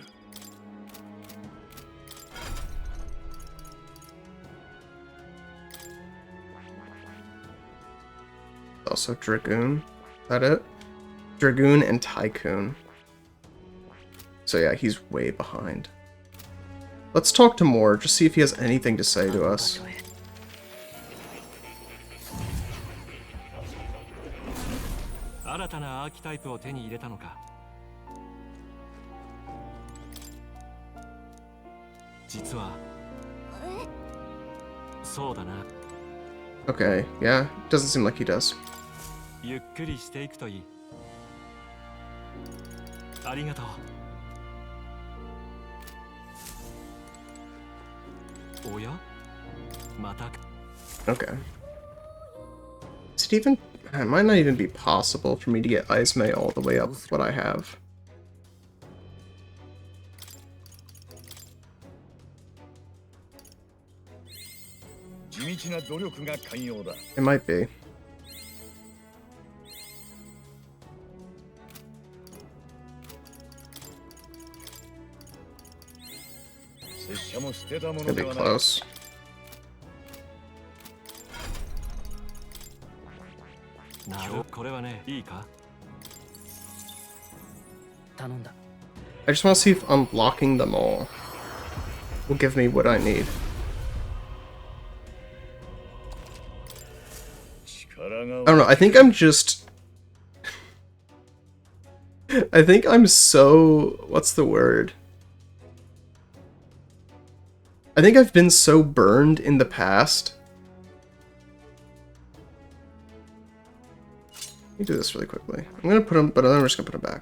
Also Dragoon. Is that it? Dragoon and Tycoon. So yeah, he's way behind. Let's talk to Moore, just see if he has anything to say to us. 新たなアーキタイプを手に入れたのか。実はそうだな。 Okay, yeah, doesn't seem like he does. ゆっくりしていくといい。ありがとう。おや？また。 Okay. Is it even... It might not even be possible for me to get Izame all the way up with what I have. It might be. Could be close. なる、これはね、いいか？頼んだ。 I just want to see if unlocking them all will give me what I need. I don't know, I think I'm just... I think I'm so... What's the word? I think I've been so burned in the past. Let me do this really quickly. I'm gonna put them, but I'm just gonna put them back.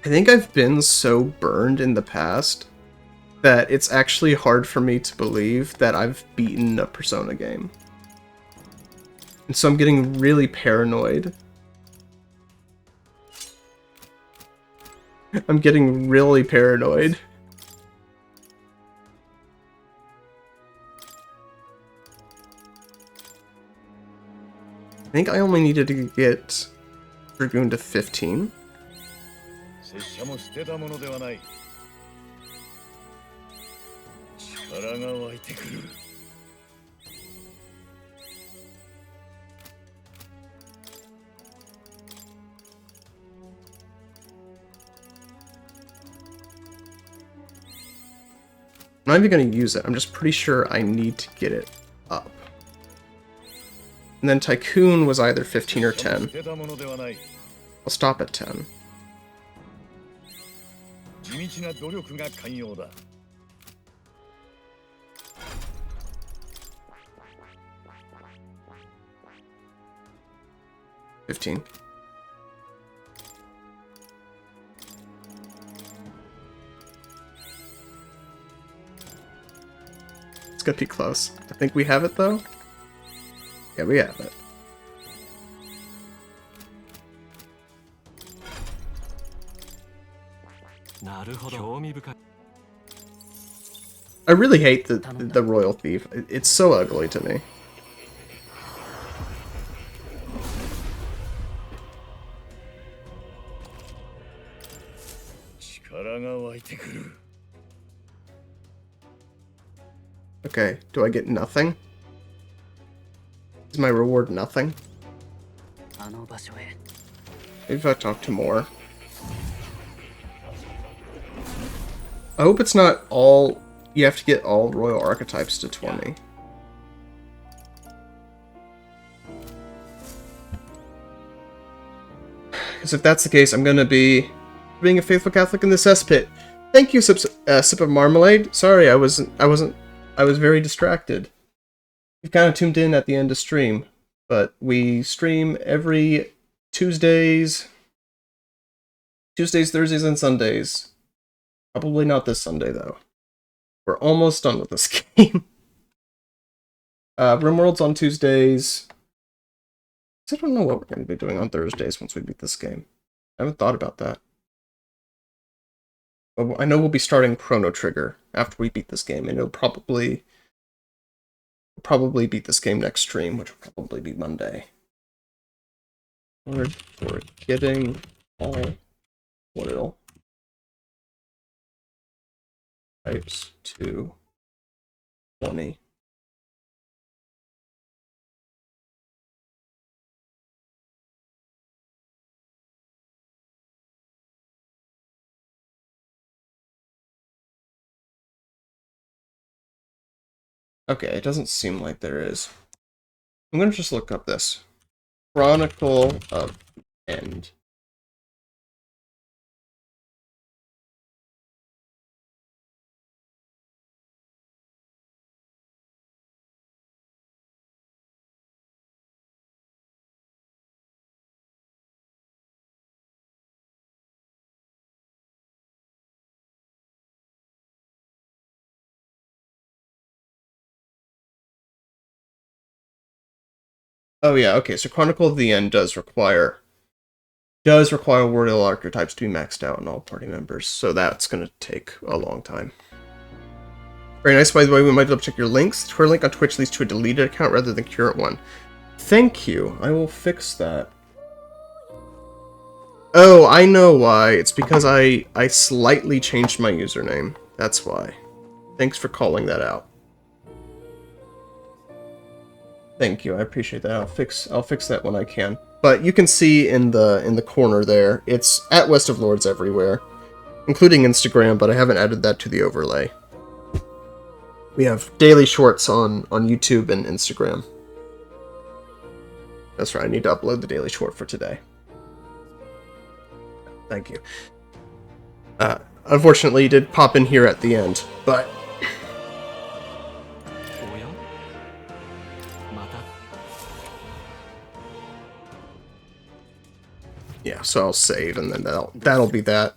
I think I've been so burned in the past that it's actually hard for me to believe that I've beaten a Persona game. And so I'm getting really paranoid. I'm getting really paranoid. I think I only needed to get Dragoon to 15. I'm not even going to use it. I'm just pretty sure I need to get it up. And then Tycoon was either 15 or 10. I'll stop at 10. $15. It's gonna be close. I think we have it though. Yeah, we have it. I really hate the Royal Thief. It's so ugly to me. Okay, do I get nothing? Is my reward nothing? あの場所へ。 Maybe if I talk to more. I hope it's not all... You have to get all royal archetypes to 20. Because if that's the case, I'm gonna be being a faithful Catholic in the cesspit. Thank you, Sip of Marmalade. Sorry, I was very distracted. You've kind of tuned in at the end of stream, but we stream every Tuesdays, Thursdays, and Sundays. Probably not this Sunday, though. We're almost done with this game. RimWorld's on Tuesdays. I don't know what we're going to be doing on Thursdays once we beat this game. I haven't thought about that. But I know we'll be starting Chrono Trigger after we beat this game, and it'll probably beat this game next stream, which will probably be Monday. We're getting all loyal types to 20. Okay, it doesn't seem like there is. I'm gonna just look up this. Chronicle of End. Oh yeah, okay, so Chronicle of the End does require royal archetypes to be maxed out on all party members, so that's gonna take a long time. Very nice, by the way. We might double check your links. Twitter link on Twitch leads to a deleted account rather than current one. Thank you. I will fix that. Oh, I know why. It's because I slightly changed my username. That's why. Thanks for calling that out. Thank you. I appreciate that. I'll fix that when I can. But you can see in the corner there, it's at West of Lourdes everywhere, including Instagram, but I haven't added that to the overlay. We have daily shorts on YouTube and Instagram. That's right, I need to upload the daily short for today. Thank you. Unfortunately, you did pop in here at the end, but... Yeah, so I'll save, and then that'll be that.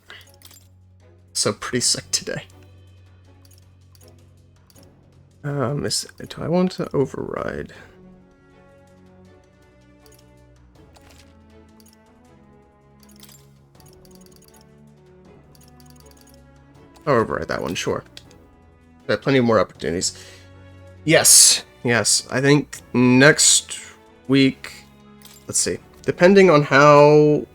So pretty sick today. Do I want to override? I'll override that one, sure. I have plenty of more opportunities. Yes, I think next week, let's see, depending on how,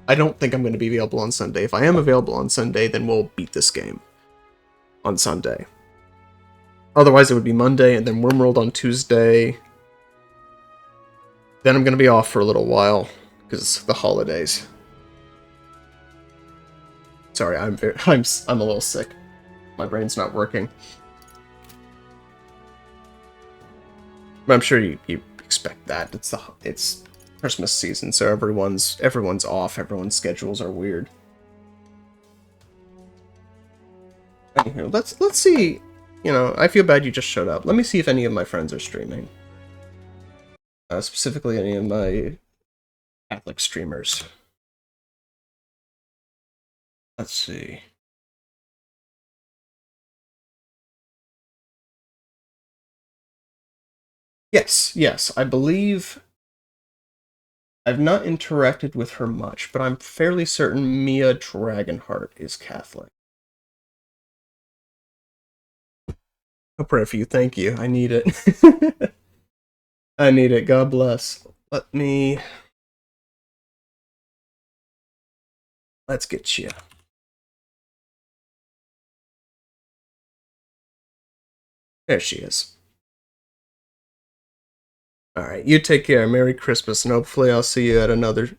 I don't think I'm going to be available on Sunday. If I am available on Sunday, then we'll beat this game on Sunday. Otherwise, it would be Monday, and then Wormworld on Tuesday. Then I'm going to be off for a little while, because it's the holidays. Sorry, I'm a little sick. My brain's not working. But I'm sure you expect that. It's Christmas season, so everyone's off. Everyone's schedules are weird. Anywho, let's see. You know, I feel bad you just showed up. Let me see if any of my friends are streaming. Specifically, any of my Catholic streamers. Let's see. Yes, I believe I've not interacted with her much, but I'm fairly certain Mia Dragonheart is Catholic. I'll pray for you. Thank you. I need it. I need it. God bless. Let's get you. There she is. Alright, you take care. Merry Christmas, and hopefully I'll see you at another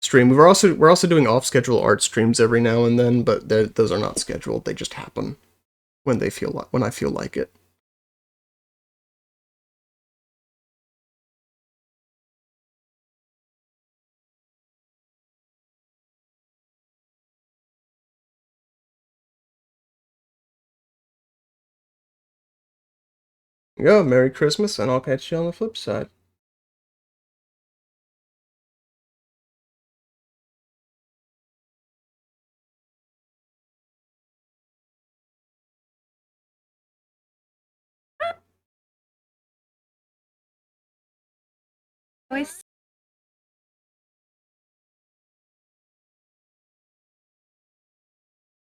stream. We're also doing off-schedule art streams every now and then, but those are not scheduled. They just happen when I feel like it. Yeah, Merry Christmas, and I'll catch you on the flip side. Always